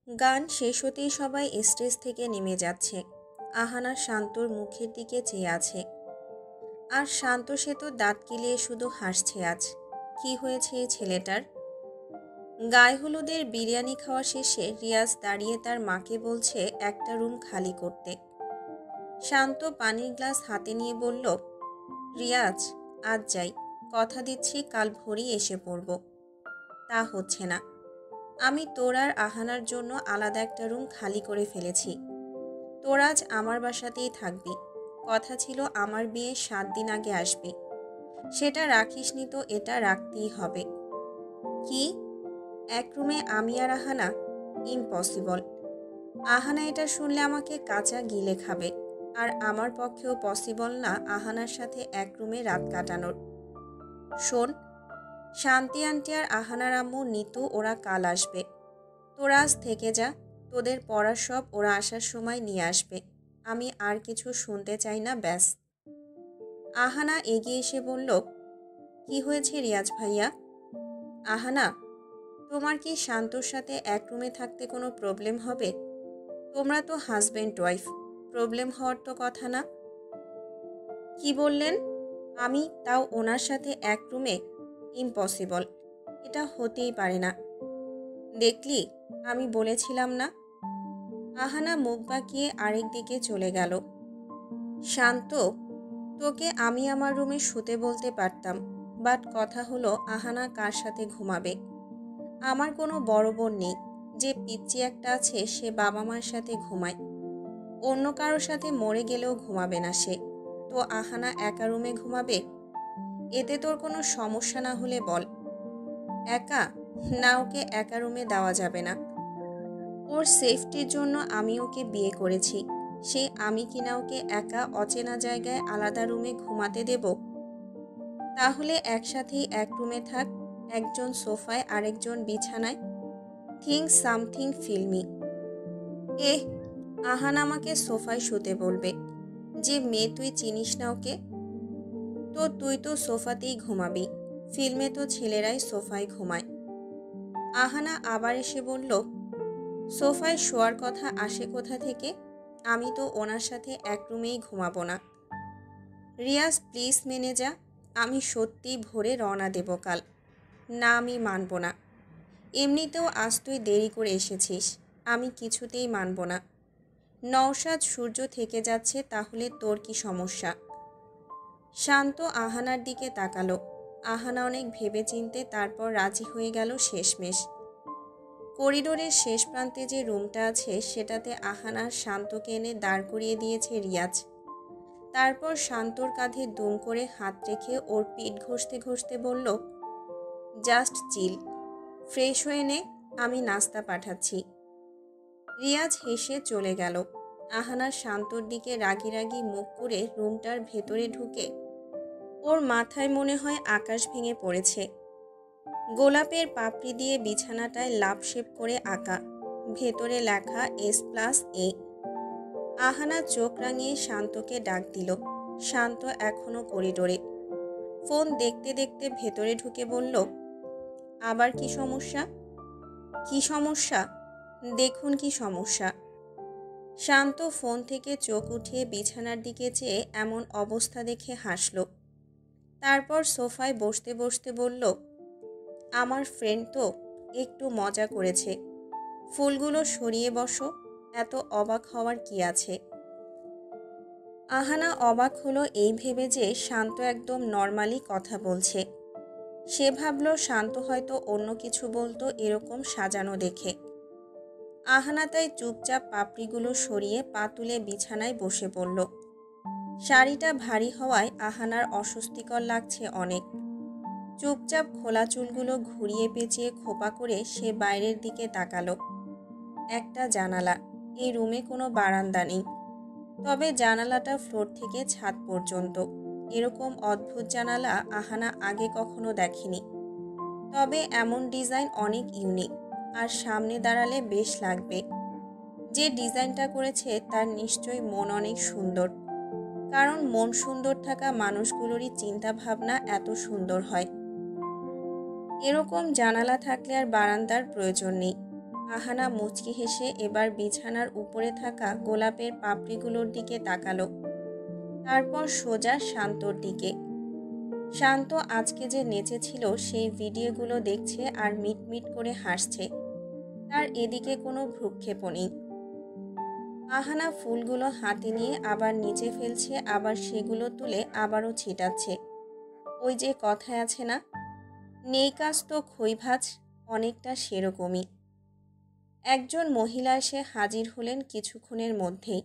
গান শেষ হতেই সবাই স্টেজ থেকে নেমে যাচ্ছে। আহানা শান্তর মুখের দিকে চেয়ে আছে। আর শান্ত সে তো দাঁত কিলিয়ে শুধু হাসছে আজ। কি হয়েছে এই ছেলেটার? গায়ে হলুদের বিরিয়ানি খাওয়া শেষে রিয়াজ দাঁড়িয়ে তার মাকে বলছে একটা রুম খালি করতে। শান্ত পানির গ্লাস হাতে নিয়ে বলল, রিয়াজ, আজ যাই, কথা দিচ্ছি কাল ভোরই এসে পড়ব। তা হচ্ছে না। আমি তোর আর আহানার জন্য আলাদা একটা রুম খালি করে ফেলেছি। তোর আজ আমার বাসাতেই থাকবি। কথা ছিল আমার বিয়ে 7 দিন আগে আসবি। সেটা রাখিসনি তো এটা রাখতেই হবে। কি? এক রুমে আমি আর আহানা? ইম্পসিবল। আহানা এটা শুনলে আমাকে কাঁচা গিলে খাবে। আর আমার পক্ষেও পসিবল না আহানার সাথে এক রুমে রাত কাটানোর। শোন, শান্তি আন্টি আর আহানার আম্মু নিতু ওরা কাল আসবে। তোরা আজ থেকে যা, তোদের পড়ার সব ওরা আসার সময় নিয়ে আসবে। আমি আর কিছু শুনতে চাই না, ব্যাস। আহানা এগিয়ে এসে বলল, কি হয়েছে রিয়াজ ভাইয়া? আহানা, তোমার কি শান্তর সাথে এক রুমে থাকতে কোনো প্রবলেম হবে? তোমরা তো হাজব্যান্ড ওয়াইফ, প্রবলেম হওয়ার তো কথা না। কি বললেন? আমি তাও ওনার সাথে এক রুমে? ইম্পসিবল, এটা হতেই পারে না। দেখলি, আমি বলেছিলাম না। আহানা মুখ বাঁকিয়ে আরেক দিকে চলে গেল। শান্ত, তোকে আমি আমার রুমে শুতে বলতে পারতাম, বাট কথা হলো আহানা কার সাথে ঘুমাবে। আমার কোনো বড় বোন নেই, যে পিচ্চি একটা আছে সে বাবা মার সাথে ঘুমায়। অন্য কারোর সাথে মরে গেলেও ঘুমাবে না সে। তো আহানা একা রুমে ঘুমাবে? এতে তোর কোনো সমস্যা না হলে বল। একা না, ওকে একা রুমে দেওয়া যাবে না। ওর সেফটির জন্য আমি ওকে বিয়ে করেছি। সে আমি কিনা ওকে একা অচেনা জায়গায় আলাদা রুমে ঘুমাতে দেব? তাহলে একসাথেই এক রুমে থাক, একজন সোফায় আরেকজন বিছানায়। Think something filmy. এহ, আহান আমাকে সোফায় শুতে বলবে? যে মেয়ে তুই চিনিস না ওকে? তো তুই তো সোফাতেই ঘুমাবি। ফিল্মে তো ছেলেরাই সোফায় ঘুমায়। আহানা আবার এসে বলল, সোফায় শোয়ার কথা আসে কোথা থেকে? আমি তো ওনার সাথে এক রুমেই ঘুমাবো না। রিয়াজ প্লিজ মেনে যা, আমি সত্যি ভোরে রওনা দেব কাল। না, আমি মানব না। এমনিতেও আজ তুই দেরি করে এসেছিস, আমি কিছুতেই মানব না। নওশাদ সূর্য থেকে যাচ্ছে, তাহলে তোর কি সমস্যা? শান্ত আহানার দিকে তাকালো। আহানা অনেক ভেবেচিন্তে তারপর রাজি হয়ে গেল শেষমেশ। করিডোরের শেষ প্রান্তে যে রুমটা আছে সেটাতে আহানার শান্তকে এনে দাঁড় করিয়ে দিয়েছে রিয়াজ। তারপর শান্তর কাঁধে দুম করে হাত রেখে ওর পিঠ ঘষতে ঘষতে বলল, জাস্ট চিল, ফ্রেশ হয়ে নে, আমি নাস্তা পাঠাচ্ছি। রিয়াজ হেসে চলে গেল। আহানা শান্তর দিকে রাগি রাগি মুখ করে রুমটার ভেতরে ঢুকে ওর মাথায় মনে হয় আকাশ ভেঙে পড়েছে। গোলাপের পাপড়ি দিয়ে বিছানাটায় লাভ শেপ করে আঁকা, ভেতরে লেখা S+A। আহানা চোখ রাঙিয়ে শান্তকে ডাক দিল। শান্ত এখনো করিডোরে ফোন দেখতে দেখতে ভেতরে ঢুকে বলল, আবার কি সমস্যা? কি সমস্যা? দেখুন কি সমস্যা। শান্ত ফোন থেকে চোখ উঠিয়ে বিছানার দিকে চেয়ে এমন অবস্থা দেখে হাসল। তারপর সোফায় বসতে বসতে বলল, আমার ফ্রেন্ড তো একটু মজা করেছে। ফুলগুলো সরিয়ে বসো, এত অবাক হওয়ার কি আছে? আহানা অবাক হলো এই ভেবে যে শান্ত একদম নর্মালি কথা বলছে। সে ভাবল শান্ত হয়তো অন্য কিছু বলতো এরকম সাজানো দেখে। আহানা তাই চুপচাপ পাপড়িগুলো সরিয়ে পা তুলে বিছানায় বসে পড়ল। শাড়িটা ভারী হওয়ায় আহানার অস্বস্তিকর লাগছে অনেক। চুপচাপ খোলা চুলগুলো ঘুরিয়ে পেঁচিয়ে খোপা করে সে বাইরের দিকে তাকালো। একটা জানালা, এই রুমে কোনো বারান্দা নেই। তবে জানালাটা ফ্লোর থেকে ছাদ পর্যন্ত। এরকম অদ্ভুত জানালা আহানা আগে কখনো দেখেনি। তবে এমন ডিজাইন অনেক ইউনিক, আর সামনে দাঁড়ালে বেশ লাগবে। যে ডিজাইনটা করেছে তার নিশ্চয়ই মন অনেক সুন্দর, কারণ মন সুন্দর থাকা মানুষগুলোরই চিন্তা ভাবনা এত সুন্দর হয়। এরকম জানালা থাকলে আর বারান্দার প্রয়োজন নেই। আহানা মুচকি হেসে এবার বিছানার উপরে থাকা গোলাপের পাপড়িগুলোর দিকে তাকালো, তারপর সোজা শান্তর দিকে। শান্ত আজকে যে নেচেছিল সেই ভিডিওগুলো দেখছে আর মিটমিট করে হাসছে, তার এদিকে কোনো ভ্রুক্ষেপও নেই। আহানা ফুলগুলো হাতে নিয়ে আবার নিচে ফেলছে, আবার সেগুলো তুলে আবারও ছিটাচ্ছে। ওই যে কথায় আছে না, নেই কাজ তো খই ভাজ, অনেকটা সেরকমই। একজন মহিলা এসে হাজির হলেন কিছুক্ষণের মধ্যেই।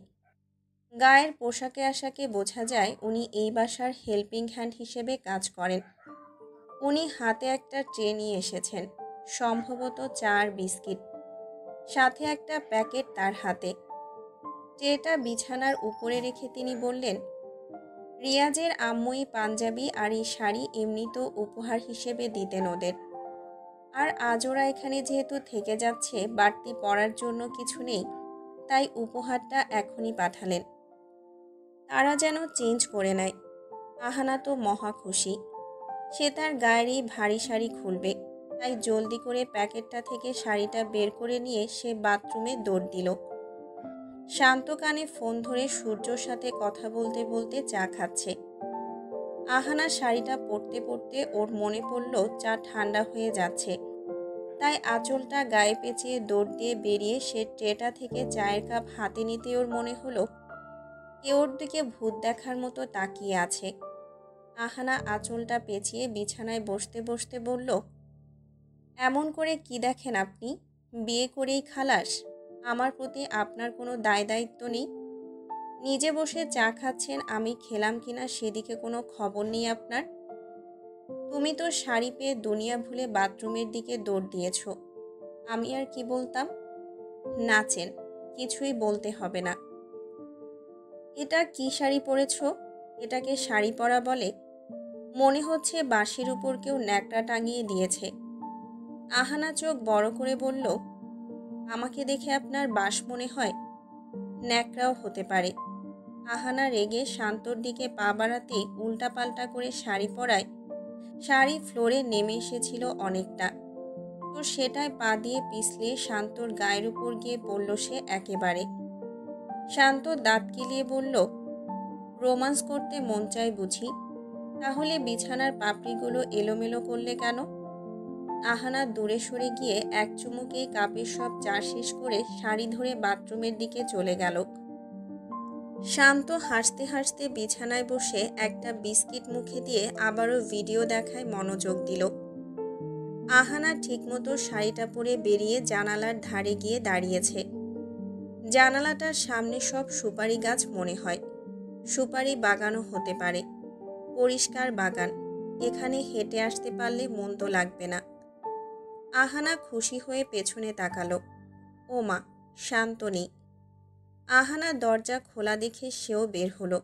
গায়ের পোশাকে আশাকে বোঝা যায় উনি এই বাসার হেল্পিং হ্যান্ড হিসেবে কাজ করেন। উনি হাতে একটা ট্রে নিয়ে এসেছেন, সম্ভবত চা আর বিস্কিট, সাথে একটা প্যাকেট তার হাতে। ট্রেটা বিছানার উপরে রেখে তিনি বললেন, রিয়াজের আম্মুই পাঞ্জাবি আর এই শাড়ি এমনিতেও উপহার হিসেবে দিতেন ওদের, আর আজ ওরা এখানে যেহেতু থেকে যাচ্ছে, বাড়তি পরার জন্য কিছু নেই, তাই উপহারটা এখনই পাঠালেন। তারা যেন চেঞ্জ করে নেয়। আহানা তো মহা খুশি। সে তার গায়ের এই ভারী শাড়ি খুলবে, তাই জলদি করে প্যাকেটটা থেকে শাড়িটা বের করে নিয়ে সে বাথরুমে দৌড় দিল। শান্ত কানে ফোন ধরে সূর্যর সাথে কথা বলতে বলতে চা খাচ্ছে। আহানা শাড়িটা পরতে পরতে ওর মনে পড়ল চা ঠান্ডা হয়ে যাচ্ছে, তাই আঁচলটা গায়ে পেঁচিয়ে দৌড় দিয়ে বেরিয়ে সে ট্রেটা থেকে চায়ের কাপ হাতে নিতে ওর মনে হলো কেউ ওর দিকে ভূত দেখার মতো তাকিয়ে আছে। আহানা আঁচলটা পেঁচিয়ে বিছানায় বসতে বসতে বলল, এমন করে কি দেখেন আপনি? বিয়ে করেই খালাস? আমার প্রতি আপনার কোনো দায় দায়িত্ব নেই? নিজে বসে চা খাচ্ছেন, আমি খেলাম কিনা সেদিকে কোনো খবর নেই আপনার? তুমি তো শাড়ি পেয়ে দুনিয়া ভুলে বাথরুমের দিকে দৌড় দিয়েছ। আমি আর কি বলতাম? নাচেন, কিছুই বলতে হবে না। এটা কি শাড়ি পরেছ? এটাকে শাড়ি পরা বলে? মনে হচ্ছে বাঁশের উপর কেউ ন্যাকড়া টাঙিয়ে দিয়েছে। আহানা চোখ বড় করে বলল, আমাকে দেখে আপনার বাঁশ মনে হয়? ন্যাকড়াও হতে পারে। আহানা রেগে শান্তর দিকে পা বাড়াতেই উল্টাপাল্টা করে শাড়ি পরায় শাড়ি ফ্লোরে নেমে এসেছিল অনেকটা, তো সেটায় পা দিয়ে পিছলিয়ে শান্তর গায়ের উপর গিয়ে পড়ল সে একেবারে। শান্ত দাঁত কিলিয়ে বলল, রোমান্স করতে মন চায় বুঝি? তাহলে বিছানার পাপড়িগুলো এলোমেলো করলে কেন? আহানা দূরে সরে গিয়ে এক চুমুকেই কাপের সব চা শেষ করে শাড়ি ধরে বাথরুমের দিকে চলে গেল। শান্ত হাসতে হাসতে বিছানায় বসে একটা বিস্কিট মুখে দিয়ে আবারও ভিডিও দেখায় মনোযোগ দিল। আহানা ঠিকমতো শাড়িটা পরে বেরিয়ে জানালার ধারে গিয়ে দাঁড়িয়েছে। জানালাটার সামনে সব সুপারি গাছ মনে হয়। সুপারি বাগানও হতে পারে। পরিষ্কার বাগান, এখানে হেঁটে আসতে পারলে মন্দ লাগবে না। আহানা খুশি হয়ে পেছনে তাকালো। ও মা, শান্ত নেই। আহানা দরজা খোলা দেখে সেও বের হলো।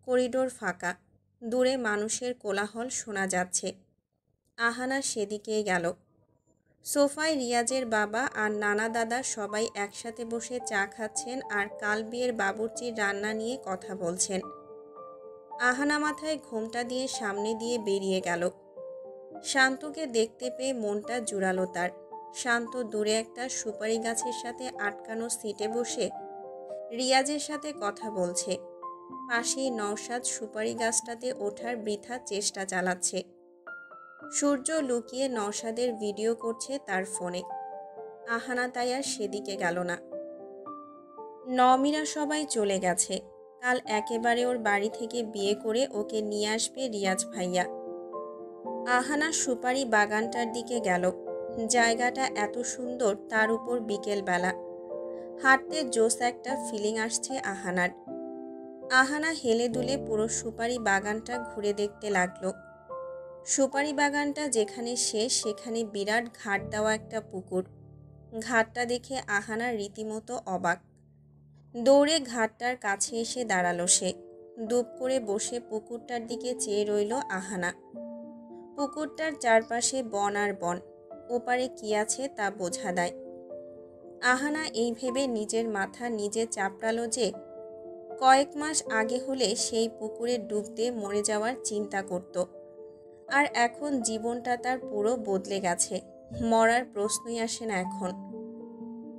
করিডোর ফাঁকা, দূরে মানুষের কোলাহল শোনা যাচ্ছে। আহানা সেদিকেই গেল। সোফায় রিয়াজের বাবা আর নানা দাদা সবাই একসাথে বসে চা খাচ্ছেন আর কাল বিয়ের বাবুর্চির রান্না নিয়ে কথা বলছেন। আহানা মাথায় ঘোমটা দিয়ে সামনে দিয়ে বেরিয়ে গেল। শান্তকে দেখতে পেয়ে মনটা জুড়ালো তার। শান্ত দূরে একটা সুপারি গাছের সাথে আটকানো সিটে বসে রিয়াজের সাথে কথা বলছে। পাশেই নওশাদ সুপারি গাছটাতে ওঠার বৃথা চেষ্টা চালাচ্ছে। সূর্য লুকিয়ে নওশাদের ভিডিও করছে তার ফোনে। আহানা তাই আর সেদিকে গেল না। নমিরা সবাই চলে গেছে। কাল একেবারে ওর বাড়ি থেকে বিয়ে করে ওকে নিয়ে আসবে রিয়াজ ভাইয়া। আহানা সুপারি বাগানটার দিকে গেল। জায়গাটা এত সুন্দর, তার উপর বিকেলবেলা। হাঁটতে জোস একটা ফিলিং আসছে আহানার। আহানা হেলে দুলে পুরো সুপারি বাগানটা ঘুরে দেখতে লাগলো। সুপারি বাগানটা যেখানে শেষ সেখানে বিরাট ঘাট দেওয়া একটা পুকুর। ঘাটটা দেখে আহানা রীতিমতো অবাক। দৌড়ে ঘাটটার কাছে এসে দাঁড়ালো সে। দুপ করে বসে পুকুরটার দিকে চেয়ে রইল আহানা। পুকুরটার চারপাশে বন আর বন, ওপারে কি আছে তা বোঝা দেয়। আহানা এই ভেবে নিজের মাথা নিজে চাপড়ালো যে কয়েক মাস আগে হলে সেই পুকুরে ডুব দিয়ে মরে যাওয়ার চিন্তা করত, আর এখন জীবনটা তার পুরো বদলে গেছে। মরার প্রশ্নই আসে না এখন।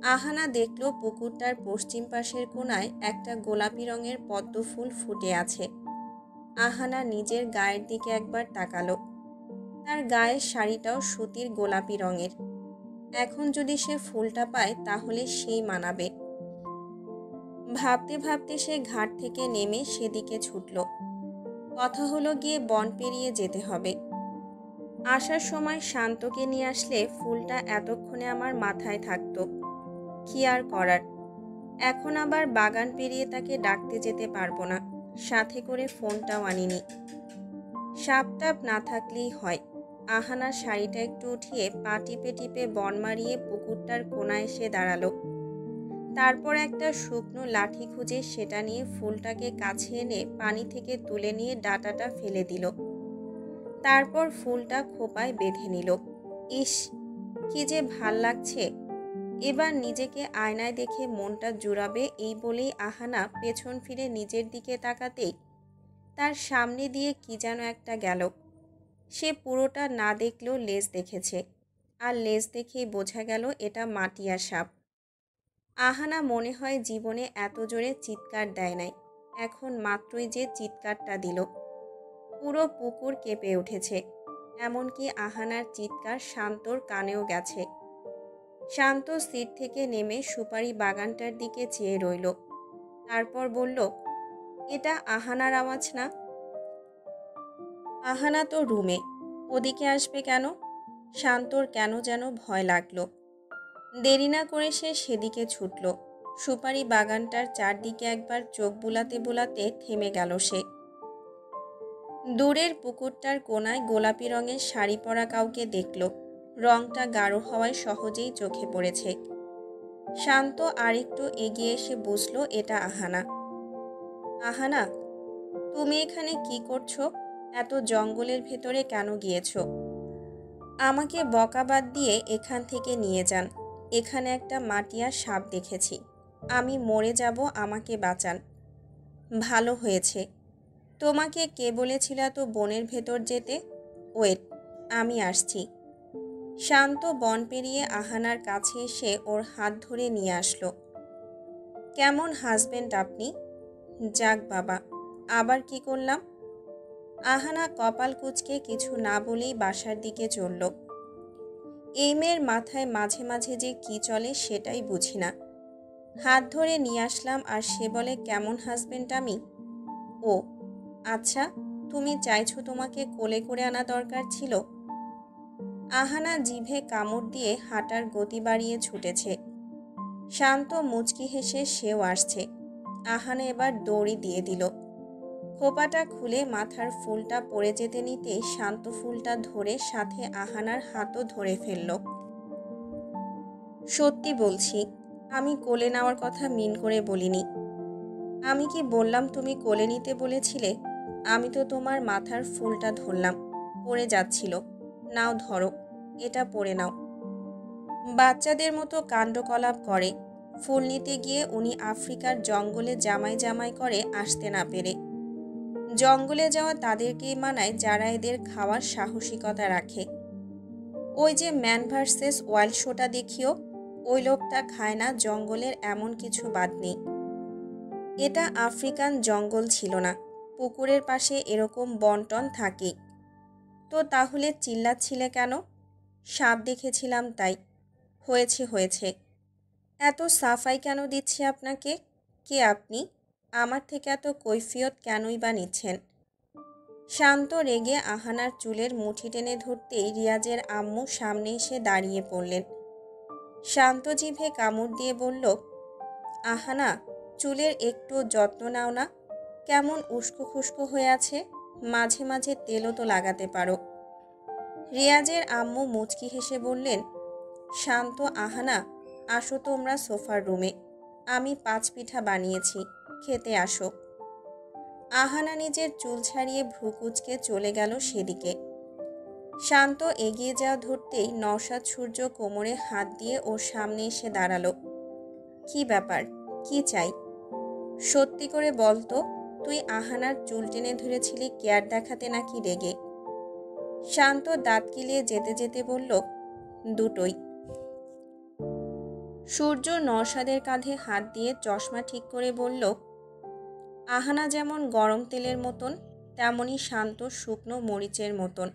আহানা দেখল পুকুরটার পশ্চিম পাশের কোণায় একটা গোলাপি রঙের পদ্ম ফুল ফুটে আছে। আহানা নিজের গায়ের দিকে একবার তাকালো। তার গায়ের শাড়িটাও সুতির গোলাপি রঙের। এখন যদি সে ফুলটা পায় তাহলে সেই মানাবে। ভাবতে ভাবতে সে ঘাট থেকে নেমে সেদিকে ছুটল। কথা হলো গিয়ে বন পেরিয়ে যেতে হবে। আসার সময় শান্তকে নিয়ে আসলে ফুলটা এতক্ষণে আমার মাথায় থাকতো। কি আর করার, এখন আবার বাগান পেরিয়ে তাকে ডাকতে যেতে পারবো না। সাথে করে ফোনটাও আনিনি। সাপটাপ না থাকলেই হয়। আহানার শাড়িটা একটু উঠিয়ে পা টিপে টিপে বন মারিয়ে পুকুরটার কোণায় এসে দাঁড়ালো। তারপর একটা শুকনো লাঠি খুঁজে সেটা নিয়ে ফুলটাকে কাছে এনে পানি থেকে তুলে নিয়ে ডাঁটাটা ফেলে দিল। তারপর ফুলটা খোপায় বেঁধে নিল। ইস, কি যে ভাল লাগছে। এবার নিজেকে আয়নায় দেখে মনটা জুড়াবে এই বলেই আহানা পেছন ফিরে নিজের দিকে তাকাতেই তার সামনে দিয়ে কি যেন একটা গেল। সে পুরোটা না দেখলেও লেজ দেখেছে, আর লেজ দেখেই বোঝা গেল এটা মাটিয়া সাপ। আহানা মনে হয় জীবনে এত জোরে চিৎকার দেয় নাই। এখন মাত্রই যে চিৎকারটা দিল, পুরো পুকুর কেঁপে উঠেছে। এমনকি আহানার চিৎকার শান্তর কানেও গেছে। শান্ত সিট থেকে নেমে সুপারি বাগানটার দিকে চেয়ে রইল। তারপর বলল, এটা আহানার আওয়াজ না? আহানা তো রুমে, ওদিকে আসবে কেন? শান্তর কেন যেন ভয় লাগলো। দেরি না করে সে সেদিকে ছুটল। সুপারি বাগানটার চারদিকে একবার চোখ বুলাতে বুলাতে থেমে গেল সে। দূরের পুকুরটার কোণায় গোলাপি রঙের শাড়ি পরা কাউকে দেখল। রংটা গাঢ় হওয়ায় সহজেই চোখে পড়েছে। শান্ত আরেকটু এগিয়ে এসে বুঝল এটা আহানা। আহানা, তুমি এখানে কি করছো? এত জঙ্গলের ভেতরে কেন গিয়েছো? আমাকে বকা বাদ দিয়ে এখান থেকে নিয়ে যান। এখানে একটা মাটিয়া সাপ দেখেছি। আমি মরে যাব, আমাকে বাঁচান। ভালো হয়েছে। তোমাকে কে বলেছিল তো বনের ভেতর যেতে? ওয়েট, আমি আসছি। শান্ত বন পেরিয়ে আহানার কাছে এসে ওর হাত ধরে নিয়ে আসলো। কেমন হাজবেন্ড আপনি? যাক বাবা, আবার কি করলাম? আহানা কপাল কুঁচকে কিছু না বলেই বাসার দিকে চলল। এই মেয়ের মাথায় মাঝে মাঝে যে কি চলে সেটাই বুঝি না। হাত ধরে নিয়ে আসলাম আর সে বলে কেমন হাজবেন্ড আমি? ও আচ্ছা, তুমি চাইছো তোমাকে কোলে করে আনা দরকার ছিল? আহানা জিভে কামড় দিয়ে হাঁটার গতি বাড়িয়ে ছুটেছে। শান্ত মুচকি হেসে সেও আসছে। আহানা এবার দড়ি দিয়ে দিল। খোপাটা খুলে মাথার ফুলটা পড়ে যেতে নিতে শান্ত ফুলটা ধরে সাথে আহানার হাতও ধরে ফেলল। সত্যি বলছি, আমি কোলে নেওয়ার কথা মিন করে বলিনি। আমি কি বললাম তুমি কোলে নিতে বলেছিলে? আমি তো তোমার মাথার ফুলটা ধরলাম, পড়ে যাচ্ছিল। নাও ধরো, এটা পড়ে নাও। বাচ্চাদের মতো কাণ্ডকলাপ করে। ফুল নিতে গিয়ে উনি আফ্রিকার জঙ্গলে জামাই জামাই করে আসতে না পেরে। জঙ্গলে যাওয়া তাদেরকেই মানায় যারা এদের খাওয়ার সাহসিকতা রাখে। ওই যে ম্যান ভার্সেস ওয়াইল্ড শোটা দেখিও, ওই লোকটা খায় না জঙ্গলের এমন কিছু বাদ নেই। এটা আফ্রিকান জঙ্গল ছিল না, পুকুরের পাশে এরকম বন্টন থাকে। তো তাহলে চিল্লাচ্ছিলে কেন? সাপ দেখেছিলাম তাই। হয়েছে হয়েছে, এত সাফাই কেন দিচ্ছি আপনাকে? কে আপনি? আমার থেকে এত কৈফিয়ত কেনই বা নিচ্ছেন? শান্ত রেগে আহানার চুলের মুঠি টেনে ধরতেই রিয়াজের আম্মু সামনে এসে দাঁড়িয়ে পড়লেন। শান্ত জিভে কামড় দিয়ে বলল, আহানা, চুলের একটু যত্ন নাও না। কেমন উস্কো খুস্কো হয়ে আছে, মাঝে মাঝে তেলও তো লাগাতে পারো। রিয়াজের আম্মু মুচকি হেসে বললেন, শান্ত আহানা, আসো তোমরা সোফার রুমে, আমি 5 পিঠা বানিয়েছি, খেতে আসো। আহানা নিজের চুল ছাড়িয়ে ভ্রু কুঁচকে চলে গেল সেদিকে। শান্ত এগিয়ে যাওয়া ধরতেই নওশাদ সূর্য কোমরে হাত দিয়ে ওর সামনে এসে দাঁড়ালো। কি ব্যাপার, কি চাই? সত্যি করে বল তো, তুই আহানার চুল টেনে ধরেছিলি কেয়ার দেখাতে নাকি রেগে? শান্ত দাঁত কিলিয়ে যেতে যেতে বলল, দুটোই। সূর্য নওশাদের কাঁধে হাত দিয়ে চশমা ঠিক করে বলল, আহানা যেমন গরম তেলের মতন, তেমনি শান্ত শুকনো মরিচের মতন।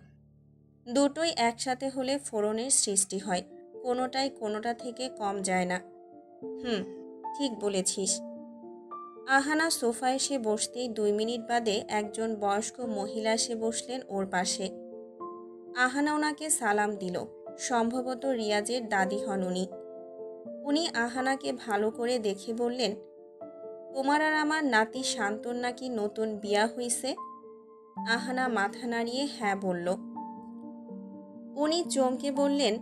দুটোই একসাথে হলে ফোড়নের সৃষ্টি হয়, কোনোটাই কোনোটা থেকে কম যায় না। হুম, ঠিক বলেছিস। আহানা সোফায় এসে বসতেই 2 মিনিট বাদে একজন বয়স্ক মহিলা এসে বসলেন ওর পাশে। আহানা ওনাকে সালাম দিল। সম্ভবত রিয়াজের দাদি হন উনি। উনি আহানাকে ভালো করে দেখে বললেন, তোমার আর আমার নাতি শান্তর নাকি নতুন বিয়া হইছে? আহানা মাথা নাড়িয়ে হ্যাঁ বলল। উনি চমকে বললেন,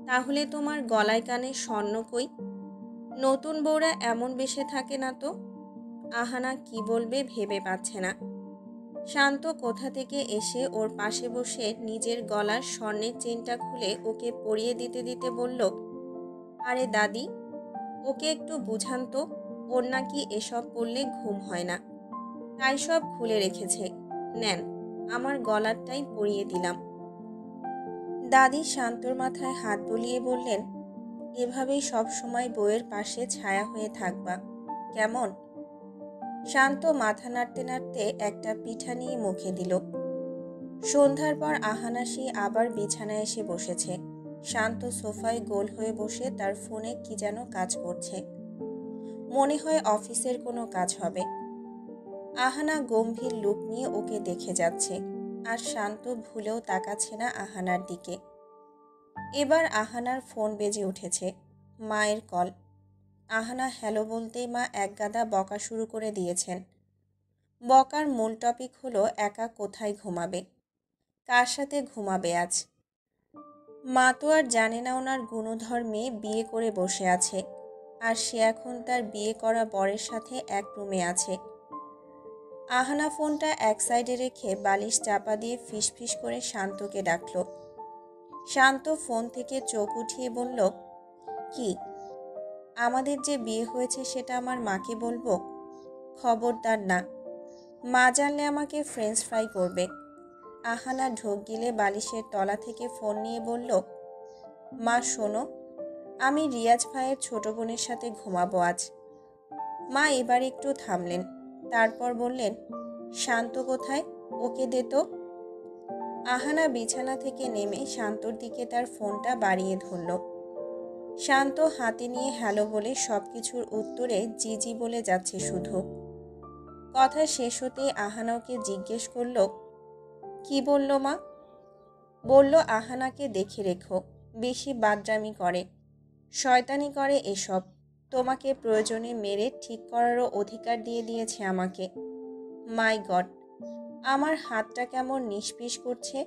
তাহলে তোমার গলায় কানে স্বর্ণ কই? নতুন বউরা এমন বেশে থাকে না তো। আহানা কি বলবে ভেবে পাচ্ছে না। শান্ত কোথা থেকে এসে ওর পাশে বসে নিজের গলার স্বর্ণের চেনটা খুলে ওকে পরিয়ে দিতে দিতে বলল, আরে দাদি, ওকে একটু বুঝান তো, ওর নাকি এসব করলে ঘুম হয় না, তাই সব খুলে রেখেছে। নেন, আমার গলারটাই পরিয়ে দিলাম। দাদি শান্তর মাথায় হাত বুলিয়ে বললেন, এভাবেই সবসময় বউয়ের পাশে ছায়া হয়ে থাকবা, কেমন? শান্ত মাথা নাড়তে নাড়তে একটা পিঠা নিয়ে মুখে দিল। সন্ধ্যার পর আহানাসি আবার বিছানায় এসে বসেছে। শান্ত সোফায় গোল হয়ে বসে তার ফোনে কি যেন কাজ করছে। মনে হয় অফিসের কোনো কাজ হবে। আহানা গম্ভীর লুক নিয়ে ওকে দেখে যাচ্ছে, আর শান্ত ভুলেও তাকাচ্ছে না আহানার দিকে। এবার আহানার ফোন বেজে উঠেছে। মায়ের কল। আহানা হ্যালো বলতেই মা একগাদা বকা শুরু করে দিয়েছেন। বকার মূল টপিক হলো একা কোথায় ঘুমাবে, কার সাথে ঘুমাবে আজ। মা তো আর জানে না ওনার গুণধর মেয়ে বিয়ে করে বসে আছে, আর সে এখন তার বিয়ে করা বরের সাথে এক রুমে আছে। আহানা ফোনটা এক সাইডে রেখে বালিশ চাপা দিয়ে ফিসফিস করে শান্তকে ডাকল। শান্ত ফোন থেকে চোখ উঠিয়ে বলল, কি? আমাদের যে বিয়ে হয়েছে সেটা আমার মাকে বলবো? খবরদার না, মা জানলে আমাকে ফ্রেঞ্চ ফ্রাই করবে। আহানা ঢোক গিলে বালিশের তলা থেকে ফোন নিয়ে বলল, মা শোনো, আমি রিয়াজ ভাইয়ের ছোট বোনের সাথে ঘুমাবো আজ। মা এবার একটু থামলেন, তারপর বললেন, শান্ত কোথায়? ওকে দে তো। আহানা বিছানা থেকে নেমে শান্তর দিকে তার ফোনটা বাড়িয়ে ধরল। শান্ত হাতে নিয়ে হ্যালো বলে সব কিছুর উত্তরে জি জি বলে যাচ্ছে শুধু। কথা শেষ হতেই আহানা ওকে জিজ্ঞেস করল, কি বলল মা? বলল আহানাকে দেখে রেখো, বেশি বাদরামি করে, শয়তানি করে এসব। তোমাকে প্রয়োজনে মেরে ঠিক করারও অধিকার দিয়ে দিয়েছে আমাকে। মাই গড, আমার হাতটা কেমন নিষ্পিস করছে।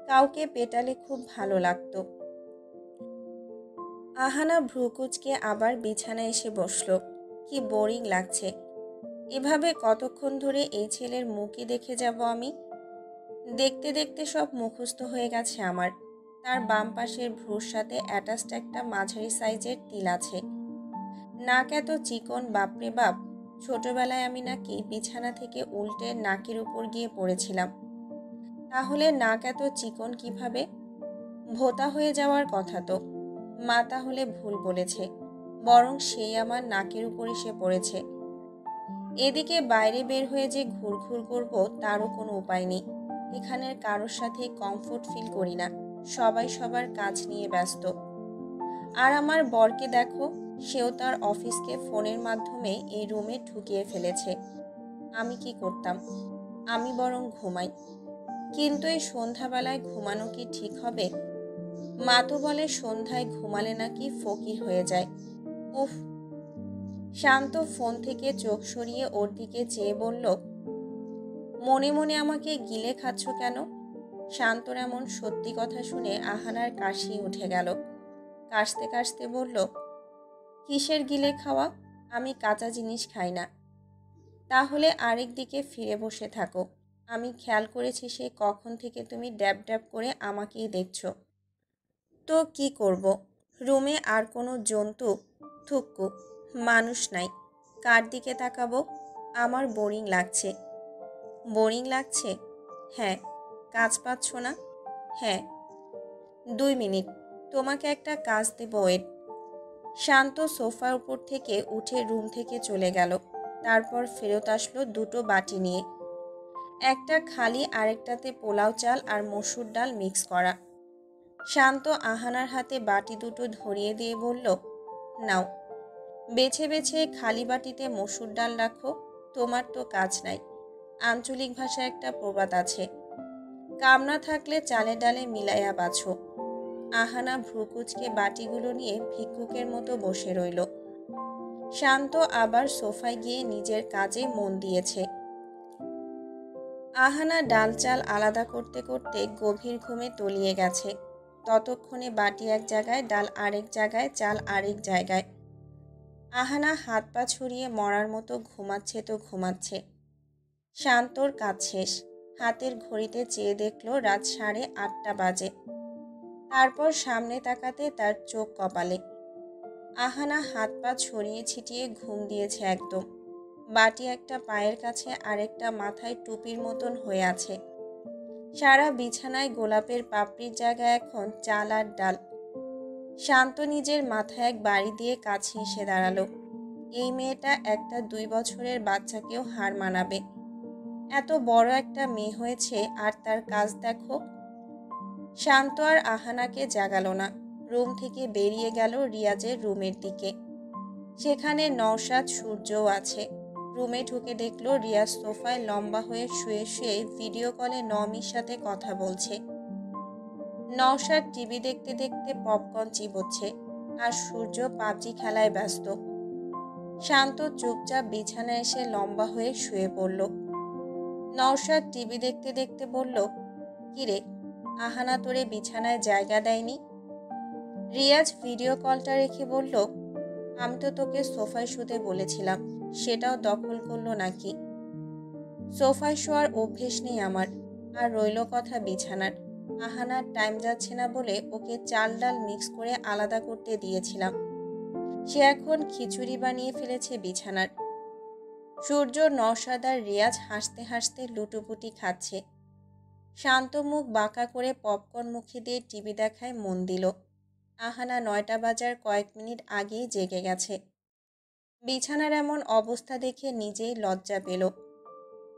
কাউকে পেটালে খুব ভালো লাগতো। আহানা ভ্রুকুচকে আবার বিছানায় এসে বসল। কি বোরিং লাগছে। এভাবে কতক্ষণ ধরে এই ছেলের মুখই দেখে যাব আমি? দেখতে দেখতে সব মুখস্থ হয়ে গেছে আমার। তার বাম পাশের ভ্রুর সাথে অ্যাটাচড একটা মাঝারি সাইজের তিল আছে। নাক এত চিকন, বাপরে বাপ। ছোটবেলায় আমি নাকি বিছানা থেকে উল্টে নাকের উপর গিয়ে পড়েছিলাম। তাহলে নাক এত চিকন কিভাবে? ভোঁতা হয়ে যাওয়ার কথা তো। মা তাহলে ভুল বলেছে, বরং সেই আমার নাকের উপর এসে পড়েছে। এদিকে বাইরে বের হয়ে যে ঘুরঘুর করব তারও কোনো উপায় নেই। এখানের কারোর সাথে কমফোর্ট ফিল করি না, সবাই সবার কাজ নিয়ে ব্যস্ত। আর আমার বরকে দেখো, সেও তার অফিসকে ফোনের মাধ্যমে এই রুমে ঢুকিয়ে ফেলেছে। আমি কি করতাম? আমি বরং ঘুমাই। কিন্তু এই সন্ধ্যাবেলায় ঘুমানো কি ঠিক হবে? মা তো বলে সন্ধ্যায় ঘুমালে নাকি ফকির হয়ে যায়। উফ। শান্ত ফোন থেকে চোখ সরিয়ে ওর দিকে চেয়ে বলল, মনে মনে আমাকে গিলে খাচ্ছ কেন? শান্তর এমন সত্যি কথা শুনে আহানার কাশি উঠে গেল। কাশতে কাশতে বলল, কিসের গিলে খাওয়া? আমি কাঁচা জিনিস খাই না। তাহলে আরেক দিকে ফিরে বসে থাকো। আমি খেয়াল করেছি সে কখন থেকে তুমি ড্যাব ড্যাব করে আমাকেই দেখছো। তো কি করব? রুমে আর কোনো জন্তু, থুক্কু, মানুষ নাই, কার দিকে তাকাবো? আমার বোরিং লাগছে। বোরিং লাগছে? হ্যাঁ। কাজ পাচ্ছ না? হ্যাঁ। 2 মিনিট, তোমাকে একটা কাজ দেব, ওয়েট। শান্ত সোফার উপর থেকে উঠে রুম থেকে চলে গেল। তারপর ফেরত আসলো দুটো বাটি নিয়ে, একটা খালি আরেকটাতে পোলাও চাল আর মসুর ডাল মিক্স করা। শান্ত আহানার হাতে বাটি দুটো ধরিয়ে দিয়ে বলল, নাও, বেছে বেছে খালি বাটিতে মসুর ডাল রাখো, তোমার তো কাজ নাই। আঞ্চলিক ভাষায় একটা প্রবাদ আছে, কাম না থাকলে চালে ডালে মিলাইয়া বাছো। আহানা ভ্রুকুচকে বাটিগুলো নিয়ে ভিক্ষুকের মতো বসে রইল। শান্ত আবার সোফায় গিয়ে নিজের কাজে মন দিয়েছে। আহানা ডাল চাল আলাদা করতে করতে গভীর ঘুমে তলিয়ে গেছে। ততক্ষণে বাটি এক জায়গায়, ডাল আরেক জায়গায়, চাল আরেক জায়গায়। আহানা হাত পা ছড়িয়ে মরার মতো ঘুমাচ্ছে তো ঘুমাচ্ছে। শান্তর কাজ শেষ। হাতের ঘড়িতে চেয়ে দেখল রাত 8:30 বাজে। তারপর সামনে তাকাতে তার চোখ কপালে। আহানা হাত পা ছড়িয়ে ছিটিয়ে ঘুম দিয়েছে একদম। বাটি একটা পায়ের কাছে, আরেকটা মাথায় টুপির মতন হয়ে আছে। সারা বিছানায় গোলাপের পাপড়ির জায়গায় এখন চাল আর ডাল। শান্ত নিজের মাথায় এক বাড়ি দিয়ে কাছে এসে দাঁড়ালো। এই মেয়েটা একটা 2 বছরের বাচ্চাকেও হার মানাবে। এত বড় একটা মেয়ে হয়েছে, আর তার কাজ দেখো। শান্ত আর আহানাকে জাগালো না। রুম থেকে বেরিয়ে গেল রিয়াজের রুমের দিকে। সেখানে নওশাদ, সূর্যও আছে। রুমে ঢুকে দেখলো রিয়াজ সোফায় লম্বা হয়ে শুয়ে শুয়ে ভিডিও কলে নমির সাথে কথা বলছে। নওশাদ টিভি দেখতে দেখতে পপকর্ন চিবোচ্ছে, আর সূর্য পাবজি খেলায় ব্যস্ত। শান্ত চুপচাপ বিছানায় এসে লম্বা হয়ে শুয়ে পড়ল। নওশাদ টিভি দেখতে দেখতে বলল, কিরে, আহানা তোরে বিছানায় জায়গা দেয়নি? রিয়াজ ভিডিও কলটা রেখে বলল, আমি তো তোকে সোফায় শুতে বলেছিলাম, সেটাও দখল করলো নাকি? সোফায় শোয়ার অভ্যেস নেই আমার। আর রইল কথা বিছানার। আহানার টাইম যাচ্ছে না বলে ওকে চাল ডাল মিক্স করে আলাদা করতে দিয়েছিলাম। সে এখন খিচুড়ি বানিয়ে ফেলেছে বিছানার। সূর্য, নওশাদ আর রিয়াজ হাসতে হাসতে লুটোপুটি খাচ্ছে। শান্ত মুখ বাঁকা করে পপকর্ন মুখে দিয়ে টিভি দেখায় মন দিল। আহানা 9টা বাজার কয়েক মিনিট আগেই জেগে গেছে। বিছানার এমন অবস্থা দেখে নিজেই লজ্জা পেল।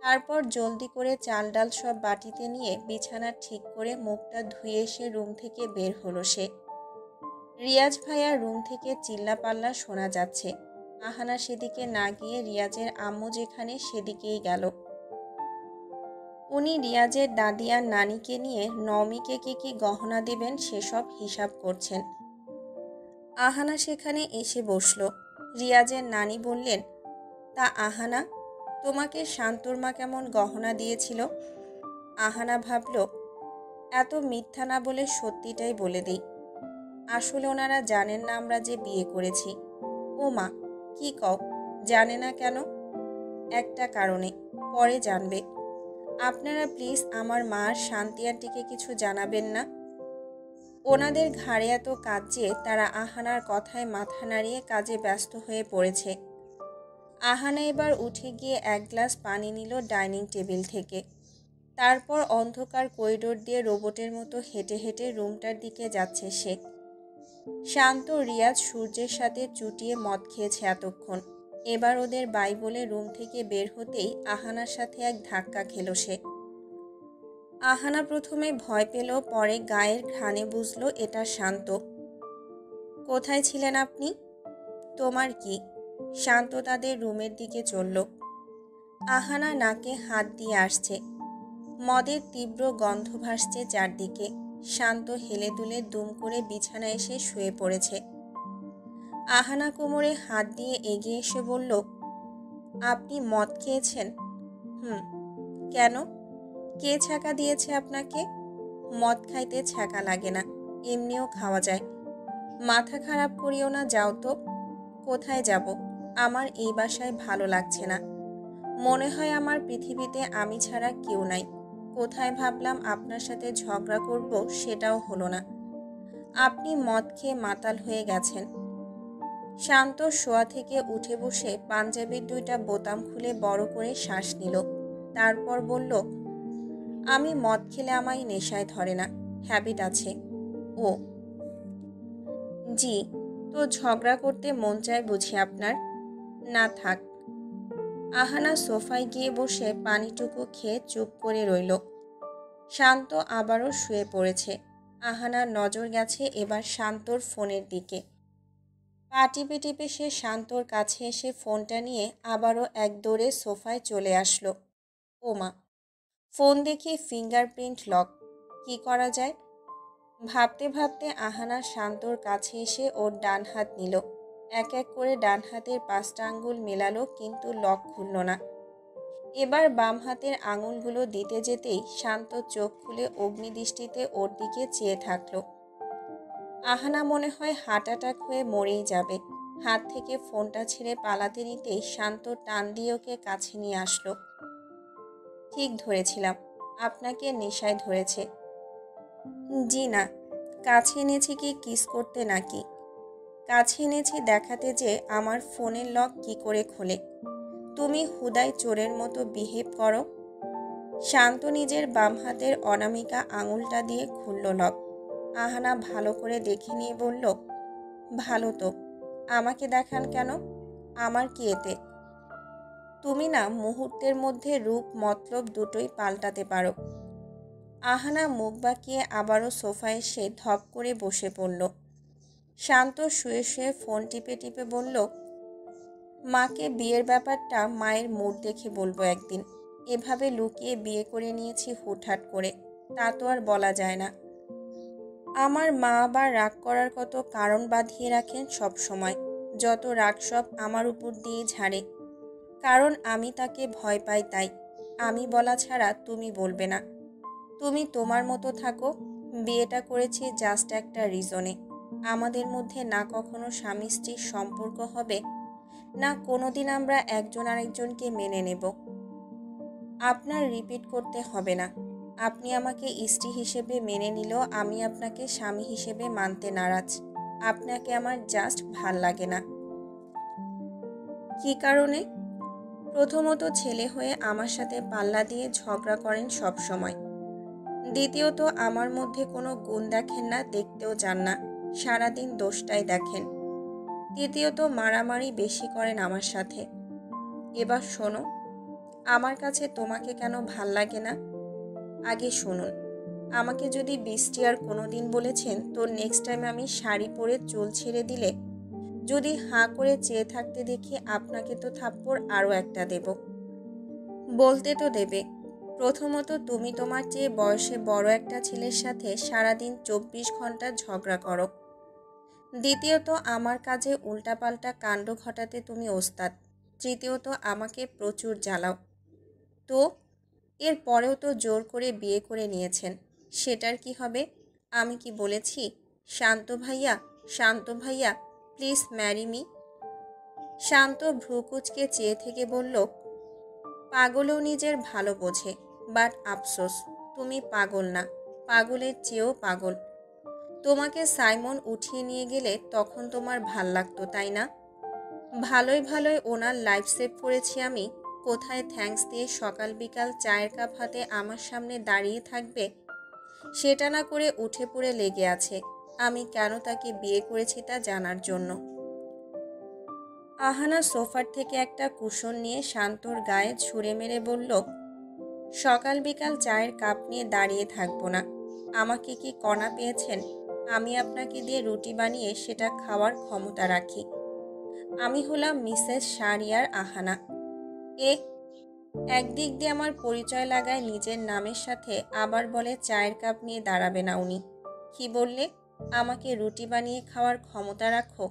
তারপর জলদি করে চাল ডাল সব বাটিতে নিয়ে বিছানা ঠিক করে মুখটা ধুয়ে এসে রুম থেকে বের হলো সে। রিয়াজ ভাইয়ার রুম থেকে চিল্লাপাল্লা শোনা যাচ্ছে। আহানা সেদিকে না গিয়ে রিয়াজের আম্মু যেখানে সেদিকেই গেল। উনি রিয়াজের দাদি আর নানিকে নিয়ে নমিকে কি কি গহনা দেবেন সেসব হিসাব করছেন। আহানা সেখানে এসে বসল। রিয়াজের নানি বললেন, তা আহানা, তোমাকে শান্তর মা কেমন গহনা দিয়েছিল? আহানা ভাবল, এত মিথ্যা না বলে সত্যিটাই বলে দিই। আসলে ওনারা জানেন না আমরা যে বিয়ে করেছি। ও মা, কি কও, জানে না কেন? একটা কারণে, পরে জানবে। আপনারা প্লিজ আমার মা আর শান্তি আন্টিকে কিছু জানাবেন না। ওনাদের ঘাড়ে এত কাজ যে তারা আহানার কথায় মাথা নাড়িয়ে কাজে ব্যস্ত হয়ে পড়েছে। আহানা এবার উঠে গিয়ে এক গ্লাস পানি নিল ডাইনিং টেবিল থেকে। তারপর অন্ধকার করিডোর দিয়ে রোবটের মতো হেঁটে হেঁটে রুমটার দিকে যাচ্ছে সে। শান্ত, রিয়াজ সূর্যের সাথে চুটিয়ে মদ খেয়েছে এতক্ষণ। এবার ওদের বাই বলে রুম থেকে বের হতেই আহানার সাথে এক ধাক্কা খেল সে। আহানা প্রথমে ভয় পেল, পরে গায়ের ঘ্রাণে বুঝল এটা শান্ত। কোথায় ছিলেন আপনি? তোমার কি? শান্ত তাদের রুমের দিকে চলল। আহানা নাকে হাত দিয়ে আসছে। মদের তীব্র গন্ধ ভাসছে চারদিকে। শান্ত হেলে দুলে দুম করে বিছানায় এসে শুয়ে পড়েছে। আহানা কোমরে হাত দিয়ে এগিয়ে এসে বলল, আপনি মদ খেয়েছেন? হুম। কেন? কে ছ্যাঁকা দিয়েছে আপনাকে? মদ খাইতে ছ্যাঁকা লাগে না, এমনিও খাওয়া যায়। মাথা খারাপ করিও না, যাও তো। কোথায় যাব? আমার এই বাসায় ভালো লাগছে না। মনে হয় আমার পৃথিবীতে আমি ছাড়া কেউ নাই। কোথায় ভাবলাম আপনার সাথে ঝগড়া করব, সেটাও হলো না। আপনি মদ খেয়ে মাতাল হয়ে গেছেন। শান্ত শোয়া থেকে উঠে বসে পাঞ্জাবির 2টা বোতাম খুলে বড় করে শ্বাস নিল। তারপর বলল, আমি মদ খেলে আমায় নেশায় ধরে না, হ্যাবিট আছে। ও জি, তো ঝগড়া করতে মন চায় বুঝি আপনার? না থাক। আহানা সোফায় গিয়ে বসে পানিটুকু খেয়ে চুপ করে রইল। শান্ত আবারও শুয়ে পড়েছে। আহানার নজর গেছে এবার শান্তর ফোনের দিকে। পা টিপে টিপে সে শান্তর কাছে এসে ফোনটা নিয়ে আবারও এক দৌড়ে সোফায় চলে আসলো। ওমা! ফোন দেখে ফিঙ্গারপ্রিন্ট লক। কি করা যায়? ভাবতে ভাবতে আহানা শান্তর কাছে এসে ওর ডান হাত নিল। এক এক করে ডান হাতের 5টা আঙ্গুল মেলালো, কিন্তু লক খুলল না। এবার বাম হাতের আঙুলগুলো দিতে যেতেই শান্ত চোখ খুলে অগ্নিদৃষ্টিতে ওর দিকে চেয়ে থাকলো। আহানা মনে হয় হার্ট অ্যাটাক হয়ে মরেই যাবে। হাত থেকে ফোনটা ছেড়ে পালাতে নিতেই শান্ত টান দিয়ে ওকে কাছে নিয়ে আসলো। ঠিক ধরেছিলাম, আপনাকে নেশায় ধরেছে। জি না। কাছে এনেছি কি কিস করতে নাকি? কাছে এনেছি দেখাতে যে আমার ফোনের লক কি করে খোলে। তুমি হুদাই চোরের মতো বিহেভ করো। শান্ত নিজের বাম হাতের অনামিকা আঙুলটা দিয়ে খুলল লক। আহানা ভালো করে দেখে নিয়ে বলল, ভালো তো। আমাকে দেখান কেন? আমার কি এতে? তুমি না মুহূর্তের মধ্যে রূপ মতলব দুটোই পাল্টাতে পারো। আহানা মুখ বাঁকিয়ে আবারও সোফায় এসে ধপ করে বসে পড়ল। শান্ত শুয়ে শুয়ে ফোন টিপে টিপে বলল, মাকে বিয়ের ব্যাপারটা মায়ের মুড দেখে বলবো একদিন। এভাবে লুকিয়ে বিয়ে করে নিয়েছি হুটহাট করে, তা তো আর বলা যায় না। আমার মা আবার রাগ করার কত কারণ বাঁধিয়ে রাখেন সব সময়। যত রাগ সব আমার উপর দিয়ে ঝাড়ে, কারণ আমি তাকে ভয় পাই তাই। আমি বলা ছাড়া তুমি বলবে না। তুমি তোমার মতো থাকো। বিয়েটা করেছি জাস্ট একটা রিজনে। আমাদের মধ্যে না কখনো স্বামী স্ত্রীর সম্পর্ক হবে, না কোনোদিন আমরা একজন আরেকজনকে মেনে নেব। আপনার রিপিট করতে হবে না। আপনি আমাকে স্ত্রী হিসেবে মেনে নিলেও আমি আপনাকে স্বামী হিসেবে মানতে নারাজ। আপনাকে আমার জাস্ট ভাল লাগে না। কী কারণে? প্রথমত, ছেলে হয়ে আমার সাথে পাল্লা দিয়ে ঝগড়া করেন সব সময়। দ্বিতীয়ত, আমার মধ্যে কোনো গুণ দেখেন না, দেখতেও চান না, সারাদিন দোষটাই দেখেন। তৃতীয়ত, মারামারি বেশি করেন আমার সাথে। এবার শোনো, আমার কাছে তোমাকে কেন ভাল লাগে না? আগে শুনুন, আমাকে যদি বৃষ্টি আর কোনো দিন বলেছেন তো নেক্সট টাইম আমি শাড়ি পরে চুল ছেড়ে দিলে যদি হাঁ করে চেয়ে থাকতে দেখি আপনাকে তো থাপ্পড় আরও একটা দেব। বলতে তো দেবে। প্রথমত, তুমি তোমার চেয়ে বয়সে বড় একটা ছেলের সাথে সারাদিন 24 ঘন্টা ঝগড়া করো। দ্বিতীয়ত, আমার কাজে উল্টাপাল্টা কাণ্ড ঘটাতে তুমি ওস্তাদ। তৃতীয়ত, আমাকে প্রচুর জ্বালাও। তো এর পরেও তো জোর করে বিয়ে করে নিয়েছেন, সেটার কি হবে? আমি কি বলেছি, শান্ত ভাইয়া, শান্ত ভাইয়া, প্লিজ ম্যারি মি? শান্ত ভ্রুকুচকে চেয়ে থেকে বলল, পাগলও নিজের ভালো বোঝে, বাট আফসোস তুমি পাগল না, পাগলের চেয়েও পাগল। তোমাকে সাইমন উঠিয়ে নিয়ে গেলে তখন তোমার ভাল লাগতো, তাই না? ভালোই ভালোই ওনার লাইফ সেভ করেছি আমি। কোথায় থ্যাঙ্কস দিয়ে সকাল বিকাল চায়ের কাপ হাতে আমার সামনে দাঁড়িয়ে থাকবে, সেটা না করে উঠে পড়ে লেগে আছে আমি কেন তাকে বিয়ে করেছি তা জানার জন্য। আহানা সোফার থেকে একটা কুশন নিয়ে শান্তর গায়ে ছুঁড়ে মেরে বলল, সকাল বিকাল চায়ের কাপ নিয়ে দাঁড়িয়ে থাকবো না। আমাকে কি কণা পেয়েছেন? আমি আপনাকে দিয়ে রুটি বানিয়ে সেটা খাওয়ার ক্ষমতা রাখি। আমি হলাম মিসেস শাহরিয়ার আহানা। এ একদিক দিয়ে আমার পরিচয় লাগায় নিজের নামের সাথে, আবার বলে চায়ের কাপ নিয়ে দাঁড়াবে না উনি। কি বললে? আমাকে রুটি বানিয়ে খাওয়ার ক্ষমতা রাখো?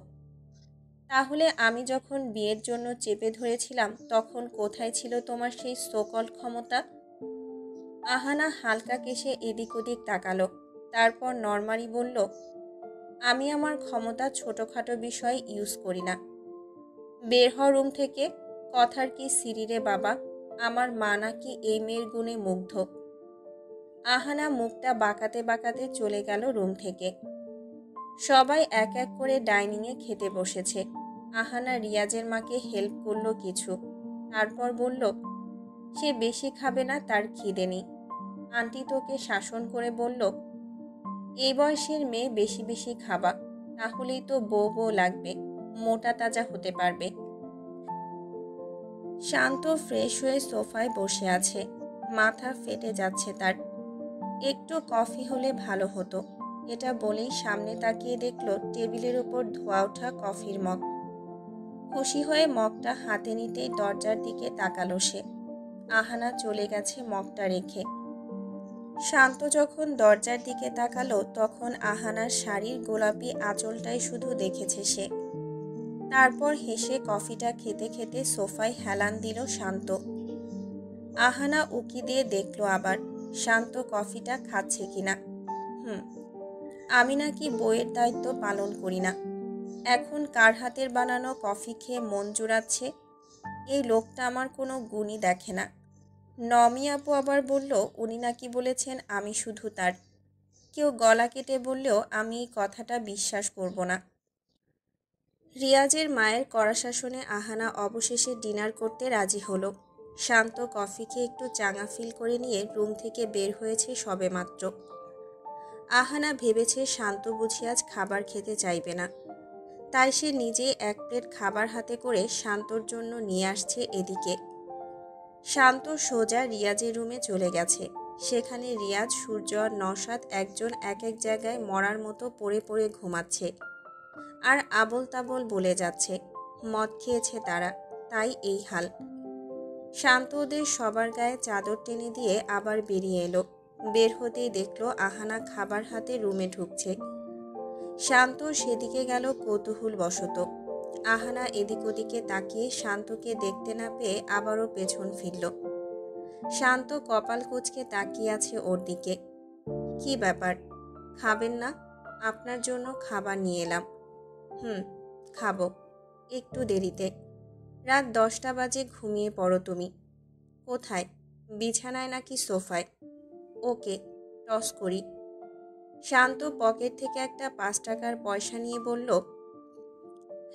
তাহলে আমি যখন বিয়ের জন্য চেপে ধরেছিলাম তখন কোথায় ছিল তোমার সেই সোকল ক্ষমতা? আহানা হালকা কেশে এদিক ওদিক তাকালো, তারপর নরমালি বলল, আমি আমার ক্ষমতা ছোটোখাটো বিষয়ে ইউজ করি না। বের হ রুম থেকে। কথার কি সিঁড়ি রে বাবা, আমার মা নাকি এই মেয়ের গুণে মুগ্ধ। আহানা মুখটা বাঁকাতে বাঁকাতে চলে গেল রুম থেকে। সবাই এক এক করে ডাইনিংয়ে খেতে বসেছে। আহানা রিয়াজের মাকে হেল্প করলো কিছু, তারপর বলল, সে বেশি খাবে না, তার খিদে নেই। আন্টি তোকে শাসন করে বলল, এই বয়সের মেয়ে বেশি বেশি খাবা, তাহলেই তো বউ বউ লাগবে, মোটা তাজা হতে পারবে। শান্ত ফ্রেশ হয়ে সোফায় বসে আছে, মাথা ফেটে যাচ্ছে তার। একটু কফি হলে ভালো হতো, এটা বলেই সামনে তাকিয়ে দেখলো টেবিলের উপর ধোয়া ওঠা কফির মগ। খুশি হয়ে মগটা হাতে নিতেই দরজার দিকে তাকালো সে। আহানা চলে গেছে মগটা রেখে। শান্ত যখন দরজার দিকে তাকালো তখন আহানার শাড়ির গোলাপি আঁচলটাই শুধু দেখেছে সে। তারপর হেসে কফিটা খেতে খেতে সোফায় হেলান দিল শান্ত। আহানা উকি দিয়ে দেখলো আবার শান্ত কফিটা খাচ্ছে কিনা। হুম, আমি নাকি বইয়ের দায়িত্ব পালন করি না, এখন কার হাতের বানানো কফি খেয়ে মন জুড়াচ্ছে। এই লোকটা আমার কোনো গুণই দেখে না। নমি আপু আবার বলল উনি নাকি বলেছেন আমি শুধু তার। কেউ গলা কেটে বললেও আমি এই কথাটা বিশ্বাস করব না। রিয়াজের মায়ের কড়া শাসনে আহানা অবশেষে ডিনার করতে রাজি হলো। শান্ত কফি খেয়ে একটু চাঙা ফিল করে নিয়ে রুম থেকে বের হয়েছে সবেমাত্র। আহানা ভেবেছে শান্ত বুঝি আজ খাবার খেতে চাইবে না, তাই সে নিজে এক প্লেট খাবার হাতে করে শান্তর জন্য নিয়ে আসছে এদিকে। শান্ত সোজা রিয়াজের রুমে চলে গেছে। সেখানে রিয়াজ, সূর্য আর নওশাদ একজন এক এক জায়গায় মরার মতো পড়ে পড়ে ঘুমাচ্ছে আর আবোল তাবোল বলে যাচ্ছে। মদ খেয়েছে তারা, তাই এই হাল। শান্ত ওদের সবার গায়ে চাদর টেনে দিয়ে আবার বেরিয়ে এলো। বের হতেই দেখলো আহানা খাবার হাতে রুমে ঢুকছে। শান্ত সেদিকে গেল কৌতূহল বশত। আহানা এদিক ওদিকে তাকিয়ে শান্তকে দেখতে না পেয়ে আবারও পেছন ফিরল। শান্ত কপাল কুঁচকে তাকিয়ে আছে ওর দিকে। কি ব্যাপার, খাবেন না? আপনার জন্য খাবার নিয়ে এলাম। হুম, খাবো, একটু দেরিতে। রাত 10টা বাজে, ঘুমিয়ে পড়ো তুমি। কোথায়, বিছানায় নাকি সোফায়? ওকে, টস করি। শান্ত পকেট থেকে একটা 5 টাকার পয়সা নিয়ে বলল,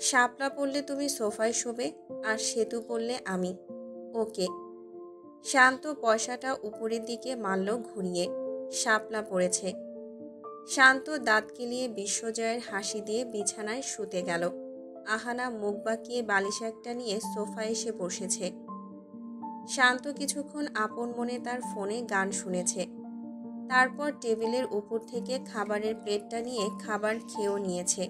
শাপলা পড়লে তুমি সোফায় শোবে আর সেতু পড়লে আমি। ওকে। শান্ত পয়সাটা উপরের দিকে মারল ঘুরিয়ে। শাপলা পড়েছে। শান্ত দাঁত কেলিয়ে বিশ্বজয়ের হাসি দিয়ে বিছানায় শুতে গেল। আহানা মুখ বাঁকিয়ে বালিশ একটা নিয়ে সোফায় এসে বসেছে। শান্ত কিছুক্ষণ আপন মনে তার ফোনে গান শুনেছে। তারপর টেবিলের উপর থেকে খাবারের প্লেটটা নিয়ে খাবার খেয়েও নিয়েছে।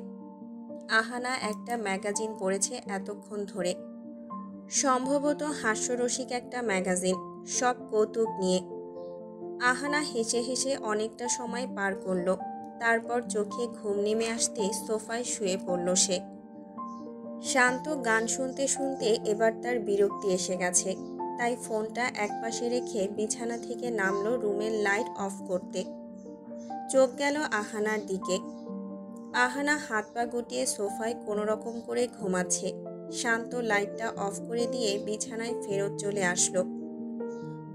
আহানা একটা ম্যাগাজিন পড়েছে এতক্ষণ ধরে, সম্ভবত হাস্যরসিক একটা ম্যাগাজিন, সব কৌতুক নিয়ে। আহানা হেসে হেসে অনেকটা সময় পার করল। তারপর চোখে ঘুম নেমে আসতে সোফায় শুয়ে পড়ল সে। শান্ত গান শুনতে শুনতে এবার তার বিরক্তি এসে গেছে, তাই ফোনটা একপাশে রেখে বিছানা থেকে নামলো রুমের লাইট অফ করতে। চোখ গেল আহানার দিকে। আহানা হাত পা গুটিয়ে সোফায় কোনো রকম করে ঘুমাচ্ছে। শান্ত লাইটটা অফ করে দিয়ে বিছানায় ফেরত চলে আসলো।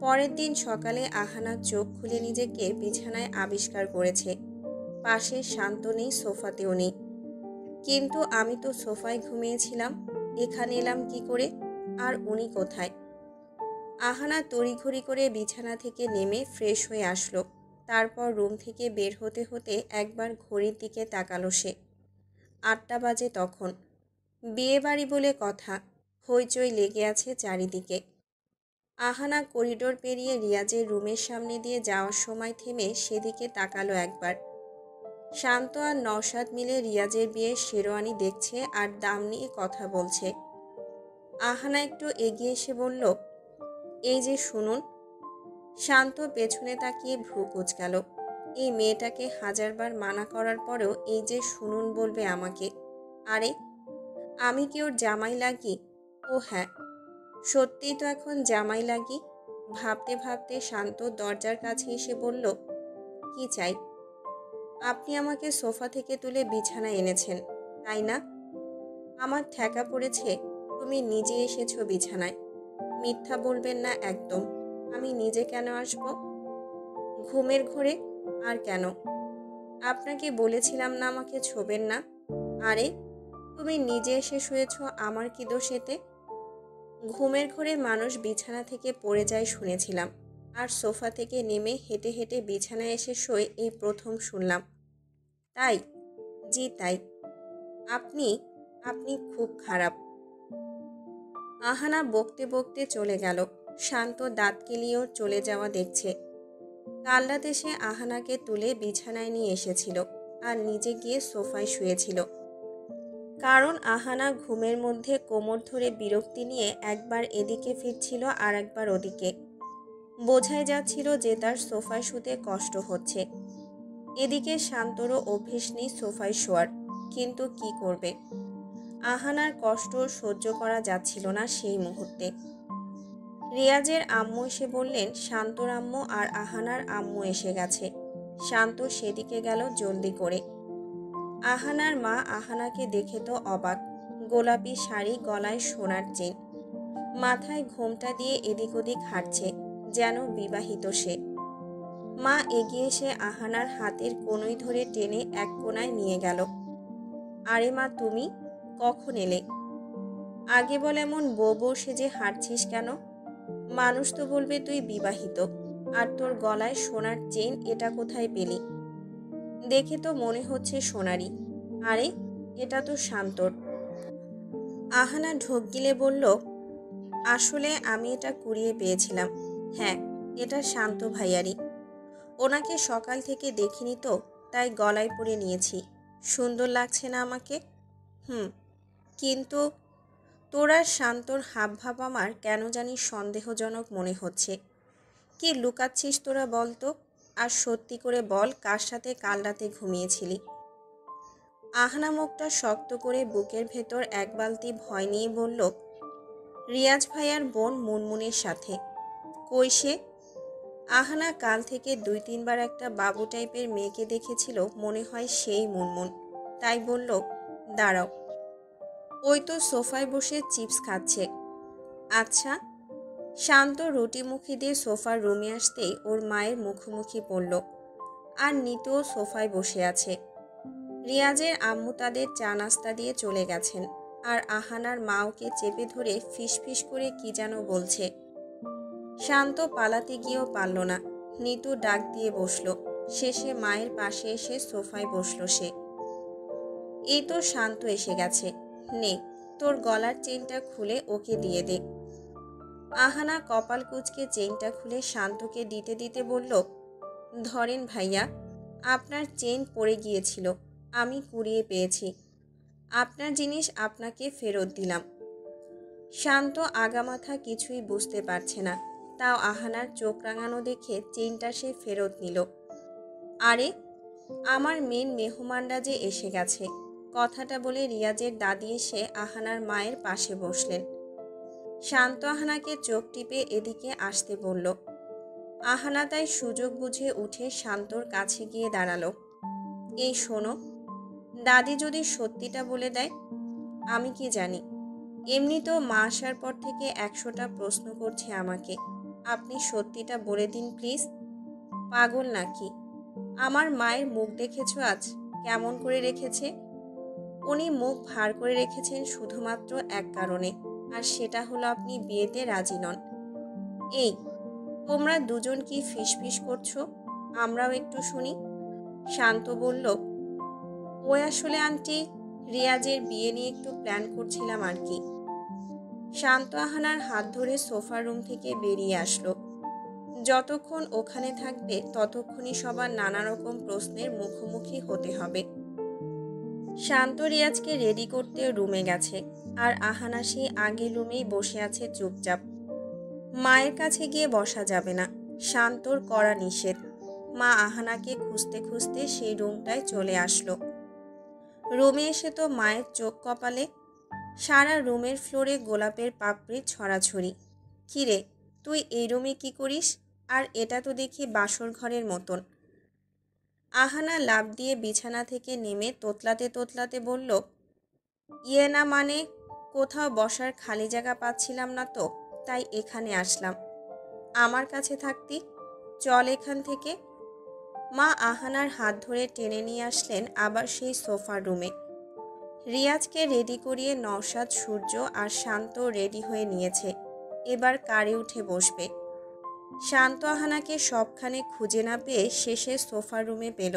পরের দিন সকালে আহানা চোখ খুলে নিজেকে বিছানায় আবিষ্কার করেছে। পাশে শান্ত নেই, সোফাতেও নেই। কিন্তু আমি তো সোফায় ঘুমিয়েছিলাম, এখানে এলাম কি করে? আর উনি কোথায়? আহানা তড়িঘড়ি করে বিছানা থেকে নেমে ফ্রেশ হয়ে আসলো। তারপর রুম থেকে বের হতে হতে একবার ঘড়ির দিকে তাকালো সে। 8টা বাজে তখন। বিয়ে বাড়ি বলে কথা, হইচই লেগে আছে চারিদিকে। আহানা করিডোর পেরিয়ে রিয়াজের রুমের সামনে দিয়ে যাওয়ার সময় থেমে সেদিকে তাকালো একবার। শান্ত আর নওশাদ মিলে রিয়াজের বিয়ের শেরওয়ানি দেখছে আর দাম নিয়ে কথা বলছে। আহানা একটু এগিয়ে এসে বলল, এই যে শুনুন। শান্ত পেছনে তাকিয়ে ভ্রু কুঁচকাল। এই মেয়েটাকে হাজারবার মানা করার পরেও এই যে শুনুন বলবে আমাকে। আরে আমি কি ওর জামাই লাগি? ও হ্যাঁ, সত্যিই তো এখন জামাই লাগি। ভাবতে ভাবতে শান্ত দরজার কাছে এসে বলল, কি চাই? আপনি আমাকে সোফা থেকে তুলে বিছানায় এনেছেন, তাই না? আমার ঠেকা পড়েছে, তুমি নিজে এসেছো বিছানায়। মিথ্যা বলবেন না একদম। আমি নিজে কেন আসব? ঘুমের ঘোরে? আর কেন? আপনাকে বলেছিলাম না আমাকে ছোবেন না। আরে তুমি নিজে এসে শুয়েছো, আমার কি দোষ এতে? ঘুমের ঘোরে মানুষ বিছানা থেকে পড়ে যায় শুনেছিলাম, আর সোফা থেকে নেমে হেঁটে হেঁটে বিছানায় এসে শোয় এই প্রথম শুনলাম। তাই? জি তাই। আপনি আপনি খুব খারাপ। আহানা বকতে বকতে চলে গেল। শান্ত দাঁত কেলিয়েও চলে যাওয়া দেখছে। কাল রাতে সে আহানাকে তুলে বিছানায় নিয়ে এসেছিল আর নিজে গিয়ে সোফায় শুয়েছিল। কারণ আহানা ঘুমের মধ্যে কোমর ধরে বিরক্তি নিয়ে একবার এদিকে ফিরছিল আর একবার ওদিকে। বোঝাই যাচ্ছিল যে তার সোফায় শুতে কষ্ট হচ্ছে। এদিকে শান্তরও অভ্যেস নেই সোফায় শোয়ার, কিন্তু কি করবে? আহানার কষ্ট সহ্য করা যাচ্ছিল না সেই মুহূর্তে। রিয়াজের আম্মু এসে বললেন শান্তর আম্মু আর আহানার আম্মু এসে গেছে। শান্ত সেদিকে গেল জলদি করে। আহানার মা আহানাকে দেখে তো অবাক। গোলাপি শাড়ি, গলায় সোনার চেন, মাথায় ঘোমটা দিয়ে এদিক ওদিক হাঁটছে, যেন বিবাহিত সে। মা এগিয়ে এসে আহানার হাতের কনুই ধরে টেনে এক কোণায় নিয়ে গেল। আরে মা, তুমি কখন এলে? আগে বল, এমন বউ বউ সেজে হাঁটছিস কেন? মানুষ তো বলবে তুই বিবাহিত, আর তোর গলায় সোনার চেন এটা কোথায় পেলি? দেখে তো মনে হচ্ছে সোনারি। আরে এটা তো শান্তর। আহানা ঢোক গিলে বলল, আসলে আমি এটা কুড়িয়ে পেয়েছিলাম। হ্যাঁ, এটা শান্ত ভাইয়ারি। ওনাকে সকাল থেকে দেখিনি তো, তাই গলায় পরে নিয়েছি। সুন্দর লাগছে না আমাকে? হুম। কিন্তু তোর আর শান্তর হাবভাব আমার কেন জানি সন্দেহজনক মনে হচ্ছে। কি লুকাচ্ছিস তোরা বল তো? আর সত্যি করে বল, কার সাথে কাল রাতে ঘুমিয়েছিলি? আহনা মুখটা শক্ত করে বুকের ভেতর এক বালতি ভয় নিয়ে বলল, রিয়াজ ভাইয়ার বোন মুনমুনের সাথে। কই সে? আহানা কাল থেকে 2-3 বার একটা বাবু টাইপের মেয়েকে দেখেছিল, মনে হয় সেই মুনমুন। তাই বলল, দাঁড়াও, ওই তো সোফায় বসে চিপস খাচ্ছে। আচ্ছা। শান্ত রুটি মুখি দিয়ে সোফার রুমে আসতেই ওর মায়ের মুখোমুখি পড়ল। আর নিতুও সোফায় বসে আছে। রিয়াজের আম্মু তাদের চা নাস্তা দিয়ে চলে গেছেন, আর আহানার মা ওকে চেপে ধরে ফিসফিস করে কি যেন বলছে। শান্ত পালাতে গিয়েও পারল না। নিতু ডাক দিয়ে বসলো। শেষে মায়ের পাশে এসে সোফায় বসলো সে। এই তো শান্ত এসে গেছে, নে তোর গলার চেনটা খুলে ওকে দিয়ে দে। আহানা কপাল কুঁচকে চেনটা খুলে শান্তকে দিতে দিতে বলল, ধরেন ভাইয়া, আপনার চেন পড়ে গিয়েছিল, আমি কুড়িয়ে পেয়েছি। আপনার জিনিস আপনাকে ফেরত দিলাম। শান্ত আগামাথা কিছুই বুঝতে পারছে না, তাও আহানার চোখ রাঙানো দেখে চেনটা সে ফেরত নিল। আরে, আমার মেন মেহমানরা যে এসে গেছে। কথাটা বলে রিয়াজের দাদি এসে আহানার মায়ের পাশে বসলেন। শান্ত আহানাকে চোখ টিপে এদিকে আসতে বলল। আহানা তাই সুযোগ বুঝে উঠে শান্তর কাছে গিয়ে দাঁড়ালো। এই শোনো, দাদি যদি সত্যিটা বলে দেয়? আমি কি জানি? এমনি তো মা আসার পর থেকে 100টা প্রশ্ন করছে আমাকে। আপনি সত্যিটা বলে দিন প্লিজ। পাগল নাকি? আমার মায়ের মুখ দেখেছো আজ কেমন করে রেখেছে? উনি মুখ ভার করে রেখেছেন শুধুমাত্র এক কারণে, আর সেটা হলো আপনি বিয়েতে রাজি নন। এই, তোমরা দুজন কি ফিসফিস করছো? আমরাও একটু শুনি। শান্ত বলল, ওই আসলে আন্টি, রিয়াজের বিয়ে নিয়ে একটু প্ল্যান করছিলাম আর কি। শান্ত আহানার হাত ধরে সোফার রুম থেকে বেরিয়ে আসলো। যতক্ষণ ওখানে থাকবে ততক্ষণই সবার নানা রকম প্রশ্নের মুখোমুখি হতে হবে। শান্ত রিয়াজকে রেডি করতে রুমে গেছে, আর আহানা সেই আগের রুমেই বসে আছে চুপচাপ। মায়ের কাছে গিয়ে বসা যাবে না, শান্তর কড়া নিষেধ। মা আহানাকে খুঁজতে খুঁজতে সেই রুমটায় চলে আসলো। রুমে এসে তো মায়ের চোখ কপালে। সারা রুমের ফ্লোরে গোলাপের পাপড়ি ছড়াছড়ি। কিরে, তুই এই রুমে কি করিস? আর এটা তো দেখি বাসর ঘরের মতন। আহানা লাফ দিয়ে বিছানা থেকে নেমে তোতলাতে তোতলাতে বলল, ইয়ে না মানে, কোথাও বসার খালি জায়গা পাচ্ছিলাম না তো, তাই এখানে আসলাম। আমার কাছে থাকতি, চল এখান থেকে। মা আহানার হাত ধরে টেনে নিয়ে আসলেন আবার সেই সোফার রুমে। রিয়াজকে রেডি করিয়ে নওশাদ, সূর্য আর শান্ত রেডি হয়ে নিয়েছে। এবার কারে উঠে বসবে। শান্ত আহানাকে সবখানে খুঁজে না পেয়ে শেষে সোফার রুমে পেল।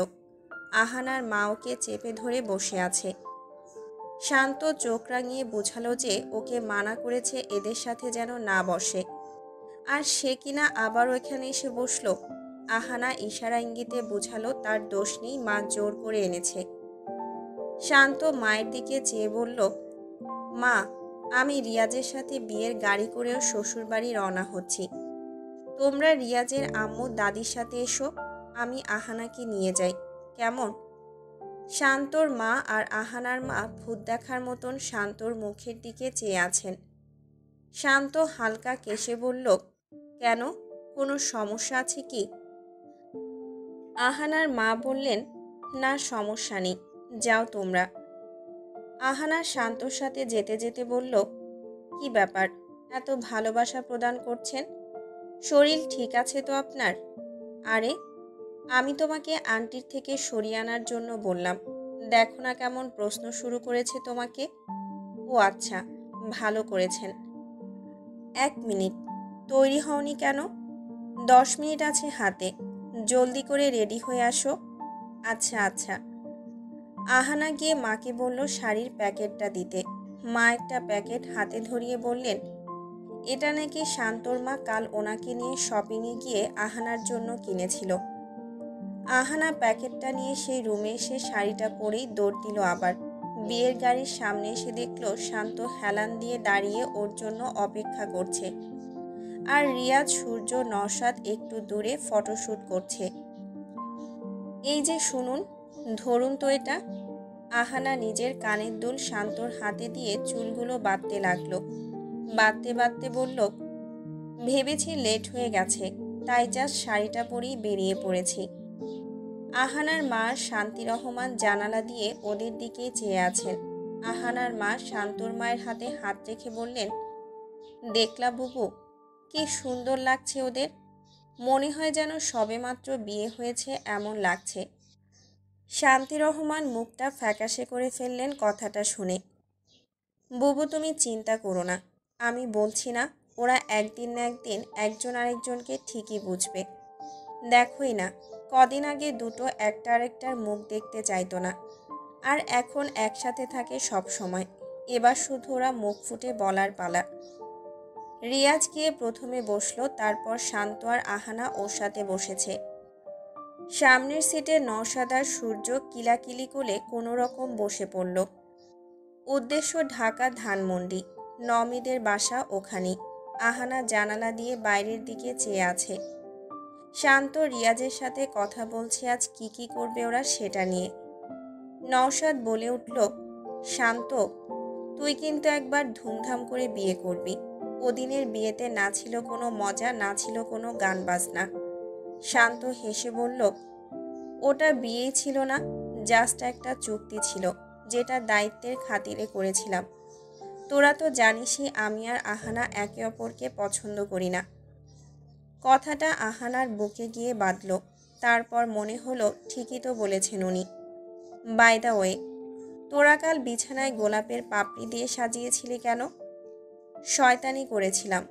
আহানার মা ওকে চেপে ধরে বসে আছে। শান্ত চোখ রাঙিয়ে বোঝালো যে ওকে মানা করেছে এদের সাথে যেন না বসে, আর সে কিনা আবারও এখানে এসে বসলো। আহানা ইশারা ইঙ্গিতে বোঝালো তার দোষ নেই, মা জোর করে এনেছে। শান্ত মায়ের দিকে চেয়ে বলল, মা, আমি রিয়াজের সাথে বিয়ের গাড়ি করেও শ্বশুরবাড়ি রওনা হচ্ছি। তোমরা রিয়াজের আম্মু দাদির সাথে এসো, আমি আহানাকে নিয়ে যাই, কেমন? শান্তর মা আর আহানার মা ভূত দেখার মতন শান্তর মুখের দিকে চেয়ে আছেন। শান্ত হালকা কেশে বলল, কেন, কোনো সমস্যা আছে কি? আহানার মা বললেন, না সমস্যা নেই, যাও তোমরা। আহানা শান্তর সাথে যেতে যেতে বলল, কি ব্যাপার, এত ভালোবাসা প্রদান করছেন? শরীর ঠিক আছে তো আপনার? আরে, আমি তোমাকে আন্টির থেকে সরিয়ে আনার জন্য বললাম, দেখো না কেমন প্রশ্ন শুরু করেছে তোমাকে। ও আচ্ছা, ভালো করেছেন। 1 মিনিট, তৈরি হওনি কেন? 10 মিনিট আছে হাতে, জলদি করে রেডি হয়ে আসো। আচ্ছা আচ্ছা। আহানা গিয়ে মাকে বলল শাড়ির প্যাকেটটা দিতে। মা একটা প্যাকেট হাতে ধরিয়ে বললেন, এটা নাকি শান্তর মা কাল ওনাকে নিয়ে শপিংয়ে গিয়ে আহানার জন্য কিনেছিল। আহানা প্যাকেটটা নিয়ে সেই রুমে এসে শাড়িটা পরেই দৌড় দিল আবার। বিয়ের গাড়ির সামনে এসে দেখল শান্ত হেলান দিয়ে দাঁড়িয়ে ওর জন্য অপেক্ষা করছে, আর রিয়াজ, সূর্য, নওশাদ একটু দূরে ফটোশ্যুট করছে। এই যে শুনুন, ধরুন তো এটা। আহানা নিজের কানের দুল শান্তর হাতে দিয়ে চুলগুলো বাঁধতে লাগলো। বাঁধতে বাঁধতে বলল, ভেবেছি লেট হয়ে গেছে, তাই জাস্ট শাড়িটা পরেই বেরিয়ে পড়েছি। আহানার মা শান্তি রহমান জানালা দিয়ে ওদের দিকেই চেয়ে আছেন। আহানার মা শান্তর মায়ের হাতে হাত রেখে বললেন, দেখলা বুবু, কি সুন্দর লাগছে ওদের, মনে হয় যেন সবেমাত্র বিয়ে হয়েছে এমন লাগছে। শান্তি রহমান মুখটা ফ্যাকাশে করে ফেললেন কথাটা শুনে। বুবু, তুমি চিন্তা করো না, আমি বলছি না, ওরা একদিন না একদিন একজন আরেকজনকে ঠিকই বুঝবে। দেখোই না, কদিন আগে দুটো একটা আরেকটার মুখ দেখতে চাইতো না, আর এখন একসাথে থাকে সব সময়। এবার শুধু ওরা মুখ ফুটে বলার পালা। রিয়াজ গিয়ে প্রথমে বসলো, তারপর শান্ত আর আহানা ওর সাথে বসেছে। সামনের সিটে নওশাদ আর সূর্য কিলাকিলি করে কোনো রকম বসে পড়ল। উদ্দেশ্য ঢাকা ধানমন্ডি, নমিদের বাসা ওখানেই। আহানা জানালা দিয়ে বাইরের দিকে চেয়ে আছে। শান্ত রিয়াজের সাথে কথা বলছে আজ কি কি করবে ওরা সেটা নিয়ে। নওশাদ বলে উঠল, শান্ত, তুই কিন্তু একবার ধুমধাম করে বিয়ে করবি। ওদিনের বিয়েতে না ছিল কোনো মজা, না ছিল কোনো গান বাজনা। শান্ত হেসে বলল, ওটা বিয়েই ছিল না, জাস্ট একটা চুক্তি ছিল, যেটা দায়িত্বের খাতিরে করেছিলাম। তোরা তো জানিসই আমি আর আহানা একে অপরকে পছন্দ করি না। কথাটা আহানার বুকে গিয়ে বাঁধল। তারপর মনে হলো ঠিকই তো বলেছেন উনি। বাই দ্য ওয়ে, তোরা কাল বিছানায় গোলাপের পাপড়ি দিয়ে সাজিয়েছিলি কেন? শয়তানি করেছিলাম।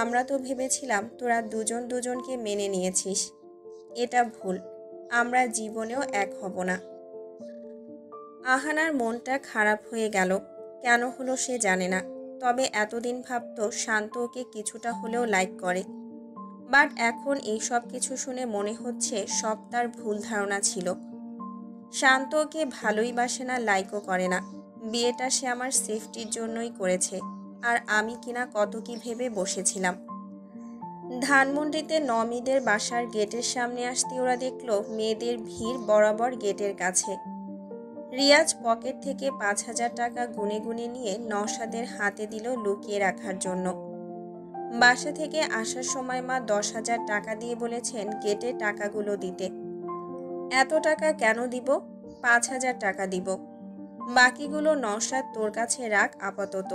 আমরা তো ভেবেছিলাম তোরা দুজন দুজনকে মেনে নিয়েছিস। এটা ভুল, আমরা জীবনেও এক হব না। আহানার মনটা খারাপ হয়ে গেল। কেন হলো সে জানে না, তবে এতদিন ভাবত শান্ত ওকে কিছুটা হলেও লাইক করে। বাট এখন এইসব কিছু শুনে মনে হচ্ছে সব তার ভুল ধারণা ছিল। শান্ত ওকে ভালোই বাসে না, লাইকও করে না। বিয়েটা সে আমার সেফটির জন্যই করেছে, আর আমি কিনা কত কি ভেবে বসেছিলাম। ধানমন্ডিতে নমিদের বাসার গেটের সামনে আসতে ওরা দেখলো মেয়েদের ভিড় বরাবর গেটের কাছে। রিয়াজ পকেট থেকে 5,000 টাকা গুনে গুনে নিয়ে নওশাদের হাতে দিল লুকিয়ে রাখার জন্য। বাসা থেকে আসার সময় মা 10,000 টাকা দিয়ে বলেছেন গেটে টাকাগুলো দিতে। এত টাকা কেন দিব? 5,000 টাকা দিব, বাকিগুলো নওশাদ তোর কাছে রাখ আপাতত।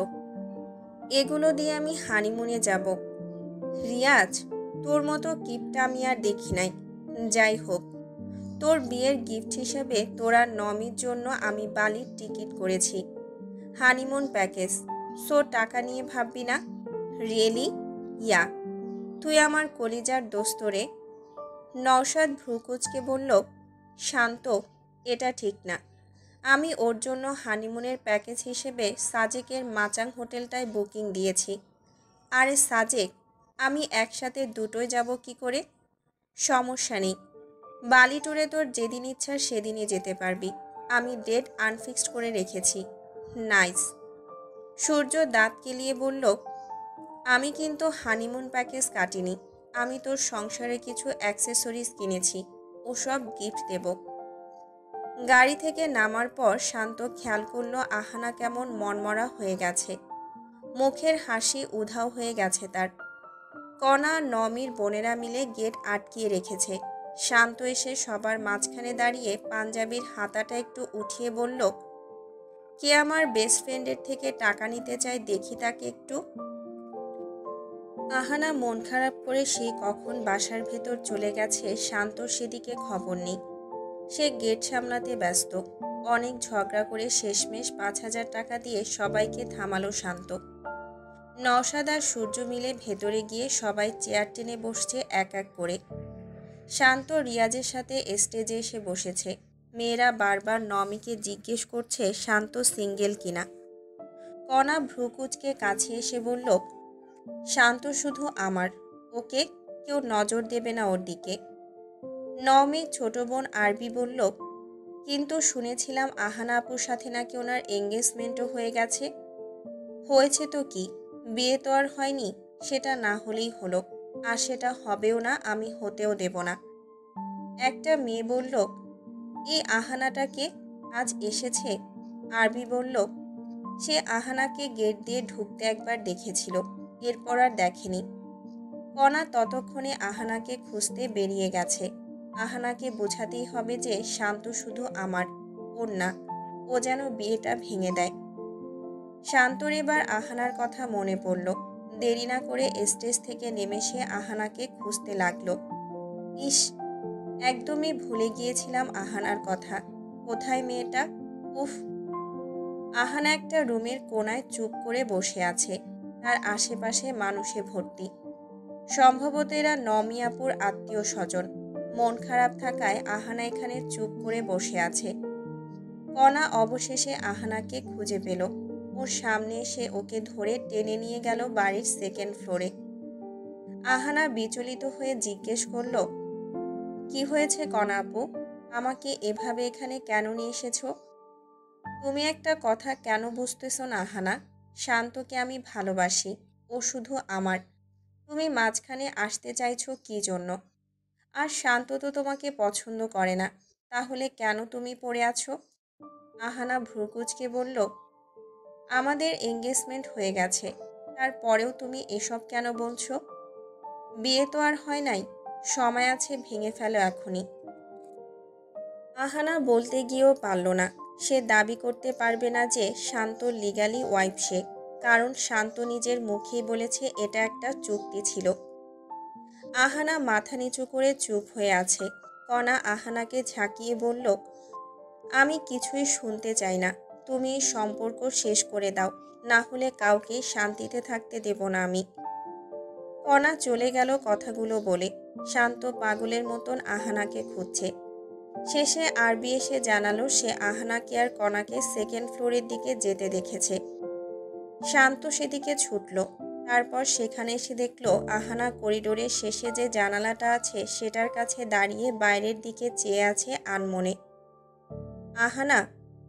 এগুলো দিয়ে আমি হানিমুনে যাব। রিয়াজ, তোর মতো গিফটটা আমি আর দেখি নাই। যাই হোক, তোর বিয়ের গিফট হিসেবে তোরা নমির জন্য আমি বালির টিকিট করেছি, হানিমুন প্যাকেজ। সো টাকা নিয়ে ভাববি না। রিয়েলি? ইয়া, তুই আমার কলিজার দোস্ত রে। নওশাদ ভ্রুকুচকে বলল, শান্ত, এটা ঠিক না। আমি ওর জন্য হানিমুনের প্যাকেজ হিসেবে সাজেকের মাচাং হোটেলটায় বুকিং দিয়েছি। আরে সাজেক, আমি একসাথে দুটোই যাব কি করে? সমস্যা নেই, বালি ট্যুরে তোর যেদিন ইচ্ছা সেদিনই যেতে পারবি। আমি ডেট আনফিক্সড করে রেখেছি। নাইস। সূর্য দাঁত কেলিয়ে বলল, আমি কিন্তু হানিমুন প্যাকেজ কাটিনি। আমি তোর সংসারে কিছু অ্যাক্সেসরিজ কিনেছি, ওসব গিফট দেব। গাড়ি থেকে নামার পর শান্ত খেয়াল করলো আহানা কেমন মনমরা হয়ে গেছে। মুখের হাসি উধাও হয়ে গেছে তার। কণা নমির বোনেরা মিলে গেট আটকিয়ে রেখেছে। শান্ত এসে সবার মাঝখানে দাঁড়িয়ে পাঞ্জাবির হাতাটা একটু উঠিয়ে বলল, কে আমার বেস্ট ফ্রেন্ডের থেকে টাকা নিতে চায় দেখি তাকে একটু। আহানা মন খারাপ করে সে কখন বাসার ভেতর চলে গেছে শান্তর সেদিকে খবর নেই। সে গেট সামলাতে ব্যস্ত। অনেক ঝগড়া করে শেষমেশ 5,000 টাকা দিয়ে সবাইকে থামালো শান্ত। নওশাদ আর সূর্য মিলে ভেতরে গিয়ে সবাই চেয়ার টেনে বসছে এক এক করে। শান্ত রিয়াজের সাথে স্টেজে এসে বসেছে। মেয়েরা বারবার নমিকে জিজ্ঞেস করছে শান্ত সিঙ্গেল কিনা। কণা ভ্রুকুচকে কাছে এসে বলল, শান্ত শুধু আমার, ওকে কেউ নজর দেবে না ওর দিকে। নমি ছোট বোন আরবি বলল, কিন্তু শুনেছিলাম আহানা আপুর সাথে নাকি ওনার এঙ্গেজমেন্টও হয়ে গেছে। হয়েছে তো কি, বিয়ে তো আর হয়নি। সেটা না হলেই হলো, আর সেটা হবেও না, আমি হতেও দেব না। একটা মেয়ে বলল, এই আহানাটাকে আজ এসেছে। আরবি বলল, সে আহানাকে গেট দিয়ে ঢুকতে একবার দেখেছিল, এরপর আর দেখেনি। কণা ততক্ষণে আহানাকে খুঁজতে বেরিয়ে গেছে। আহানাকে বোঝাতেই হবে যে শান্ত শুধু আমার, ওর না। ও যেন বিয়েটা ভেঙে দেয়। শান্তর এবার আহানার কথা মনে পড়ল। দেরি না করে স্টেজ থেকে নেমে সে আহানাকে খুঁজতে লাগলো। ইস, একদমই ভুলে গিয়েছিলাম আহানার কথা। কোথায় মেয়েটা? উফ। আহানা একটা রুমের কোণায় চুপ করে বসে আছে। তার আশেপাশে মানুষে ভর্তি। সম্ভবত এরা নমিয়াপুর আত্মীয় স্বজন। মন খারাপ থাকায় আহানা এখানে চুপ করে বসে আছে। কণা অবশেষে আহানাকে খুঁজে পেল। ওর সামনে এসে ওকে ধরে টেনে নিয়ে গেল বাড়ির সেকেন্ড ফ্লোরে। আহানা বিচলিত হয়ে জিজ্ঞেস করল, কি হয়েছে কণা আপু? আমাকে এভাবে এখানে কেন নিয়ে এসেছো? তুমি একটা কথা কেন বুঝতেছো না আহানা? শান্তকে আমি ভালোবাসি, ও শুধু আমার। তুমি মাঝখানে আসতে চাইছো কি জন্য? আর শান্ত তো তোমাকে পছন্দ করে না, তাহলে কেন তুমি পড়ে আছো? আহানা ভ্রুকুচকে বলল, আমাদের এঙ্গেজমেন্ট হয়ে গেছে, তারপরেও তুমি এসব কেন বলছো? বিয়ে তো আর হয় নাই, সময় আছে, ভেঙে ফেলো এখনই। আহানা বলতে গিয়েও পারল না। সে দাবি করতে পারবে না যে শান্ত লিগালি ওয়াইফ সে, কারণ শান্ত নিজের মুখেই বলেছে এটা একটা চুক্তি ছিল। আহানা মাথা নিচু করে চুপ হয়ে আছে। কণা আহানাকে ঝাঁকিয়ে বলল, আমি কিছুই শুনতে চাই না। তুমি এই সম্পর্ক শেষ করে দাও, না হলে কাউকে শান্তিতে থাকতে দেব না আমি। কণা চলে গেল কথাগুলো বলে। শান্ত পাগলের মতন আহানাকে খুঁজছে। শেষে আরবি এসে জানালো সে আহানাকে আর কণাকে সেকেন্ড ফ্লোরের দিকে যেতে দেখেছে। শান্ত সেদিকে ছুটল। তারপর সেখানে এসে দেখলো আহানা করিডোরের শেষে যে জানালাটা আছে সেটার কাছে দাঁড়িয়ে বাইরের দিকে চেয়ে আছে আনমনে। আহানা,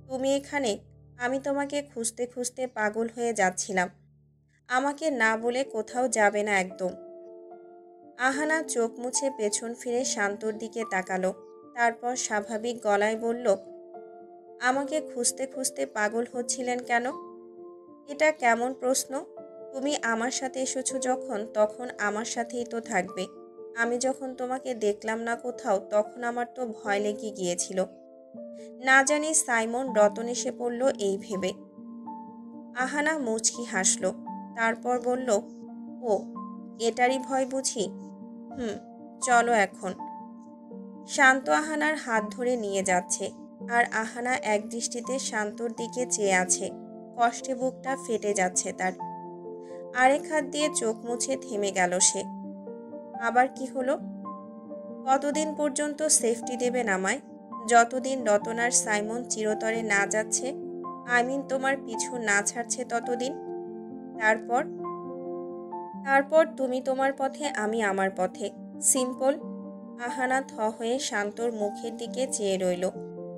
তুমি এখানে? আমি তোমাকে খুঁজতে খুঁজতে পাগল হয়ে যাচ্ছিলাম। আমাকে না বলে কোথাও যাবে না একদম। আহানা চোখ মুছে পেছন ফিরে শান্তর দিকে তাকালো। তারপর স্বাভাবিক গলায় বলল, আমাকে খুঁজতে খুঁজতে পাগল হচ্ছিলেন কেন? এটা কেমন প্রশ্ন? তুমি আমার সাথে এসেছো যখন, তখন আমার সাথেই তো থাকবে। আমি যখন তোমাকে দেখলাম না কোথাও, তখন আমার তো ভয় লেগে গিয়েছিল। না জানি সাইমন রতন এসে পড়ল এই ভেবে। আহানা মুচকি হাসল। তারপর বলল, ও, এটারই ভয় বুঝি? হুম, চলো এখন। শান্ত আহানার হাত ধরে নিয়ে যাচ্ছে, আর আহানা এক দৃষ্টিতে শান্তর দিকে চেয়ে আছে। কষ্টে বুকটা ফেটে যাচ্ছে তার। আরেক হাত দিয়ে চোখ মুছে থেমে গেল সে। আবার কি হলো? কতদিন পর্যন্ত সেফটি দেবেন আমায়? যতদিন রতন আর সাইমন চিরতরে না যাচ্ছে, তোমার পিছু না ছাড়ছে ততদিন। তারপর তারপর তুমি তোমার পথে, আমি আমার পথে। সিম্পল। আহানা থ হয়ে শান্তর মুখের দিকে চেয়ে রইল।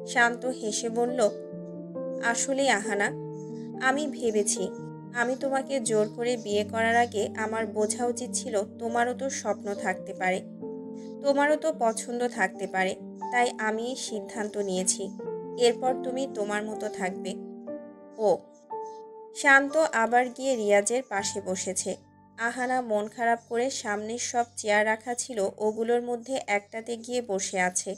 শান্ত হেসে বলল, আসলেই আহানা, আমি ভেবেছি আমি তোমাকে জোর করে বিয়ে করার আগে আমার বোঝা উচিত ছিল তোমারও তো স্বপ্ন থাকতে পারে, তোমারও তো পছন্দ থাকতে পারে। তাই আমি এই সিদ্ধান্ত নিয়েছি, এরপর তুমি তোমার মতো থাকবে। ও। শান্ত আবার গিয়ে রিয়াজের পাশে বসেছে। আহানা মন খারাপ করে সামনের সব চেয়ার রাখা ছিল ওগুলোর মধ্যে একটাতে গিয়ে বসে আছে।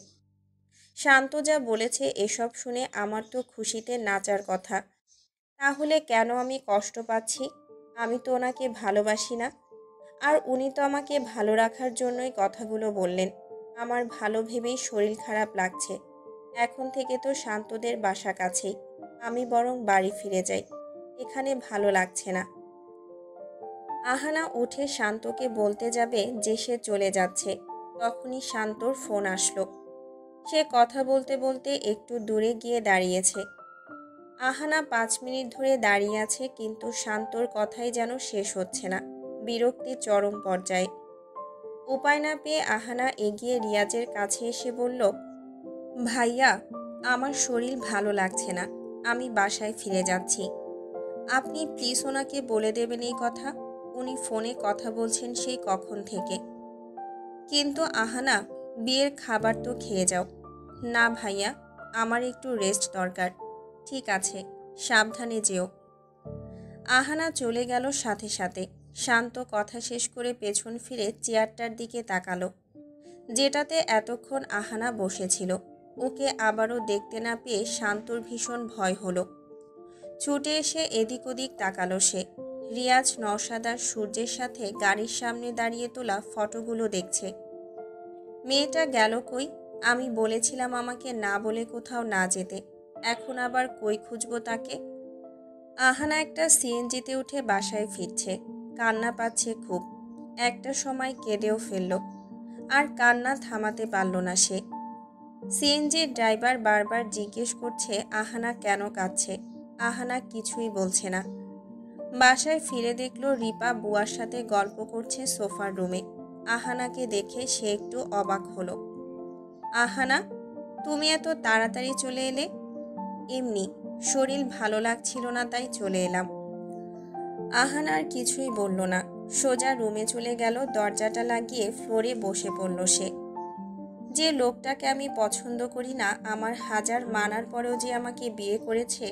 শান্ত যা বলেছে এসব শুনে আমার তো খুশিতে নাচার কথা। তাহলে কেন আমি কষ্ট পাচ্ছি? আমি তো ওনাকে ভালোবাসি না। আর উনি তো আমাকে ভালো রাখার জন্যই কথাগুলো বললেন। আমার ভালো ভেবেই শরীর খারাপ লাগছে। এখন থেকে তো শান্তদের বাসা কাছেই, আমি বরং বাড়ি ফিরে যাই, এখানে ভালো লাগছে না। আহানা উঠে শান্তকে বলতে যাবে যে সে চলে যাচ্ছে, তখনই শান্তর ফোন আসলো। সে কথা বলতে বলতে একটু দূরে গিয়ে দাঁড়িয়েছে। আহানা 5 মিনিট ধরে দাঁড়িয়ে আছে, কিন্তু শান্তর কথাই যেন শেষ হচ্ছে না। বিরক্তির চরম পর্যায়ে। উপায় না পেয়ে আহানা এগিয়ে রিয়াজের কাছে এসে বলল, ভাইয়া, আমার শরীর ভালো লাগছে না, আমি বাসায় ফিরে যাচ্ছি। আপনি প্লিজ ওনাকে বলে দেবেন এই কথা। উনি ফোনে কথা বলছেন সেই কখন থেকে। কিন্তু আহানা, বিয়ের খাবার তো খেয়ে যাও। না ভাইয়া, আমার একটু রেস্ট দরকার। ঠিক আছে, সাবধানে যেও। আহানা চলে গেল সাথে সাথে। শান্ত কথা শেষ করে পেছন ফিরে চেয়ারটার দিকে তাকালো, যেটাতে এতক্ষণ আহানা বসেছিল। ওকে আবারও দেখতে না পেয়ে শান্তর ভীষণ ভয় হলো। ছুটে এসে এদিক ওদিক তাকালো সে। রিয়াজ নওশাদ আর সূর্যের সাথে গাড়ির সামনে দাঁড়িয়ে তোলা ফটোগুলো দেখছে। মেয়েটা গেল কই? আমি বলেছিলাম আমাকে না বলে কোথাও না যেতে, এখন আবার কই খুঁজবো তাকে? আহানা একটা সিএনজিতে উঠে বাসায় ফিরছে। কান্না পাচ্ছে খুব। একটা সময় কেঁদেও ফেলল, আর কান্না থামাতে পারল না সে। সিএনজির ড্রাইভার বারবার জিজ্ঞেস করছে আহানা কেন কাঁদছে। আহানা কিছুই বলছে না। বাসায় ফিরে দেখলো রিপা বুয়ার সাথে গল্প করছে সোফার রুমে। আহানাকে দেখে সে একটু অবাক হলো। আহানা, তুমি এত তাড়াতাড়ি চলে এলে? এমনি, শরীর ভালো লাগছিল না তাই চলে এলাম। আহানা আর কিছুই বলল না, সোজা রুমে চলে গেল। দরজাটা লাগিয়ে ফ্লোরে বসে পড়ল সে। যে লোকটাকে আমি পছন্দ করি না, আমার হাজার মানার পরেও যে আমাকে বিয়ে করেছে,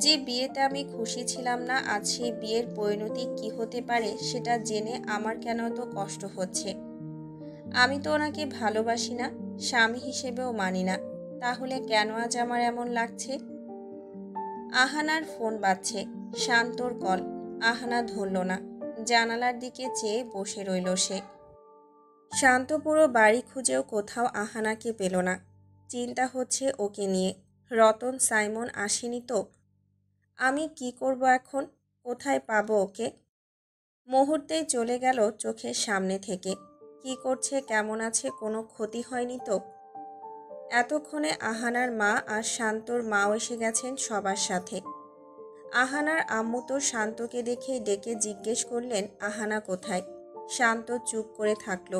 যে বিয়েতে আমি খুশি ছিলাম না, আজ সেই বিয়ের পরিণতি কি হতে পারে সেটা জেনে আমার কেন এত কষ্ট হচ্ছে। আমি তো ওনাকে ভালোবাসি না, স্বামী হিসেবেও মানি না, তাহলে কেন আজ আমার এমন লাগছে? আহানার ফোন বাজছে। শান্তর কল। আহানা ধরল না। জানালার দিকে চেয়ে বসে রইল সে। শান্ত পুরো বাড়ি খুঁজেও কোথাও আহানাকে পেল না। চিন্তা হচ্ছে ওকে নিয়ে। রতন সাইমন আসেনি তো? আমি কি করব এখন? কোথায় পাবো ওকে? মুহূর্তেই চলে গেল চোখের সামনে থেকে। কি করছে, কেমন আছে, কোনো ক্ষতি হয়নি তো? এতক্ষণে আহানার মা আর শান্তর মাও এসে গেছেন সবার সাথে। আহানার আম্মু তো শান্তকে দেখে ডেকে জিজ্ঞেস করলেন আহানা কোথায়। শান্ত চুপ করে থাকলো,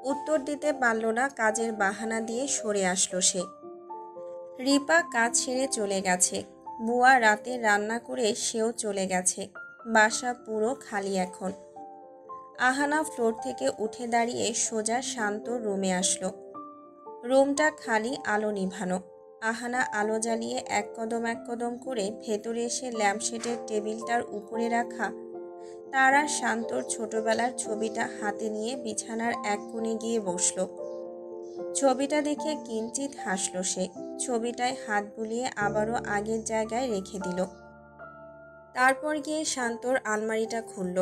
উত্তর দিতে পারল না। কাজের বাহানা দিয়ে সরে আসলো সে। রিপা কাজ সেরে চলে গেছে। বুয়া রাতে রান্না করে সেও চলে গেছে। বাসা পুরো খালি এখন। আহানা ফ্লোর থেকে উঠে দাঁড়িয়ে সোজা শান্ত রুমে আসলো। রুমটা খালি, আলো নিভানো। আহানা আলো জ্বালিয়ে এক কদম করে ভেতরে এসে ল্যাম্পশেডের টেবিলটার উপরে রাখা তার আর শান্তর ছোটবেলার ছবিটা হাতে নিয়ে বিছানার এক কোণে গিয়ে বসল। ছবিটা দেখে কিঞ্চিৎ হাসল সে। ছবিটায় হাত বুলিয়ে আবারও আগের জায়গায় রেখে দিল। তারপর গিয়ে শান্তর আলমারিটা খুলল।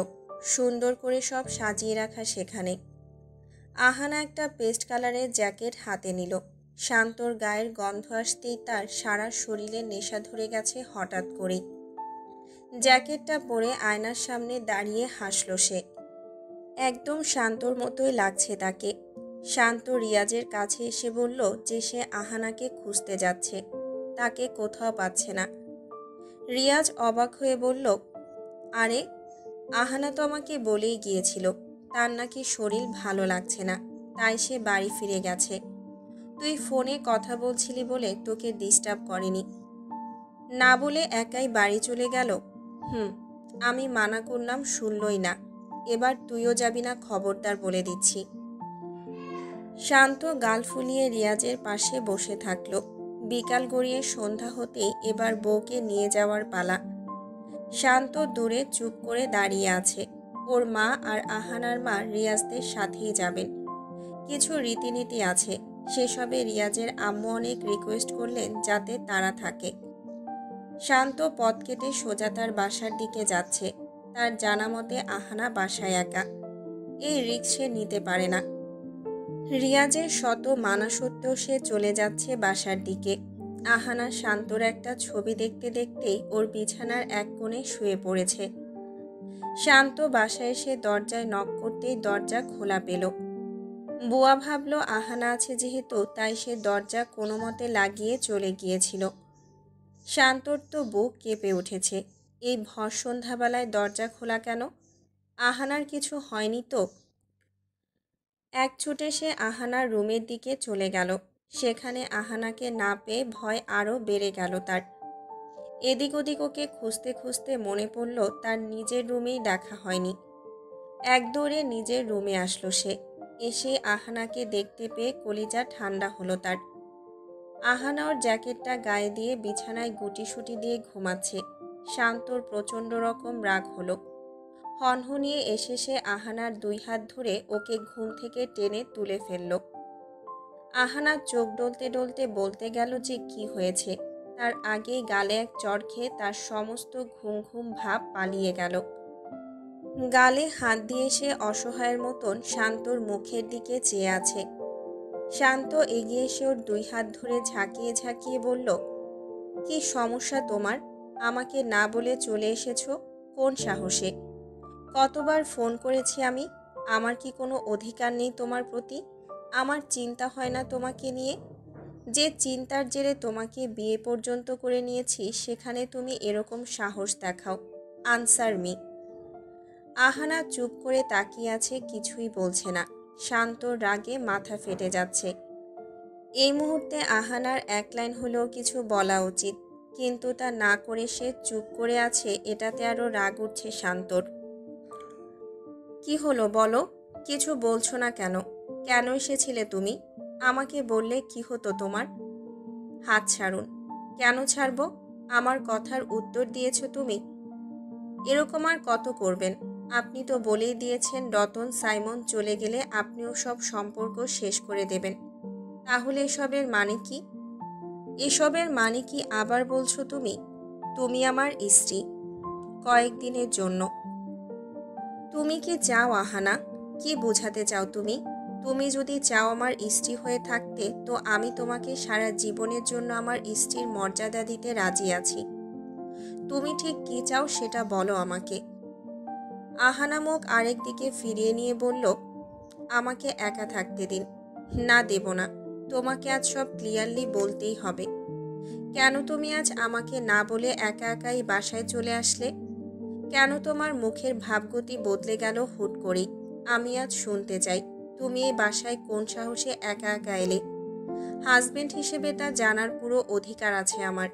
সুন্দর করে সব সাজিয়ে রাখা সেখানে। আহানা একটা পেস্ট কালারের জ্যাকেট হাতে নিল। শান্তর গায়ের গন্ধ আসতেই তার সারা শরীরে নেশা ধরে গেছে হঠাৎ করেই। জ্যাকেটটা পরে আয়নার সামনে দাঁড়িয়ে হাসল সে। একদম শান্তর মতোই লাগছে তাকে। শান্ত রিয়াজের কাছে এসে বলল যে সে আহানাকে খুঁজতে যাচ্ছে, তাকে কোথাও পাচ্ছে না। রিয়াজ অবাক হয়ে বলল, আরে, আহানা তো আমাকে বলেই গিয়েছিল তার নাকি শরীর ভালো লাগছে না, তাই সে বাড়ি ফিরে গেছে। তুই ফোনে কথা বলছিলি বলে তোকে ডিস্টার্ব করেনি। না বলে একাই বাড়ি চলে গেল। আমি মানা করলাম, শুনলই না। এবার তুইও যাবি না, খবরদার বলে দিচ্ছি। শান্ত গাল ফুলিয়ে রিয়াজের পাশে বসে থাকলো। বিকাল গড়িয়ে সন্ধ্যা হতেই এবার বউকে নিয়ে যাওয়ার পালা। শান্ত দূরে চুপ করে দাঁড়িয়ে আছে। ওর মা আর আহানার মা রিয়াজদের সাথেই যাবেন। কিছু রীতিনীতি আছে, সেসবে রিয়াজের আম্মু অনেক রিকোয়েস্ট করলেন যাতে তারা থাকে। শান্ত পথ কেটে সোজা তার বাসার দিকে যাচ্ছে। তার জানা মতে আহানা বাসায় একা, এই রিস্ক সে নিতে পারে না। রিয়াজের শত মানা সত্ত্বেও সে চলে যাচ্ছে বাসার দিকে। আহানা শান্তর একটা ছবি দেখতে দেখতেই ওর বিছানার এক কোণে শুয়ে পড়েছে। শান্ত বাসায় এসে দরজায় নক করতেই দরজা খোলা পেল। বুয়া ভাবল আহানা আছে যেহেতু, তাই সে দরজা কোনো মতে লাগিয়ে চলে গিয়েছিল। শান্তর তো বুক কেঁপে উঠেছে। এই ভর সন্ধ্যাবেলায় দরজা খোলা কেন? আহানার কিছু হয়নি তো? এক ছুটে সে আহানার রুমের দিকে চলে গেল। সেখানে আহানাকে না পেয়ে ভয় আরও বেড়ে গেল তার। এদিক ওদিক ওকে খুঁজতে খুঁজতে মনে পড়ল তার নিজের রুমেই দেখা হয়নি। এক দৌড়ে নিজের রুমে আসলো সে। এসে আহানাকে দেখতে পেয়ে কলিজা ঠান্ডা হলো তার। আহানা ওর জ্যাকেটটা গায়ে দিয়ে বিছানায় গুটিসুটি দিয়ে ঘুমাচ্ছে। শান্তর প্রচণ্ড রকম রাগ হলো। হনহনিয়ে এসে সে আহানার 2 হাত ধরে ওকে ঘুম থেকে টেনে তুলে ফেলল। আহানা চোখ ডলতে ডলতে বলতে গেল যে কি হয়েছে, তার আগেই গালে এক চড় খেয়ে তার সমস্ত ঘুম ঘুম ভাব পালিয়ে গেল। গালে হাত দিয়ে সে অসহায়ের মতন শান্তর মুখের দিকে চেয়ে আছে। শান্ত এগিয়ে এসে ওর 2 হাত ধরে ঝাঁকিয়ে ঝাঁকিয়ে বলল, কি সমস্যা তোমার? আমাকে না বলে চলে এসেছো কোন সাহসে? কতবার ফোন করেছি আমি? আমার কি কোনো অধিকার নেই তোমার প্রতি? আমার চিন্তা হয় না তোমাকে নিয়ে? যে চিন্তার জেরে তোমাকে বিয়ে পর্যন্ত করে নিয়েছি, সেখানে তুমি এরকম সাহস দেখাও? Answer me. আহানা চুপ করে তাকিয়ে আছে, কিছুই বলছে না। শান্ত রাগে মাথা ফেটে যাচ্ছে। এই মুহূর্তে আহানার এক লাইন হলেও কিছু বলা উচিত, কিন্তু তা না করে সে চুপ করে আছে। এটাতে আরও রাগ উঠছে শান্তর। কি হলো বলো? কিছু বলছো না কেন? কেন এসেছিলে তুমি? আমাকে বললে কি হতো তোমার? হাত ছাড়ুন। কেন ছাড়বো? আমার কথার উত্তর দিয়েছো তুমি। এরকম আর কত করবেন? আপনি তো বলেই দিয়েছেন রতন সাইমন চলে গেলে আপনিও সব সম্পর্ক শেষ করে দেবেন। তাহলে এসবের মানে কি? এসবের মানে কি আবার বলছো তুমি? তুমি আমার স্ত্রী, কয়েকদিনের জন্য। তুমি কি চাও আহানা? কি বোঝাতে চাও তুমি? তুমি যদি চাও আমার স্ত্রী হয়ে থাকতে, তো আমি তোমাকে সারা জীবনের জন্য আমার স্ত্রীর মর্যাদা দিতে রাজি আছি। তুমি ঠিক কি চাও সেটা বলো আমাকে। আহানা মুখ আরেক দিকে ফিরিয়ে নিয়ে বলল, আমাকে একা থাকতে দিন। না, দেব না। তোমাকে আজ সব ক্লিয়ারলি বলতেই হবে। কেন তুমি আজ আমাকে না বলে একা একাই বাসায় চলে আসলে? কেন তোমার মুখের ভাবগতি বদলে গেল হুট করেই? আমি আজ শুনতে চাই, তুমি এই বাসায় কোন সাহসে একা একা এলে? হাজবেন্ড হিসেবে তা জানার পুরো অধিকার আছে আমার।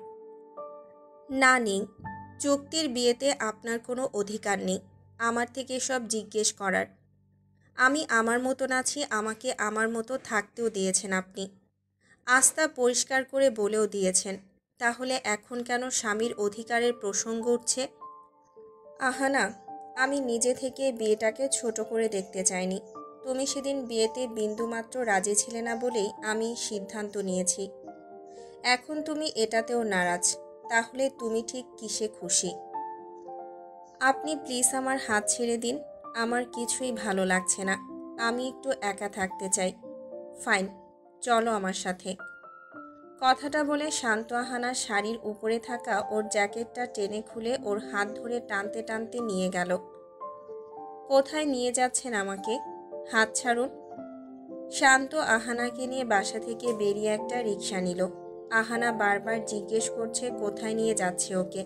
না, নেই। চুক্তির বিয়েতে আপনার কোনো অধিকার নেই আমার থেকে সব জিজ্ঞেস করার। আমি আমার মতন আছি, আমাকে আমার মতো থাকতেও দিয়েছেন আপনি। আস্থা পরিষ্কার করে বলেও দিয়েছেন। তাহলে এখন কেন স্বামীর অধিকারের প্রসঙ্গ উঠছে? আহানা, আমি নিজে থেকে বিয়েটাকে ছোট করে দেখতে চাইনি। তুমি সেদিন বিয়েতে বিন্দুমাত্র রাজি ছিলে না বলেই আমি সিদ্ধান্ত নিয়েছি। এখন তুমি এটাতেও নারাজ। তাহলে তুমি ঠিক কিসে খুশি? আপনি প্লিজ আমার হাত ছেড়ে দিন। আমার কিছুই ভালো লাগছে না। আমি একটু একা থাকতে চাই। ফাইন, চলো আমার সাথে। কথাটা বলে শান্ত আহানার শাড়ির উপরে থাকা ওর জ্যাকেটটা টেনে খুলে ওর হাত ধরে টানতে টানতে নিয়ে গেল। কোথায় নিয়ে যাচ্ছেন আমাকে? হাত ছাড়ুন। শান্ত আহানাকে নিয়ে বাসা থেকে বেরিয়ে একটা রিক্সা নিল। আহানা বারবার জিজ্ঞেস করছে কোথায় নিয়ে যাচ্ছে ওকে,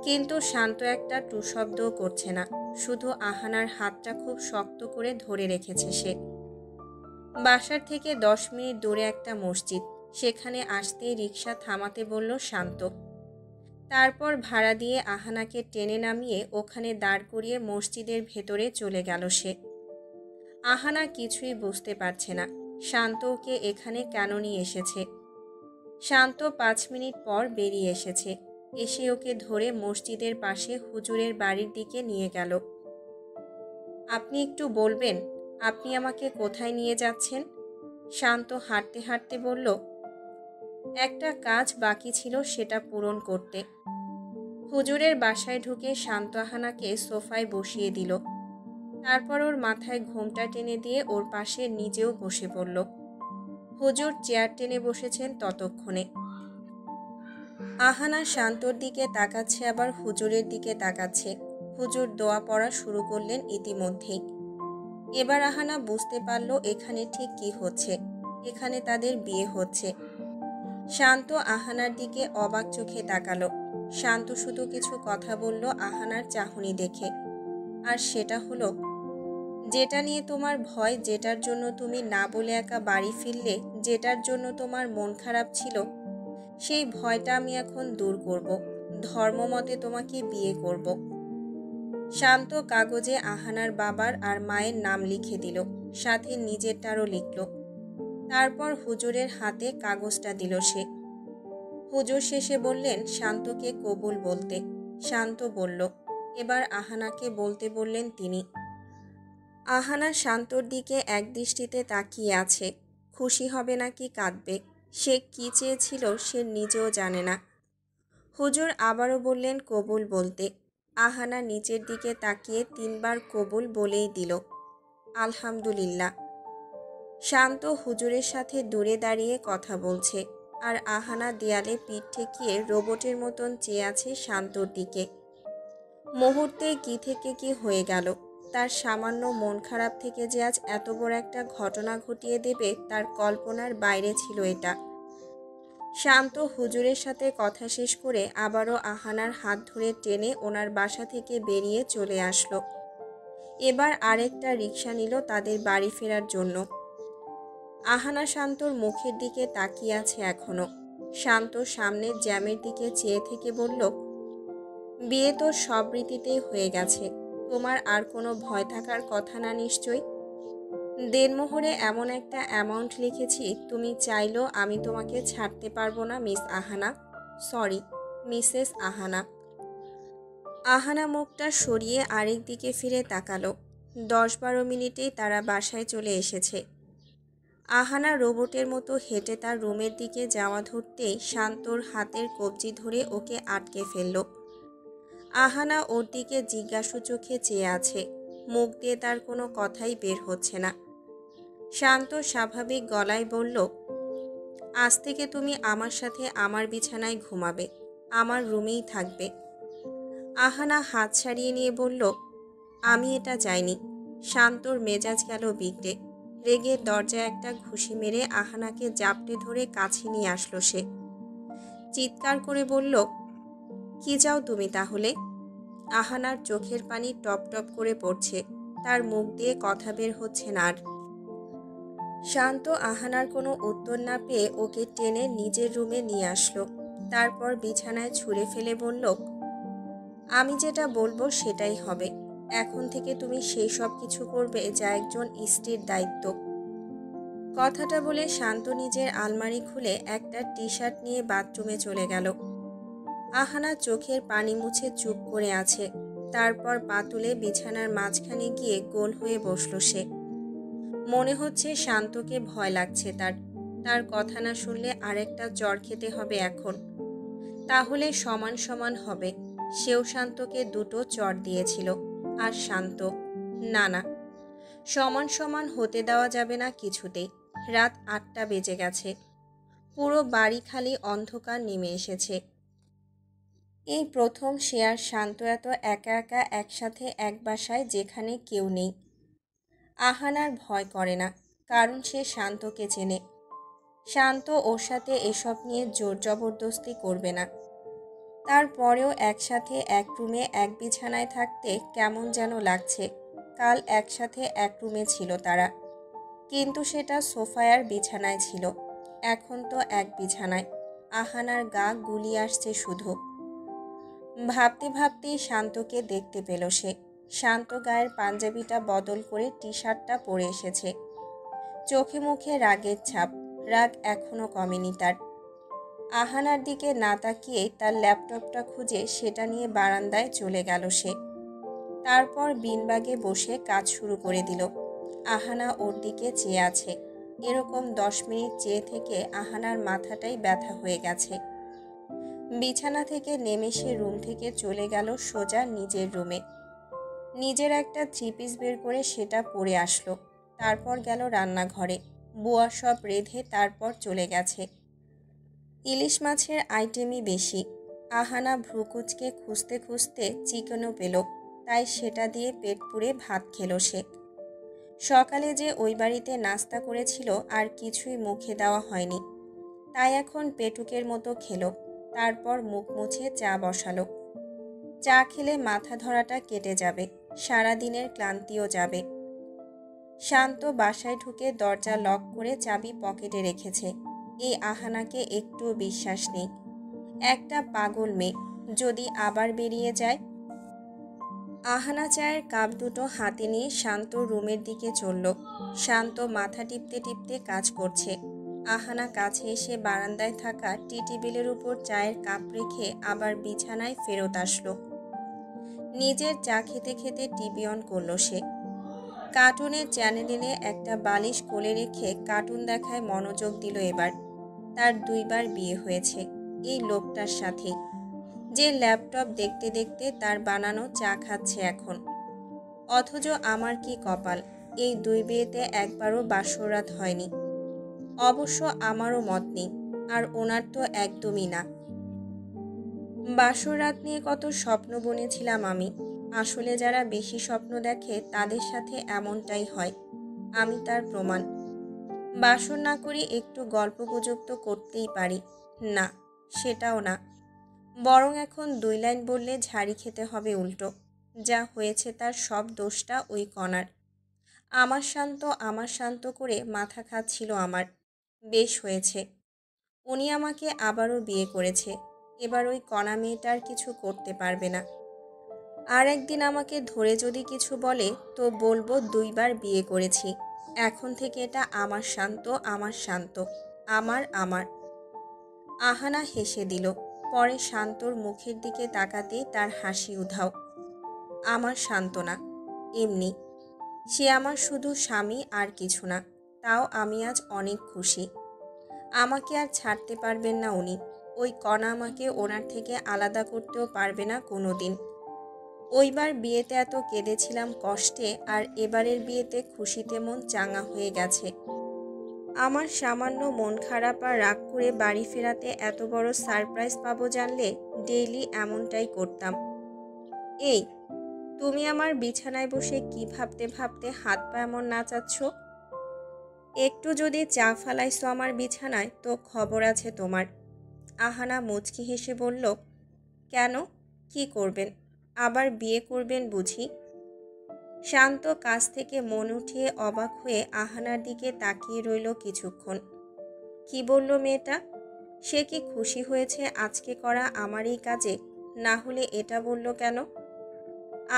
কিন্তু শান্ত একটা টু শব্দও করছে না, শুধু আহানার হাতটা খুব শক্ত করে ধরে রেখেছে সে। বাসার থেকে 10 মিনিট দূরে একটা মসজিদ, সেখানে আসতেই রিক্সা থামাতে বলল শান্ত। তারপর ভাড়া দিয়ে আহানাকে টেনে নামিয়ে ওখানে দাঁড় করিয়ে মসজিদের ভেতরে চলে গেল সে। আহানা কিছুই বুঝতে পারছে না শান্ত ওকে এখানে কেন নিয়ে এসেছে। শান্ত 5 মিনিট পর বেরিয়ে এসেছে, এসে ওকে ধরে মসজিদের পাশে হুজুরের বাড়ির দিকে নিয়ে গেল। আপনি একটু বলবেন আপনি আমাকে কোথায় নিয়ে যাচ্ছেন? শান্ত হাঁটতে হাঁটতে বলল, একটা কাজ বাকি ছিল সেটা পূরণ করতে। হুজুরের বাসায় ঢুকে শান্ত আহানাকে সোফায় বসিয়ে দিল। তারপর ওর মাথায় ঘোমটা টেনে দিয়ে ওর পাশে নিজেও বসে পড়ল। হুজুর চেয়ার টেনে বসেছেন ততক্ষণে। আহানা শান্তর দিকে তাকাচ্ছে, আবার হুজুরের দিকে তাকাচ্ছে। হুজুর দোয়া পড়া শুরু করলেন ইতিমধ্যেই। এবার আহানা বুঝতে পারল এখানে ঠিক কি হচ্ছে। এখানে তাদের বিয়ে হচ্ছে। শান্ত আহানার দিকে অবাক চোখে তাকালো। শান্ত শুধু কিছু কথা বলল আহানার চাহনি দেখে, আর সেটা হলো, যেটা নিয়ে তোমার ভয়, যেটার জন্য তুমি না বলে একা বাড়ি ফিরলে, যেটার জন্য তোমার মন খারাপ ছিল, সেই ভয়টা আমি এখন দূর করব। ধর্মমতে তোমাকে বিয়ে করব। শান্ত কাগজে আহানার বাবার আর মায়ের নাম লিখে দিল, সাথে নিজেরটারও লিখল। তারপর হুজুরের হাতে কাগজটা দিল সে। হুজুর শেষে বললেন শান্তকে কবুল বলতে। শান্ত বলল। এবার আহানাকে বলতে বললেন তিনি। আহানা শান্তর দিকে একদৃষ্টিতে তাকিয়ে আছে। খুশি হবে নাকি কাঁদবে, সে কি চেয়েছিল সে নিজেও জানে না। হুজুর আবারও বললেন কবুল বলতে। আহানা নিচের দিকে তাকিয়ে 3বার কবুল বলেই দিল। আলহামদুলিল্লাহ। শান্ত হুজুরের সাথে দূরে দাঁড়িয়ে কথা বলছে, আর আহানা দেয়ালে পিঠ ঠেকিয়ে রোবটের মতন চেয়ে আছে শান্তর দিকে। মুহূর্তে কি থেকে কি হয়ে গেল। তার সামান্য মন খারাপ থেকে যে আজ এত বড় একটা ঘটনা ঘটিয়ে দেবে তার কল্পনার বাইরে ছিল এটা। শান্ত হুজুরের সাথে কথা শেষ করে আবারও আহানার হাত ধরে টেনে ওনার বাসা থেকে বেরিয়ে চলে আসলো। এবার আরেকটা রিক্সা নিল তাদের বাড়ি ফেরার জন্য। আহানা শান্তর মুখের দিকে তাকিয়ে আছে এখনো। শান্ত সামনের জ্যামের দিকে চেয়ে থেকে বলল, বিয়ে তো সব রীতিতেই হয়ে গেছে, তোমার আর কোনো ভয় থাকার কথা না নিশ্চয়ই? দেনমোহরে এমন একটা অ্যামাউন্ট লিখেছি, তুমি চাইলেও আমি তোমাকে ছাড়তে পারবো না মিস আহানা। Sorry, Mrs আহানা। আহানা মুখটা সরিয়ে আরেক দিকে ফিরে তাকালো। 10-12 মিনিটেই তারা বাসায় চলে এসেছে। আহানা রোবটের মতো হেঁটে তার রুমের দিকে যাওয়া ধরতেই শান্তর হাতের কবজি ধরে ওকে আটকে ফেলল। আহানা ওর দিকে জিজ্ঞাসু চোখে চেয়ে আছে, মুখ দিয়ে তার কোনো কথাই বের হচ্ছে না। শান্ত স্বাভাবিক গলায় বলল, আজ থেকে তুমি আমার সাথে আমার বিছানায় ঘুমাবে, আমার রুমেই থাকবে। আহানা হাত ছাড়িয়ে নিয়ে বলল, আমি এটা চাইনি। শান্তর মেজাজ গেল বিগড়ে। রেগে দরজায় একটা ঘুষি মেরে আহানাকে জাপটে ধরে কাছে নিয়ে আসলো সে। চিৎকার করে বলল, কি চাও তুমি তাহলে? আহানার চোখের পানি টপ টপ করে পড়ছে, তার মুখ দিয়ে কথা বের হচ্ছে না আর। শান্ত আহানার কোনো উত্তর না পেয়ে ওকে টেনে নিজের রুমে নিয়ে আসলো। তারপর বিছানায় ছুঁড়ে ফেলে বলল, আমি যেটা বলবো সেটাই হবে। এখন থেকে তুমি সেই সব কিছু করবে যা একজন স্ত্রীর দায়িত্ব। কথাটা বলে শান্ত নিজের আলমারি খুলে একটা টি শার্ট নিয়ে বাথরুমে চলে গেল। আহানা চোখের পানি মুছে চুপ করে আছে। তারপর পা তুলে বিছানার মাঝখানে গিয়ে গোল হয়ে বসল সে। মনে হচ্ছে শান্তকে ভয় লাগছে তার। তার কথা না শুনলে আরেকটা চড় খেতে হবে এখন, তাহলে সমান সমান হবে। সেও শান্তকে 2টো চড় দিয়েছিল, আর শান্ত না না, সমান সমান হতে দেওয়া যাবে না কিছুতেই। রাত 8টা বেজে গেছে। পুরো বাড়ি খালি অন্ধকার নেমে এসেছে। এই প্রথম সে আর শান্ত এত একা একা একসাথে এক বাসায় যেখানে কেউ নেই। আহানার ভয় করে না, কারণ সে শান্তকে চেনে। শান্ত ওর সাথে এসব নিয়ে জোর জবরদস্তি করবে না। তারপরেও একসাথে এক রুমে এক বিছানায় থাকতে কেমন যেন লাগছে। কাল একসাথে এক রুমে ছিল তারা, কিন্তু সেটা সোফায়ার বিছানায় ছিল। এখন তো এক বিছানায়। আহানার গা গুলিয়ে আসছে শুধু। ভাবতে ভাবতেই শান্তকে দেখতে পেল সে। শান্ত গায়ের পাঞ্জাবিটা বদল করে টি শার্টটা পরে এসেছে। চোখে মুখে রাগের ছাপ। রাগ এখনো কমেনি তার। আহানার দিকে না তাকিয়ে তার ল্যাপটপটা খুঁজে সেটা নিয়ে বারান্দায় চলে গেল সে। তারপর বিনবাগে বসে কাজ শুরু করে দিল। আহানা ওর দিকে চেয়ে আছে। এরকম 10 মিনিট চেয়ে থেকে আহানার মাথাটাই ব্যথা হয়ে গেছে। বিছানা থেকে নেমে সে রুম থেকে চলে গেল সোজা নিজের রুমে। নিজের একটা 3 পিস বের করে সেটা পরে আসলো। তারপর গেল রান্নাঘরে। বুয়া সব রেঁধে তারপর চলে গেছে। ইলিশ মাছের আইটেমই বেশি। আহানা ভ্রুকুচকে খুঁজতে খুঁজতে চিকেনও পেল, তাই সেটা দিয়ে পেট পুড়ে ভাত খেলো সে। সকালে যে ওই বাড়িতে নাস্তা করেছিল আর কিছুই মুখে দেওয়া হয়নি, তাই এখন পেটুকের মতো খেলো। তারপর মুখ মুছে চা বসালো। চা খেলে মাথা ধরাটা কেটে যাবে, সারাদিনের ক্লান্তিও যাবে। শান্ত বাসায় ঢুকে দরজা লক করে চাবি পকেটে রেখেছে। এই আহানাকে একটুও বিশ্বাস নেই। একটা পাগল মেয়ে, যদি আবার বেরিয়ে যায়। আহানা চায়ের কাপ দুটো হাতে নিয়ে শান্ত রুমের দিকে চলল। শান্ত মাথা টিপতে টিপতে কাজ করছে। আহানা কাছে এসে বারান্দায় থাকা টি টেবিলের উপর চায়ের কাপ রেখে আবার বিছানায় ফেরত আসলো। নিজের চা খেতে খেতে টিভি অন করলো সে। কার্টুনের চ্যানেলে একটা বালিশ কোলে রেখে কার্টুন দেখায় মনোযোগ দিল এবার। তার 2 বার বিয়ে হয়েছে এই লোকটার সাথে, যে ল্যাপটপ দেখতে দেখতে তার বানানো চা খাচ্ছে এখন। অথচ আমার কি কপাল, এই 2 বিয়েতে একবারও বাসরাত হয়নি। অবশ্য আমারও মত নেই, আর ওনার তো একদমই না। বাসরাত নিয়ে কত স্বপ্ন বুনেছিলাম আমি। আসলে যারা বেশি স্বপ্ন দেখে তাদের সাথে এমনটাই হয়। আমি তার প্রমাণ। বাসর না করি একটু গল্প গুজব তো করতেই পারি। না, সেটাও না। বরং এখন 2 লাইন বললে ঝাড়ি খেতে হবে উল্টো। যা হয়েছে তার সব দোষটা ওই কণার। আমার শান্ত করে মাথা খাচ্ছিল আমার। বেশ হয়েছে, উনি আমাকে আবারও বিয়ে করেছে। এবার ওই কণা মেয়েটার কিছু করতে পারবে না। আর একদিন আমাকে ধরে যদি কিছু বলে তো বলবো 2 বার বিয়ে করেছি। এখন থেকে এটা আমার শান্ত, আমার শান্ত, আমার আমার। আহানা হেসে দিল। পরে শান্তর মুখের দিকে তাকাতেই তার হাসি উধাও। আমার শান্ত না, এমনি। সে আমার শুধু স্বামী, আর কিছু না। তাও আমি আজ অনেক খুশি। আমাকে আর ছাড়তে পারবেন না উনি। ওই কণা আমাকে ওনার থেকে আলাদা করতেও পারবে না কোনো দিন। ওইবার বিয়েতে এত কেঁদেছিলাম কষ্টে, আর এবারের বিয়েতে খুশিতে মন চাঙা হয়ে গেছে। আমার সামান্য মন খারাপ আর রাগ করে বাড়ি ফেরাতে এত বড় সারপ্রাইজ পাবো জানলে ডেইলি এমনটাই করতাম। এই, তুমি আমার বিছানায় বসে কি ভাবতে ভাবতে হাত পা এমন নাচাচ্ছ? একটু যদি চা ফালাইছো আমার বিছানায় তো খবর আছে তোমার। আহানা মুচকি হেসে বলল, কেন, কি করবেন? আবার বিয়ে করবেন বুঝি? শান্ত কাছ থেকে মন উঠিয়ে অবাক হয়ে আহানার দিকে তাকিয়ে রইল কিছুক্ষণ। কি বলল মেয়েটা? সে কি খুশি হয়েছে আজকে করা আমার এই কাজে? না হলে এটা বলল কেন?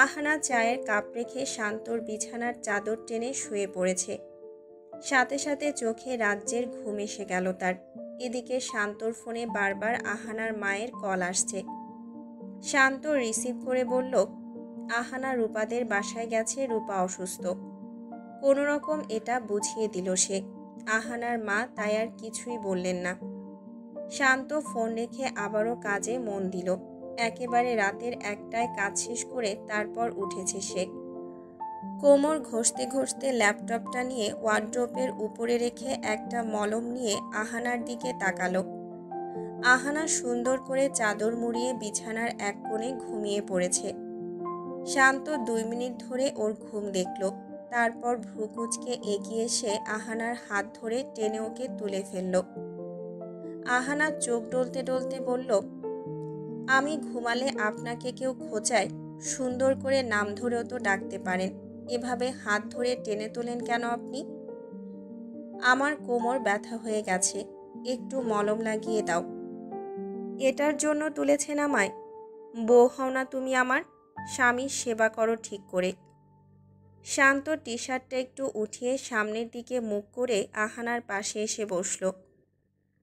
আহানা চায়ের কাপ রেখে শান্তর বিছানার চাদর টেনে শুয়ে পড়েছে। সাথে সাথে চোখে রাজ্যের ঘুম এসে গেল তার। এদিকে শান্তর ফোনে বারবার আহানার মায়ের কল আসছে। শান্ত রিসিভ করে বলল, আহানা রূপাদের বাসায় গেছে, রূপা অসুস্থ। কোনো রকম এটা বুঝিয়ে দিল সে। আহানার মা তাই আর কিছুই বললেন না। শান্ত ফোন রেখে আবারও কাজে মন দিল। একেবারে রাতের 1টায় কাজ শেষ করে তারপর উঠেছে সে। কোমর ঘষতে ঘষতে ল্যাপটপটা নিয়ে ওয়ার্ড্রোপের উপরে রেখে একটা মলম নিয়ে আহানার দিকে তাকালো। আহানা সুন্দর করে চাদর মুড়িয়ে বিছানার এক কোণে ঘুমিয়ে পড়েছে। শান্ত 2 মিনিট ধরে ওর ঘুম দেখল। তারপর ভ্রুকুচকে এগিয়ে এসে আহানার হাত ধরে টেনে ওকে তুলে ফেলল। আহানা চোখ ডলতে ডলতে বলল, আমি ঘুমালে আপনাকে কেউ খোঁচায়? সুন্দর করে নাম ধরেও তো ডাকতে পারেন, এভাবে হাত ধরে টেনে তোলেন কেন আপনি? আমার কোমর ব্যথা হয়ে গেছে, একটু মলম লাগিয়ে দাও। এটার জন্য তুলেছেন আমায়? বউ হও না তুমি আমার? স্বামীর সেবা করো ঠিক করে। শান্ত টি শার্টটা একটু উঠিয়ে সামনের দিকে মুখ করে আহানার পাশে এসে বসল।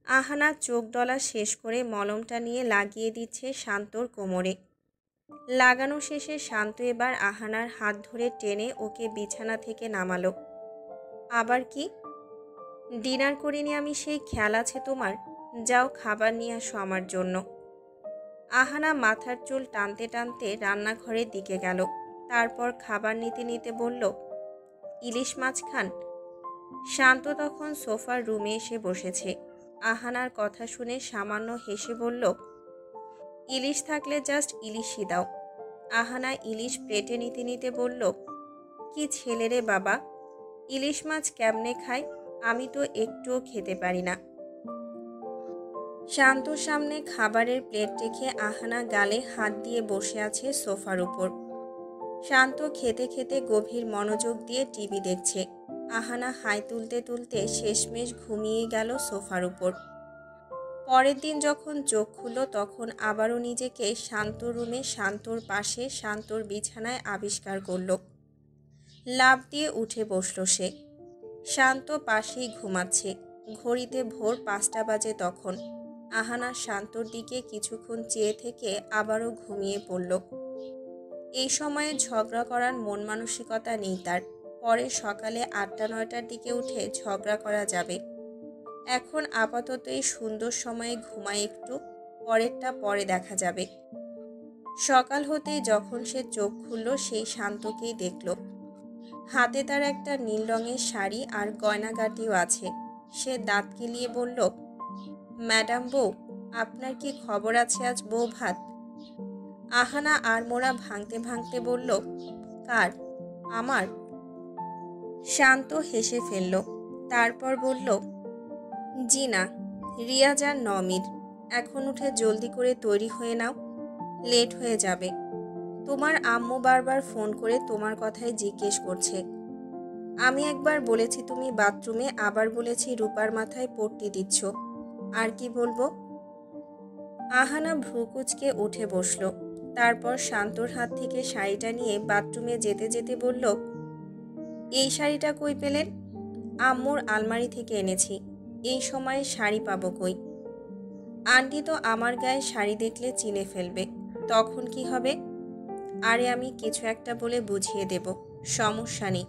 আহানা চোখ ডলা শেষ করে মলমটা নিয়ে লাগিয়ে দিচ্ছে শান্তর কোমরে। লাগানো শেষে শান্ত এবার আহানার হাত ধরে টেনে ওকে বিছানা থেকে নামালো। আবার কি? ডিনার করিনি আমি, সেই খেয়াল আছে তোমার? যাও খাবার নিয়ে আসো আমার জন্য। আহানা মাথার চুল টানতে টানতে রান্নাঘরের দিকে গেল। তারপর খাবার নিতে নিতে বলল, ইলিশ মাছ খান? শান্ত তখন সোফার রুমে এসে বসেছে। আহানার কথা শুনে সামান্য হেসে বলল, ইলিশ থাকলে জাস্ট ইলিশই দাও। আহানা ইলিশ প্লেটে নিতে নিতে বলল, কি ছেলে রে বাবা, ইলিশ মাছ কেমনে খায়? আমি তো একটুও খেতে পারি না। শান্তর সামনে খাবারের প্লেট রেখে আহানা গালে হাত দিয়ে বসে আছে সোফার উপর। শান্ত খেতে খেতে গভীর মনোযোগ দিয়ে টিভি দেখছে। আহানা হাই তুলতে তুলতে শেষমেশ ঘুমিয়ে গেল সোফার উপর। পরের দিন যখন চোখ খুলল তখন আবারও নিজেকে শান্ত রুমে শান্তর পাশে শান্তর বিছানায় আবিষ্কার করল। লাফ দিয়ে উঠে বসল সে। শান্ত পাশেই ঘুমাচ্ছে। ঘড়িতে ভোর 5টা বাজে তখন। আহানা শান্তর দিকে কিছুক্ষণ চেয়ে থেকে আবারও ঘুমিয়ে পড়ল। এই সময়ে ঝগড়া করার মন মানসিকতা নেই তার। পরে সকালে 8টা-9টার দিকে উঠে ঝগড়া করা যাবে। এখন আপাতত এই সুন্দর সময়ে ঘুমায় একটু, পরেরটা পরে দেখা যাবে। সকাল হতেই যখন সে চোখ খুলল সেই শান্তকেই দেখল। হাতে তার একটা নীল রঙের শাড়ি আর গয়নাগাটিও আছে। সে দাঁত কিলিয়ে বলল, ম্যাডাম বউ, আপনার কি খবর আছে আজ বউ ভাত? আহানা আড়মোড়া ভাঙতে ভাঙতে বলল, কার? আমার? শান্ত হেসে ফেলল। তারপর বলল, জি না, রিয়াজ আর নমির। এখন উঠে জলদি করে তৈরি হয়ে নাও, লেট হয়ে যাবে। তোমার আম্মু বারবার ফোন করে তোমার কথাই জিজ্ঞেস করছে। আমি একবার বলেছি তুমি বাথরুমে, আবার বলেছি রূপার মাথায় পট্টি দিচ্ছ। আর কি বলবো? আহানা ভ্রুকুচকে উঠে বসল। তারপর শান্তর হাত থেকে শাড়িটা নিয়ে বাথরুমে যেতে যেতে বলল, এই শাড়িটা কই পেলেন? আম্মুর আলমারি থেকে এনেছি। এই সময়ে শাড়ি পাবো কই? আন্টি তো আমার গায়ে শাড়ি দেখলে চিনে ফেলবে, তখন কি হবে? আরে আমি কিছু একটা বলে বুঝিয়ে দেব, সমস্যা নেই।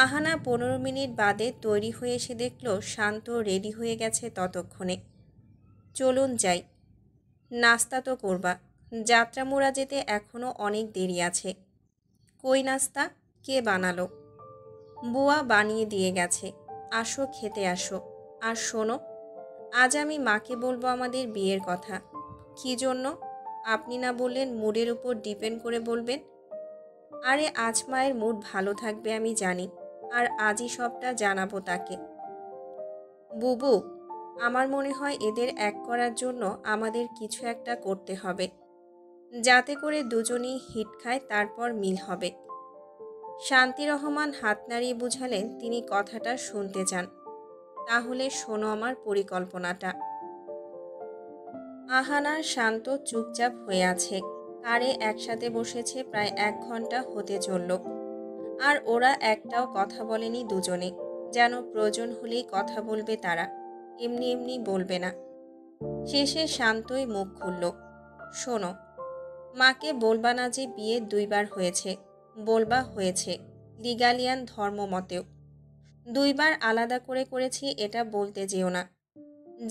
আহানা 15 মিনিট বাদে তৈরি হয়ে এসে দেখল শান্ত রেডি হয়ে গেছে ততক্ষণে। চলুন যাই, নাস্তা তো করবা, যাত্রামোড়া যেতে এখনও অনেক দেরি আছে। কই নাস্তা? কে বানালো? বুয়া বানিয়ে দিয়ে গেছে। আসো খেতে আসো। আর শোনো, আজ আমি মাকে বলবো আমাদের বিয়ের কথা। কি জন্য? আপনি না বললেন মুডের উপর ডিপেন্ড করে বলবেন? আরে আজ মায়ের মুড ভালো থাকবে আমি জানি, আর আজই সবটা জানাবো তাকে। বুবু, আমার মনে হয় এদের এক করার জন্য আমাদের কিছু একটা করতে হবে, যাতে করে দুজনেই হিট খায়, তারপর মিল হবে। শান্তি রহমান হাত নাড়িয়ে বুঝালেন তিনি কথাটা শুনতে চান। তাহলে শোনো আমার পরিকল্পনাটা। আহানার শান্ত চুপচাপ হয়ে আছে। কারে একসাথে বসেছে প্রায় 1 ঘন্টা হতে চলল, আর ওরা একটাও কথা বলেনি দুজনে। যেন প্রয়োজন হলেই কথা বলবে তারা, এমনি এমনি বলবে না। শেষে শান্তই মুখ খুলল, শোনো, মাকে বলবা না যে বিয়ে 2বার হয়েছে। বলবা হয়েছে লিগালিয়ান ধর্ম মতেও। 2বার আলাদা করে করেছি এটা বলতে যেও না।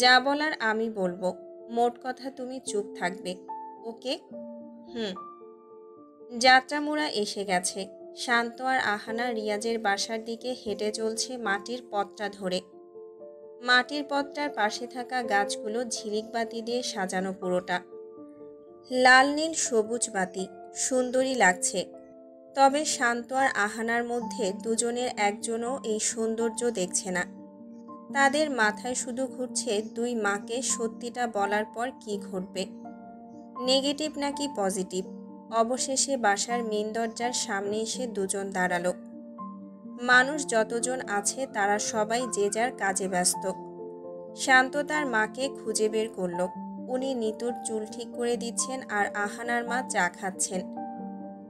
যা বলার আমি বলবো, মোট কথা তুমি চুপ থাকবে, ওকে? হুম। যাত্রামোড়া এসে গেছে। শান্ত আর আহানা রিয়াজের বাসার দিকে হেঁটে চলছে মাটির পথটা ধরে। মাটির পথটার পাশে থাকা গাছগুলো ঝিলিক বাতি দিয়ে সাজানো পুরোটা। লাল নীল সবুজ বাতি, সুন্দরী লাগছে। তবে শান্ত আর আহানার মধ্যে দুজনের একজনও এই সৌন্দর্য দেখছে না। তাদের মাথায় শুধু ঘুরছে দুই মাকে সত্যিটা বলার পর কি ঘটবে, নেগেটিভ নাকি পজিটিভ। অবশেষে বাসার মেন দরজার সামনে এসে দুজন দাঁড়ালো। মানুষ যতজন আছে তারা সবাই যে যার কাজে ব্যস্ত। শান্ত তার মাকে খুঁজে বের করলো। উনি নিতুর চুল ঠিক করে দিচ্ছেন আর আহানার মা চা খাচ্ছেন।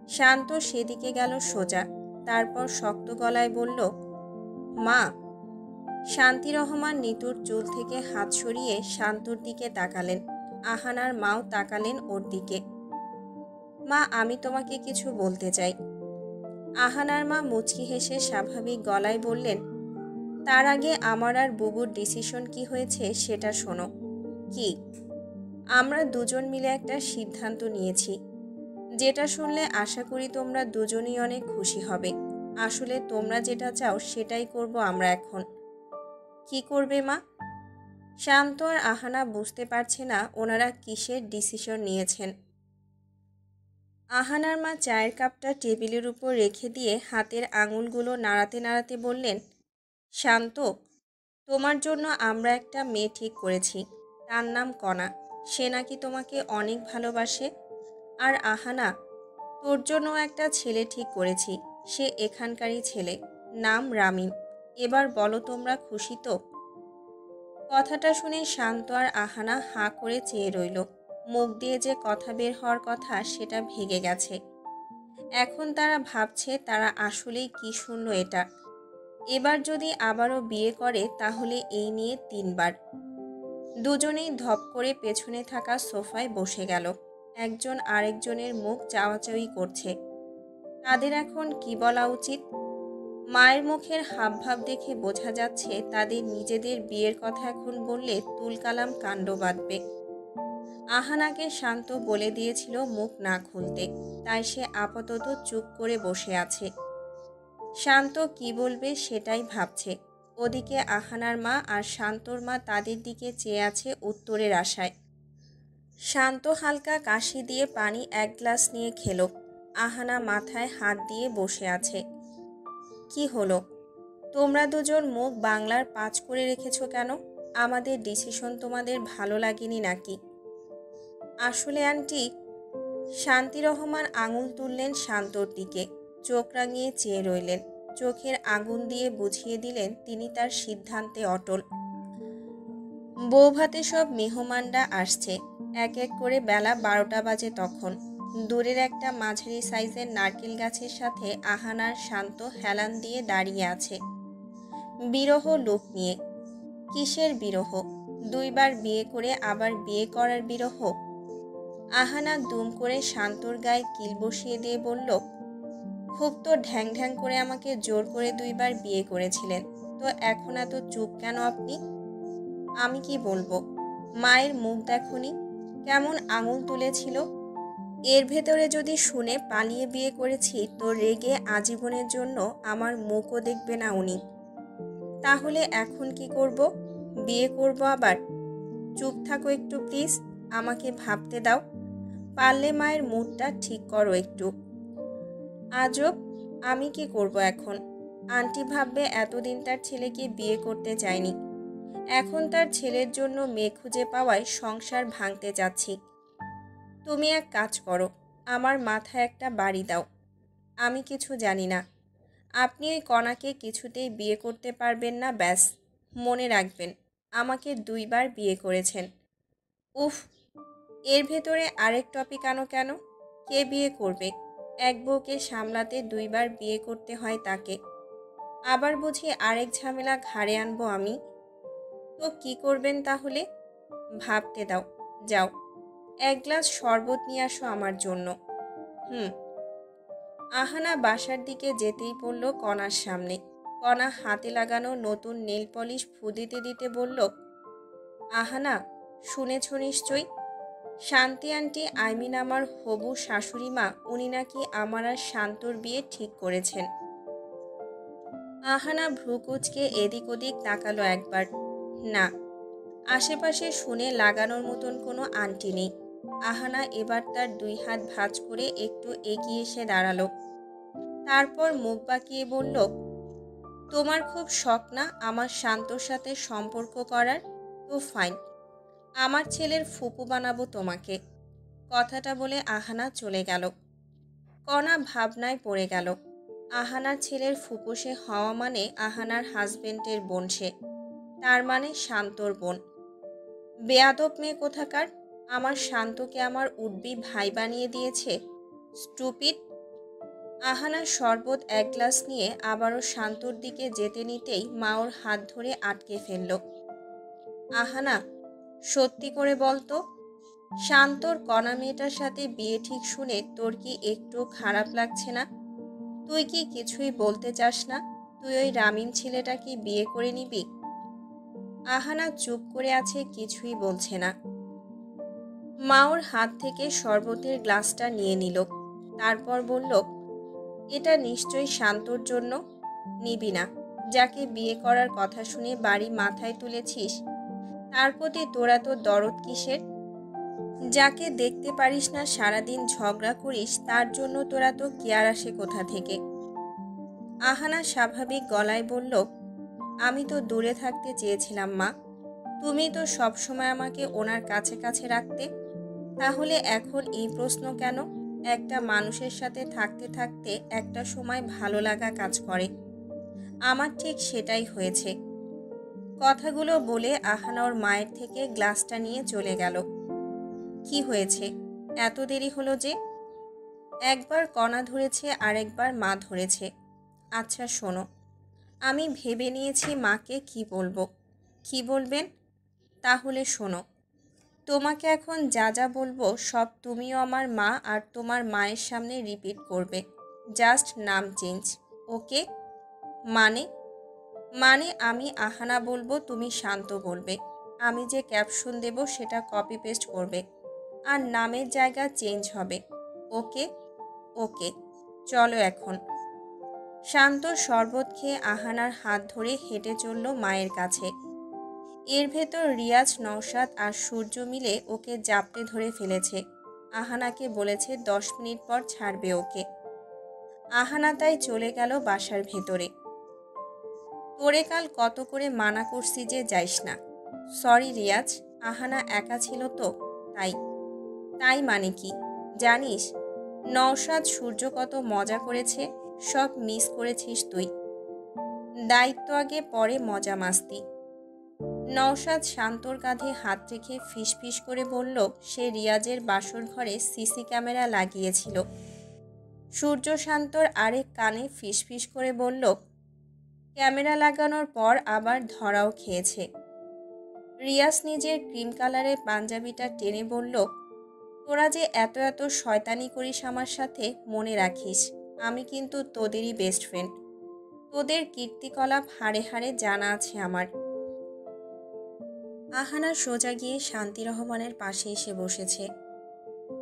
শান্ত সেদিকে গেল সোজা, তারপর শক্ত গলায় বলল, মা। শান্তি রহমান নিতুর চুল থেকে হাত সরিয়ে শান্তর দিকে তাকালেন। আহানার মাও তাকালেন ওর দিকে। মা, আমি তোমাকে কিছু বলতে চাই। আহানার মা মুচকি হেসে স্বাভাবিক গলায় বললেন, তার আগে আমার আর বুবুর ডিসিশন কি হয়েছে সেটা শোনো। কি? আমরা দুজন মিলে একটা সিদ্ধান্ত নিয়েছি, যেটা শুনলে আশা করি তোমরা দুজনেই অনেক খুশি হবে। আসলে তোমরা যেটা চাও সেটাই করব আমরা এখন। কি করবে মা? শান্ত আর আহানা বুঝতে পারছে না ওনারা কিসের ডিসিশন নিয়েছেন। আহানার মা চায়ের কাপটা টেবিলের উপর রেখে দিয়ে হাতের আঙুলগুলো নাড়াতে নাড়াতে বললেন, শান্ত, তোমার জন্য আমরা একটা মেয়ে ঠিক করেছি। তার নাম কণা। সে নাকি তোমাকে অনেক ভালোবাসে। আর আহানা, তোর জন্য একটা ছেলে ঠিক করেছি। সে এখানকারই ছেলে, নাম রামিম। এবার বলো তোমরা খুশি তো? কথাটা শুনে শান্ত আর আহানা হাঁ করে চেয়ে রইল। মুখ দিয়ে যে কথা বের হওয়ার কথা সেটা ভেগে গেছে। এখন তারা ভাবছে তারা আসলেই কি শুনল এটা। এবার যদি আবারও বিয়ে করে তাহলে এই নিয়ে 3 বার। দুজনেই ধপ করে পেছনে থাকা সোফায় বসে গেল। একজন আরেকজনের মুখ চাওয়াচাওয়ি করছে। তাদের এখন কি বলা উচিত? মায়ের মুখের হাবভাব দেখে বোঝা যাচ্ছে তাদের নিজেদের বিয়ের কথা এখন বললে তুলকালাম কাণ্ড বাঁধবে। আহানাকে শান্ত বলে দিয়েছিল মুখ না খুলতে, তাই সে আপাতত চুপ করে বসে আছে। শান্ত কি বলবে সেটাই ভাবছে। ওদিকে আহানার মা আর শান্তর মা তাদের দিকে চেয়ে আছে উত্তরের আশায়। শান্ত হালকা কাশি দিয়ে পানি 1 গ্লাস নিয়ে খেলো। আহানা মাথায় হাত দিয়ে বসে আছে। কি হলো? তোমরা দুজন মুখ বাংলার 5 করে রেখেছো কেন? আমাদের ডিসিশন তোমাদের ভালো লাগেনি নাকি? আসলে আন্টি, শান্তি রহমান আঙুল তুললেন শান্তর দিকে। চোখ রাঙিয়ে চেয়ে রইলেন। চোখের আগুন দিয়ে বুঝিয়ে দিলেন তিনি তার সিদ্ধান্তে অটল। বৌভাতে সব মেহমানরা আসছে। এক এক করে বেলা 12টা বাজে তখন। দূরের একটা মাঝারি সাইজের নারকেল গাছের সাথে আহানার শান্ত হেলান দিয়ে দাঁড়িয়ে আছে বিরহ লোক নিয়ে। কিসের বিরহ? 2 বার বিয়ে করে আবার বিয়ে করার বিরহ? আহানা দুম করে শান্তর গায়ে কিল বসিয়ে দিয়ে বলল, খুব তো ঢ্যাং ঢ্যাং করে আমাকে জোর করে 2 বার বিয়ে করেছিলেন, তো এখন এত চুপ কেন আপনি? আমি কি বলবো? মায়ের মুখ দেখনি কেমন আঙুল তুলেছিল। এর ভেতরে যদি শুনে পালিয়ে বিয়ে করেছি তো রেগে আজীবনের জন্য আমার মুখও দেখবে না উনি। তাহলে এখন কি করব? বিয়ে করব আবার? চুপ থাকো একটু প্লিজ, আমাকে ভাবতে দাও। পারলে মায়ের মুডটা ঠিক করো একটু। আজব, আমি কি করব এখন? আন্টি ভাববে এতদিন তার ছেলেকে বিয়ে করতে চায়নি, এখন তার ছেলের জন্য মেয়ে খুঁজে পাওয়ায় সংসার ভাঙতে যাচ্ছি। তুমি এক কাজ করো, আমার মাথায় একটা বাড়ি দাও। আমি কিছু জানি না। আপনি ওই কণাকে কিছুতেই বিয়ে করতে পারবেন না, ব্যাস। মনে রাখবেন, আমাকে 2 বার বিয়ে করেছেন। উফ, এর ভেতরে আরেক টপিক আনো কেন? কে বিয়ে করবে? এক বউকে সামলাতে 2 বার বিয়ে করতে হয় তাকে। আবার বুঝি আরেক ঝামেলা ঘাড়ে আনবো আমি? তো কি করবেন তাহলে? ভাবতে দাও। যাও, 1 গ্লাস শরবত নিয়ে আসো আমার জন্য। হুম। আহানা বাসার দিকে যেতেই পড়ল কণার সামনে। কণা হাতে লাগানো নতুন নেল পলিশ ফু দিতে দিতে বলল, আহানা, শুনেছ নিশ্চয়ই? শান্তি আন্টি, আমার হবু শাশুড়ি মা, উনি নাকি আমার আর শান্তর বিয়ে ঠিক করেছেন। আহানা ভ্রুকুচকে এদিক ওদিক তাকালো একবার। না, আশেপাশে শুনে লাগানোর মতন কোনো আন্টি নেই। আহানা এবার তার 2 হাত ভাঁজ করে একটু এগিয়ে এসে দাঁড়ালো। তারপর মুখ বাঁকিয়ে বলল, তোমার খুব শখ না আমার শান্তর সাথে সম্পর্ক করার? তো ফাইন, আমার ছেলের ফুপু বানাবো তোমাকে। কথাটা বলে আহানা চলে গেল। কণা ভাবনায় পড়ে গেল। আহানার ছেলের ফুপুসে হওয়া মানে আহানার হাজবেন্ডের বোন সে, তার মানে শান্তর বোন। বেয়াদব মেয়ে কোথাকার, আমার শান্তকে আমার উডবি ভাই বানিয়ে দিয়েছে। স্টুপিড। আহানার শরবত এক গ্লাস নিয়ে আবারও শান্তর দিকে যেতে নিতেই মা ওর হাত ধরে আটকে ফেলল। আহানা, সত্যি করে বলতো, শান্তর কণা মেয়েটার সাথে বিয়ে ঠিক শুনে তোর কি একটু খারাপ লাগছে না? তুই কি কিছুই বলতে চাস না? তুই ওই রামিম ছেলেটাকে বিয়ে করে নিবি? আহানা চুপ করে আছে, কিছুই বলছে না। মা ওর হাত থেকে শরবতের গ্লাসটা নিয়ে নিল। তারপর বলল, এটা নিশ্চয়ই শান্তর জন্য। নিবি না? যাকে বিয়ে করার কথা শুনে বাড়ি মাথায় তুলেছিস, তার প্রতি তোরা তো দরদ কিসের? যাকে দেখতে পারিস না, সারাদিন ঝগড়া করিস, তার জন্য তোরা তো কেয়ার আসে কোথা থেকে? আহানা স্বাভাবিক গলায় বলল, আমি তো দূরে থাকতে চেয়েছিলাম মা, তুমি তো সবসময় আমাকে ওনার কাছে কাছে রাখতে, তাহলে এখন এই প্রশ্ন কেন? একটা মানুষের সাথে থাকতে থাকতে একটা সময় ভালো লাগা কাজ করে, আমার ঠিক সেটাই হয়েছে। কথাগুলো বলে আহানা ওর মায়ের থেকে গ্লাসটা নিয়ে চলে গেল। কি হয়েছে, এত দেরি হলো যে? একবার কণা ধরেছে, আরেকবার মা ধরেছে। আচ্ছা শোনো, আমি ভেবে নিয়েছি মাকে কি বলবো। কি বলবেন? তাহলে শোনো, তোমাকে এখন যা যা বলবো সব তুমিও আমার মা আর তোমার মায়ের সামনে রিপিট করবে, জাস্ট নাম চেঞ্জ। ওকে? মানে? মানে আমি আহানা বলবো, তুমি শান্ত বলবে। আমি যে ক্যাপশন দেব সেটা কপি পেস্ট করবে, আর নামের জায়গা চেঞ্জ হবে। ওকে? ওকে, চলো এখন। শান্ত শরবত খেয়ে আহানার হাত ধরে হেঁটে চলল মায়ের কাছে। এর ভেতর রিয়াজ, নওশাদ আর সূর্য মিলে ওকে জাপটে ধরে ফেলেছে। আহানাকে বলেছে 10 মিনিট পর ছাড়বে ওকে। আহানা তাই চলে গেল বাসার ভেতরে। তোরে কাল কত করে মানা করছি যে যাইস না। সরি রিয়াজ, আহানা একা ছিল তো তাই। তাই মানে কি জানিস, নওশাদ সূর্য কত মজা করেছে, সব মিস করেছিস তুই। দায়িত্ব আগে, পরে মজা মাস্তি। নওশাদ শান্তর কাঁধে হাত রেখে ফিসফিস করে বলল, সে রিয়াজের বাসর ঘরে সিসি ক্যামেরা লাগিয়েছিল। সূর্য শান্তর আরেক কানে ফিসফিস করে বলল, ক্যামেরা লাগানোর পর আবার ধরাও খেয়েছে। রিয়াজ নিজের ক্রিম কালারের পাঞ্জাবিটা টেনে বলল, তোরা যে এত এত শয়তানি করিস আমার সাথে, মনে রাখিস আমি কিন্তু তোদেরই বেস্ট ফ্রেন্ড। তোদের কীর্তিকলাপ হাড়ে হাড়ে জানা আছে আমার। আহানা সোজা গিয়ে শান্তি রহমানের পাশে এসে বসেছে।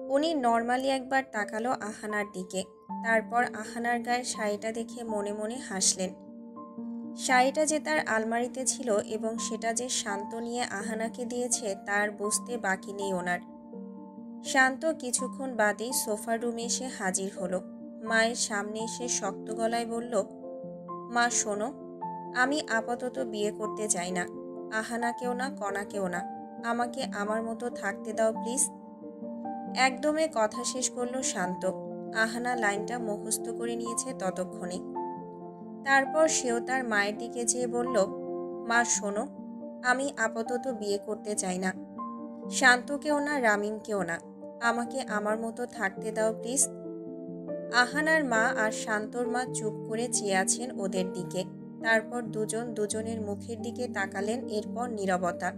উনি নর্মালি একবার তাকালো আহানার দিকে, তারপর আহানার গায়ের শাড়িটা দেখে মনে মনে হাসলেন। শাড়িটা যে তার আলমারিতে ছিল এবং সেটা যে শান্ত নিয়ে আহানাকে দিয়েছে তার বুঝতে বাকি নেই ওনার। শান্ত কিছুক্ষণ বাদেই সোফার রুমে এসে হাজির হলো। মায়ের সামনে এসে শক্ত গলায় বলল, মা শোনো, আমি আপাতত বিয়ে করতে চাই না, আহানাকেও না, কণাকেও না। আমাকে আমার মতো থাকতে দাও প্লিজ। একদমে কথা শেষ করলো শান্ত। আহানা লাইনটা মুখস্থ করে নিয়েছে ততক্ষণে। তারপর সেও তার মায়ের দিকে চেয়ে বলল, মা শোনো, আমি আপাতত বিয়ে করতে চাই না, শান্তকেও না, রামিমকেও না। আমাকে আমার মতো থাকতে দাও প্লিজ। আহানার মা আর শান্তর মা চুপ করে চেয়ে আছেন ওদের দিকে। তারপর দুজন দুজনের মুখের দিকে তাকালেন, এরপর নীরবতা।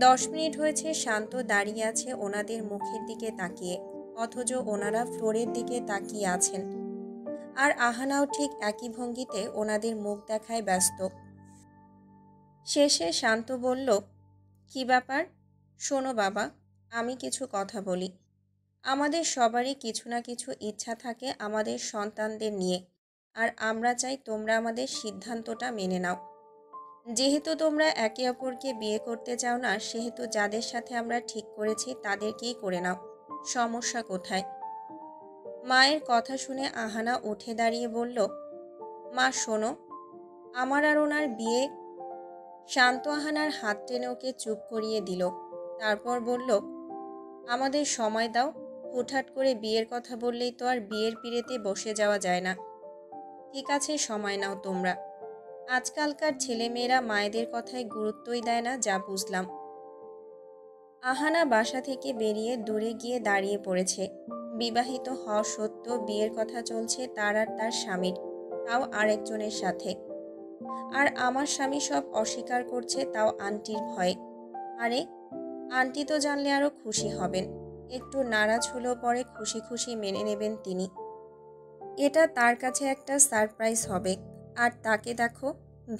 10 মিনিট হয়েছে শান্ত দাঁড়িয়ে আছে ওনাদের মুখের দিকে তাকিয়ে, অথচ ওনারা ফ্লোরের দিকে তাকিয়ে আছেন। আর আহানাও ঠিক একই ভঙ্গিতে ওনাদের মুখ দেখায় ব্যস্ত। শেষে শান্ত বলল, কি ব্যাপার? শোনো বাবা, আমি কিছু কথা বলি। আমাদের সবারই কিছু না কিছু ইচ্ছা থাকে আমাদের সন্তানদের নিয়ে, আর আমরা চাই তোমরা আমাদের সিদ্ধান্তটা মেনে নাও। যেহেতু তোমরা একে অপরকে বিয়ে করতে চাও না, সেহেতু যাদের সাথে আমরা ঠিক করেছি তাদেরকেই করে নাও। সমস্যা কোথায়? মায়ের কথা শুনে আহানা উঠে দাঁড়িয়ে বলল, মা শোনো, আমার আর ওনার বিয়ে। শান্ত আহানার হাত টেনে ওকে চুপ করিয়ে দিল। তারপর বলল, আমাদের সময় দাও। হুটহাট করে বিয়ের কথা বললেই তো আর বিয়ের পিড়েতে বসে যাওয়া যায় না। ঠিক আছে, সময় নাও তোমরা। আজকালকার ছেলেমেয়েরা মায়েদের কথায় গুরুত্বই দেয় না, যা বুঝলাম। আহানা বাসা থেকে বেরিয়ে দূরে গিয়ে দাঁড়িয়ে পড়েছে। বিবাহিত হওয়া সত্ত্বেও বিয়ের কথা চলছে তার আর তার স্বামীর, তাও আরেকজনের সাথে। আর আমার স্বামী সব অস্বীকার করছে, তাও আন্টির ভয়ে। আরে, আন্টি তো জানলে আরও খুশি হবেন। একটু নারাজ হলেও পরে খুশি খুশি মেনে নেবেন তিনি। এটা তার কাছে একটা সারপ্রাইজ হবে। আর তাকে দেখো,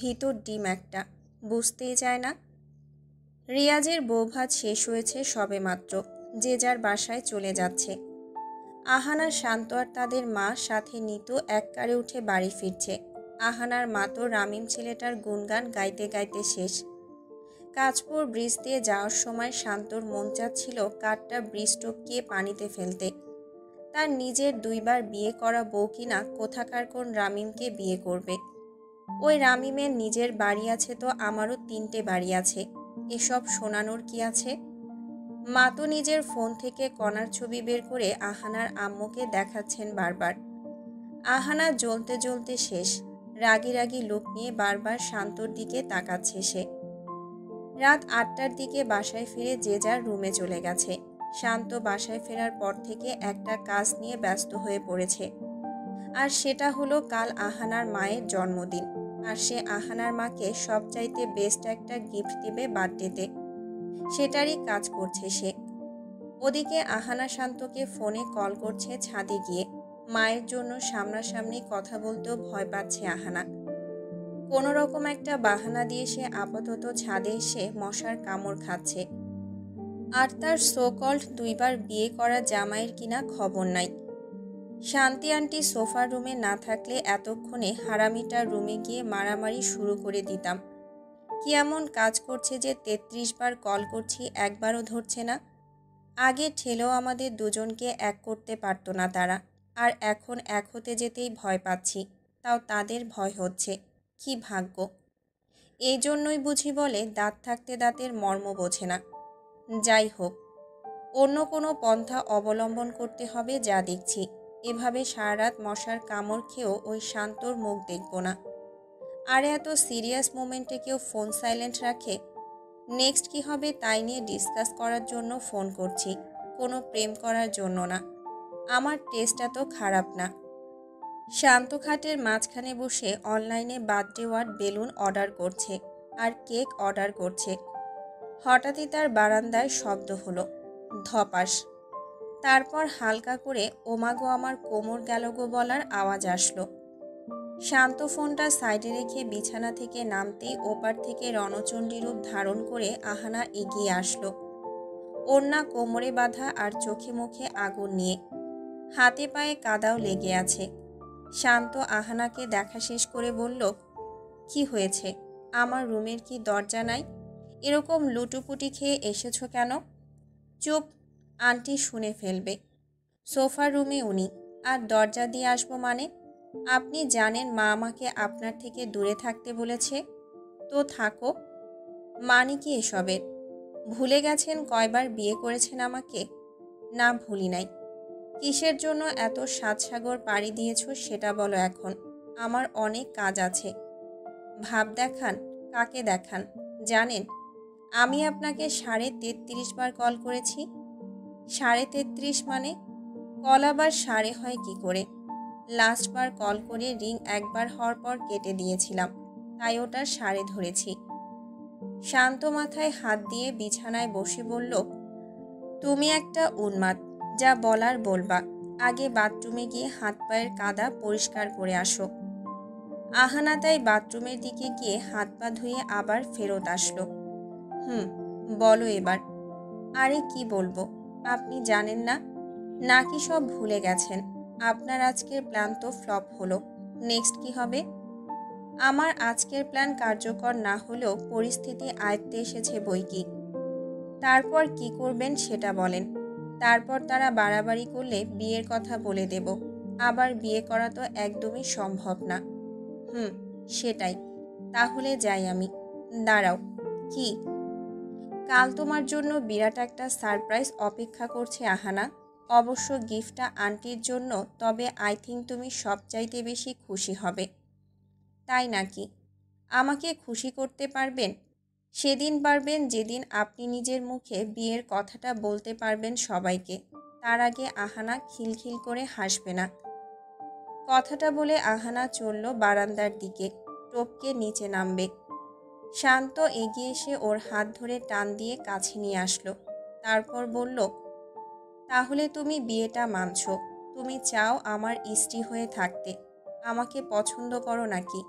ভিতর ডিম একটা, বুঝতেই চায় না। রিয়াজের বৌভাত শেষ হয়েছে সবেমাত্র, যে যার বাসায় চলে যাচ্ছে। আহানা, শান্ত আর তাদের মা সাথে নিতু এককারে উঠে বাড়ি ফিরছে। আহানার মা তো রামিম ছেলেটার গুণগান গাইতে গাইতে শেষ। কাঁচপুর ব্রিজ দিয়ে যাওয়ার সময় শান্তর মন চাচ্ছিল কাঠটা ব্রিজ টপকিয়ে পানিতে ফেলতে। তার নিজের 2 বার বিয়ে করা বউ কিনা কোথাকার কোন রামিমকে বিয়ে করবে। ওই রামিমের নিজের বাড়ি আছে তো আমারও 3টে বাড়ি আছে, এসব শোনানোর কি আছে। মা তো নিজের ফোন থেকে কণার ছবি বের করে আহানার আম্মুকে দেখাচ্ছেন বারবার। আহানা জ্বলতে জ্বলতে শেষ। রাগি রাগি লুক নিয়ে বারবার শান্তর দিকে তাকাচ্ছে সে। রাত 8টার দিকে বাসায় ফিরে যে যার রুমে চলে গেছে। শান্ত বাসায় ফেরার পর থেকে একটা কাজ নিয়ে ব্যস্ত হয়ে পড়েছে। আর সেটা হলো কাল আহানার মায়ের জন্মদিন। আর সে আহানার মাকে সবচাইতে বেস্ট একটা গিফট দিবে বার্থডেতে। সেটারই কাজ করছে সে। ওদিকে আহানা শান্তকে ফোনে কল করছে ছাদে গিয়ে। মায়ের জন্য সামনাসামনি কথা বলতেও ভয় পাচ্ছে আহানা। কোনো রকম একটা বাহানা দিয়ে সে আপাতত ছাদে এসে মশার কামড় খাচ্ছে। আর তার সো-কল্ড 2 বার বিয়ে করা জামাইয়ের কিনা খবর নাই। শান্তি আন্টি সোফার রুমে না থাকলে এতক্ষণে হারামিটার রুমে গিয়ে মারামারি শুরু করে দিতাম। কি এমন কাজ করছে যে 33 বার কল করছি, একবারও ধরছে না। আগে ঠেলেও আমাদের দুজনকে এক করতে পারতো না তারা, আর এখন এক হতে যেতেই ভয় পাচ্ছি। তাও তাদের ভয় হচ্ছে। কি ভাগ্য! এই জন্যই বুঝি বলে দাঁত থাকতে দাঁতের মর্ম বোঝে না। যাই হোক, অন্য কোনো পন্থা অবলম্বন করতে হবে যা দেখছি। এভাবে সারা রাত মশার কামড় খেয়েও ওই শান্তর মুখ দেখব না। আর এত সিরিয়াস মোমেন্টে কেউ ফোন সাইলেন্ট রাখে? নেক্সট কি হবে তাই নিয়ে ডিসকাস করার জন্য ফোন করছি, কোনো প্রেম করার জন্য না। আমার টেস্টটা তো খারাপ না। শান্ত খাটের মাঝখানে বসে অনলাইনে বার্থডে ওয়ার্ড বেলুন অর্ডার করছে আর কেক অর্ডার করছে। হঠাৎই তার বারান্দায় শব্দ হলো, ধপাস। তারপর হালকা করে ওমাগো আমার কোমর গেল গো বলার আওয়াজ আসলো। শান্ত ফোনটা সাইডে রেখে বিছানা থেকে নামতেই ওপার থেকে রণচণ্ডী রূপ ধারণ করে আহানা এগিয়ে আসলো। ওড়না কোমরে বাঁধা আর চোখে মুখে আগুন নিয়ে। হাতে পায়ে কাদাও লেগে আছে। শান্ত আহানাকে দেখা শেষ করে বলল, কি হয়েছে? আমার রুমের কি দরজা নাই? এরকম লুটুপুটি খেয়ে এসেছো কেন? চুপ, আন্টি শুনে ফেলবে। সোফার রুমে উনি, আর দরজা দিয়ে আসবো মানে? আপনি জানেন মা আমাকে আপনার থেকে দূরে থাকতে বলেছে। তো থাকো। মানে কি এসবের? ভুলে গেছেন কয়বার বিয়ে করেছেন আমাকে? না, ভুলি নাই। কিসের জন্য এত 7 সাগর পাড়ি দিয়েছ সেটা বলো এখন। আমার অনেক কাজ আছে। ভাব দেখান? কাকে দেখান? জানেন, আমি আপনাকে 33.5 বার কল করেছি। 33.5 মানে? কল আবার সাড়ে হয় কি করে? লাস্টবার কল করে রিং একবার হওয়ার পর কেটে দিয়েছিলাম, তাই ওটা সাড়ে ধরেছি। শান্ত মাথায় হাত দিয়ে বিছানায় বসে বলল, তুমি একটা উন্মাদ। যা বলার বলবা। আগে বাথরুমে গিয়ে হাত পায়ের কাদা পরিষ্কার করে আসো। আহানা তাই বাথরুমের দিকে গিয়ে হাত পা ধুয়ে আবার ফেরত আসলো। বলো এবার। আরে কি বলবো? আপনি জানেন না? নাকি সব ভুলে গেছেন? আপনার আজকের প্ল্যান তো ফ্লপ হলো। নেক্সট কি হবে? আমার আজকের প্ল্যান কার্যকর না হলেও পরিস্থিতি আয়ত্তে এসেছে বই কি। তারপর কি করবেন সেটা বলেন। তারপর তারা বাড়াবাড়ি করলে বিয়ের কথা বলে দেব। আবার বিয়ে করা তো একদমই সম্ভব না। হুম, সেটাই। তাহলে যাই আমি। দাঁড়াও। কি? কাল তোমার জন্য বিরাট একটা সারপ্রাইজ অপেক্ষা করছে আহানা। অবশ্য গিফটটা আন্টির জন্য, তবে আই থিঙ্ক তুমি সবচাইতে বেশি খুশি হবে। তাই নাকি? আমাকে খুশি করতে পারবেন? সেদিন পারবেন যেদিন আপনি নিজের মুখে বিয়ের কথাটা বলতে পারবেন সবাইকে। তার আগে আহানা খিলখিল করে হাসবে না। কথাটা বলে আহানা চলল বারান্দার দিকে, টপকে নিচে নামবে। শান্ত এগিয়ে এসে ওর হাত ধরে টান দিয়ে কাছে নিয়ে আসলো। তারপর বলল, তাহলে তুমি বিয়েটা মানছ? তুমি চাও আমার স্ত্রী হয়ে থাকতে? আমাকে পছন্দ করো নাকি?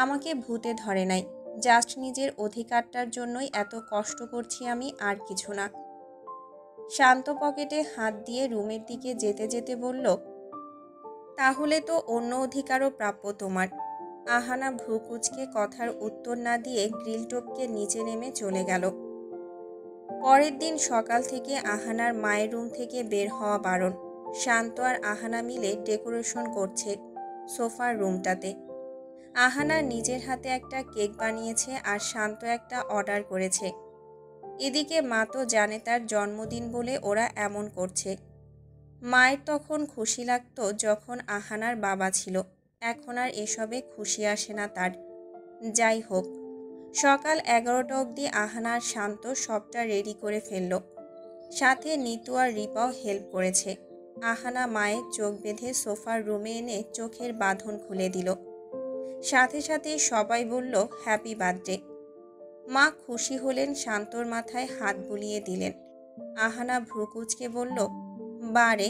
আমাকে ভূতে ধরে নাই। জাস্ট নিজের অধিকারটার জন্যই এত কষ্ট করছি আমি, আর কিছু না। শান্ত পকেটে হাত দিয়ে রুমের দিকে যেতে যেতে বলল, তাহলে তো অন্য অধিকারও প্রাপ্য তোমার। আহানা ভ্রু কুঁচকে কথার উত্তর না দিয়ে গ্রিল টপকে নিচে নেমে চলে গেল। পরের দিন সকাল থেকে আহানার মায়ের রুম থেকে বের হওয়া বারণ। শান্ত আর আহানা মিলে ডেকোরেশন করছে সোফার রুমটাতে। আহানা নিজের হাতে একটা কেক বানিয়েছে আর শান্ত একটা অর্ডার করেছে। এদিকে মা তো জানে তার জন্মদিন বলে ওরা এমন করছে। মায়ের তখন খুশি লাগতো যখন আহানার বাবা ছিল, এখন আর এসবে খুশি আসে না তার। যাই হোক, সকাল 11টা অবধি আহানা আর শান্ত সবটা রেডি করে ফেলল। সাথে নিতু আর রিপাও হেল্প করেছে। আহানা মায়ের চোখ বেঁধে সোফার রুমে এনে চোখের বাঁধন খুলে দিল। সাথে সাথে সবাই বলল হ্যাপি বার্থডে। মা খুশি হলেন, শান্তর মাথায় হাত বুলিয়ে দিলেন। আহানা ভ্রু কুঁচকে বলল, বারে,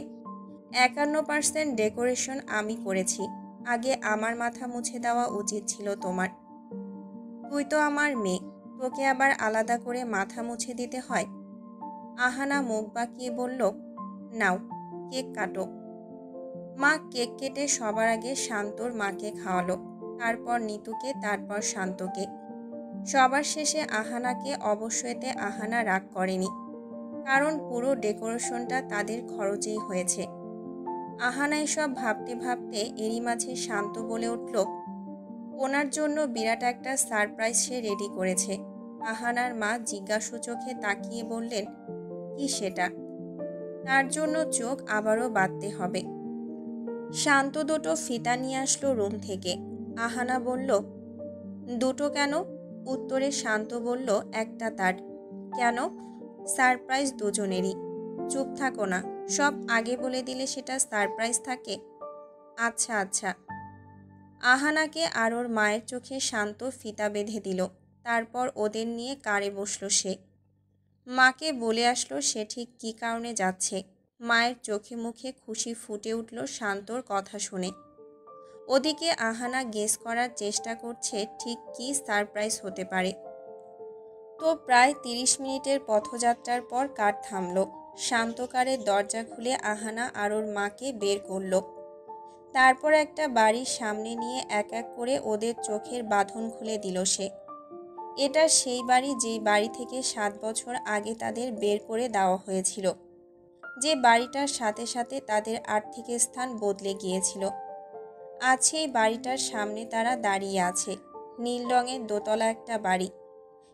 51% ডেকোরেশন আমি করেছি। আগে আমার মাথা মুছে দেওয়া উচিত ছিল তোমার। তুই তো আমার মেয়ে, তোকে আবার আলাদা করে মাথা মুছে দিতে হয়? আহানা মুখ বাঁকিয়ে বলল, নাও কেক কাটো। মা কেক কেটে সবার আগে শান্তর মাকে খাওয়ালো, তারপর নিতুকে, তারপর শান্তকে। সবার শেষে আহানাকে। অবশ্য এতে আহানা রাগ করেনি, কারণ পুরো ডেকোরেশনটা তাদের খরচেই হয়েছে। আহানা এসব ভাবতে ভাবতে এরই মাঝে শান্ত বলে উঠল, ওনার জন্য বিরাট একটা সারপ্রাইজ সে রেডি করেছে। আহানার মা জিজ্ঞাসু চোখে তাকিয়ে বললেন, কি সেটা? তার জন্য চোখ আবারও বাঁধতে হবে। শান্ত দুটো ফিতা নিয়ে আসলো রুম থেকে। আহানা বলল, দুটো কেন? উত্তরে শান্ত বলল, একটা তার। কেন? সারপ্রাইজ দুজনেরই। চুপ থাকো না, সব আগে বলে দিলে সেটা সারপ্রাইজ থাকে। আচ্ছা আচ্ছা। আহানাকে আর ওর মায়ের চোখে শান্ত ফিতা বেঁধে দিল। তারপর ওদের নিয়ে কারে বসলো সে। মাকে বলে আসলো সে ঠিক কী কারণে যাচ্ছে। মায়ের চোখে মুখে খুশি ফুটে উঠল শান্তর কথা শুনে। ওদিকে আহানা গেস করার চেষ্টা করছে ঠিক কী সারপ্রাইজ হতে পারে। তো প্রায় 30 মিনিটের পথযাত্রার পর কার থামল। শান্ত কারের দরজা খুলে আহানা আর ওর মাকে বের করল। তারপর একটা বাড়ির সামনে নিয়ে এক এক করে ওদের চোখের বাঁধন খুলে দিল সে। এটা সেই বাড়ি যেই বাড়ি থেকে 7 বছর আগে তাদের বের করে দেওয়া হয়েছিল, যে বাড়িটার সাথে সাথে তাদের আর্থিক স্থান বদলে গিয়েছিল। আজ সেই বাড়িটার সামনে তারা দাঁড়িয়ে আছে। নীল রঙের দোতলা একটা বাড়ি,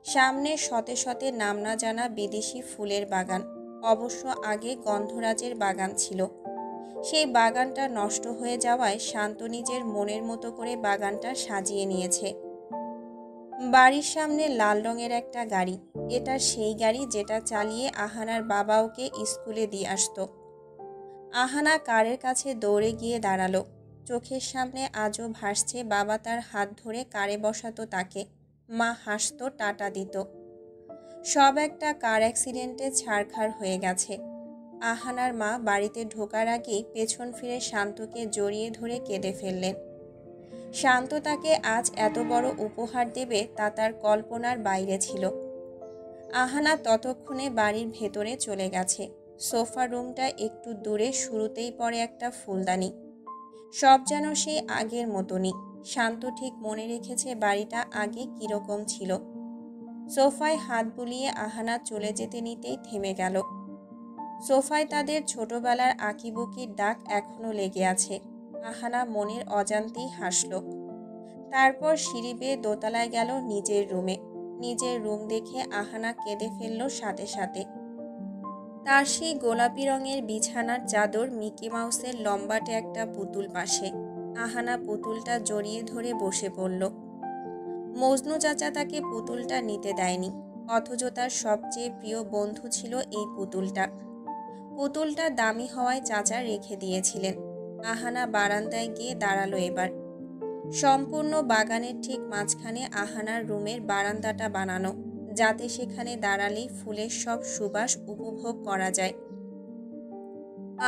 সামনে শতে শতে নাম না জানা বিদেশি ফুলের বাগান। অবশ্য আগে গন্ধরাজের বাগান ছিল। সেই বাগানটা নষ্ট হয়ে যাওয়ায় শান্ত নিজের মনের মতো করে বাগানটা সাজিয়ে নিয়েছে। বাড়ির সামনে লাল রঙের একটা গাড়ি। এটা সেই গাড়ি যেটা চালিয়ে আহানার বাবা ওকে স্কুলে দিয়ে আসতো। আহানা কারের কাছে দৌড়ে গিয়ে দাঁড়ালো। চোখের সামনে আজও ভাসছে বাবা তার হাত ধরে কারে বসাতো তাকে, মা হাসতো, টাটা দিত। সব একটা কার অ্যাক্সিডেন্টে ছারখার হয়ে গেছে। আহানার মা বাড়িতে ঢোকার আগেই পেছন ফিরে শান্তকে জড়িয়ে ধরে কেঁদে ফেললেন। শান্ত তাকে আজ এত বড় উপহার দেবে তা তার কল্পনার বাইরে ছিল। আহানা ততক্ষণে বাড়ির ভেতরে চলে গেছে। সোফা রুমটা একটু দূরে, শুরুতেই পড়ে একটা ফুলদানি। সব যেন সেই আগের মতনই। শান্ত ঠিক মনে রেখেছে বাড়িটা আগে কীরকম ছিল। সোফায় হাত বুলিয়ে আহানা চলে যেতে নিতেই থেমে গেল। সোফায় তাদের ছোটবেলার আঁকিবুকির দাগ এখনো লেগে আছে। আহানা মনের অজান্তেই হাসল। তারপর সিঁড়ি বেয়ে দোতলায় গেল নিজের রুমে। নিজের রুম দেখে আহানা কেঁদে ফেলল সাথে সাথে। তার সেই গোলাপি রঙের বিছানার চাদর, মিকি মাউসের লম্বাটে একটা পুতুল পাশে। আহানা পুতুলটা জড়িয়ে ধরে বসে পড়ল। মজনু চাচা তাকে পুতুলটা নিতে দেয়নি, অথচ তার সবচেয়ে প্রিয় বন্ধু ছিল এই পুতুলটা। পুতুলটা দামি হওয়ায় চাচা রেখে দিয়েছিলেন। আহানা বারান্দায় গিয়ে দাঁড়ালো এবার। সম্পূর্ণ বাগানের ঠিক মাঝখানে আহানার রুমের বারান্দাটা বানানো, যাতে সেখানে দাঁড়ালেই ফুলের সব সুবাস উপভোগ করা যায়।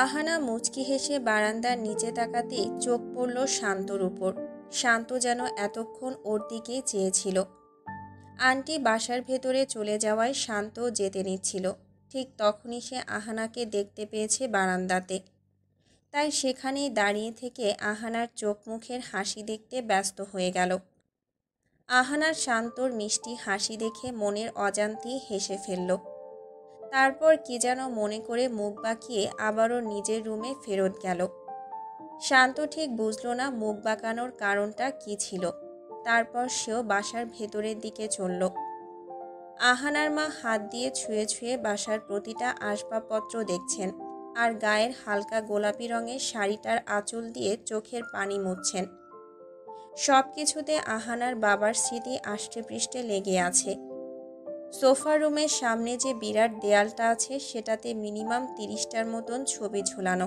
আহানা মুচকি হেসে বারান্দার নিচে তাকাতেই চোখ পড়ল শান্তর উপর। শান্ত যেন এতক্ষণ ওর দিকেই চেয়েছিল। আন্টি বাসার ভেতরে চলে যাওয়ায় শান্ত যেতে নিচ্ছিল। ঠিক তখনই সে আহানাকে দেখতে পেয়েছে বারান্দাতে। তাই সেখানেই দাঁড়িয়ে থেকে আহানার চোখ মুখের হাসি দেখতে ব্যস্ত হয়ে গেল। আহানার শান্তর মিষ্টি হাসি দেখে মনের অজান্তেই হেসে ফেলল। তারপর কি যেন মনে করে মুখ বাঁকিয়ে আবারও নিজের রুমে ফেরত গেল। শান্ত ঠিক বুঝল না মুখ বাঁকানোর কারণটা কি ছিল। তারপর সেও বাসার ভেতরের দিকে চলল। আহানার মা হাত দিয়ে ছুঁয়ে ছুঁয়ে বাসার প্রতিটা আসবাবপত্র দেখছেন, আর গায়ের হালকা গোলাপি রঙের শাড়িটার আঁচল দিয়ে চোখের পানি মুছছেন। সব কিছুতে আহানার বাবার স্মৃতি আষ্টেপৃষ্ঠে লেগে আছে। সোফা রুমের সামনে যে বিরাট দেয়ালটা আছে, সেটাতে মিনিমাম 30টার মতন ছবি ঝুলানো।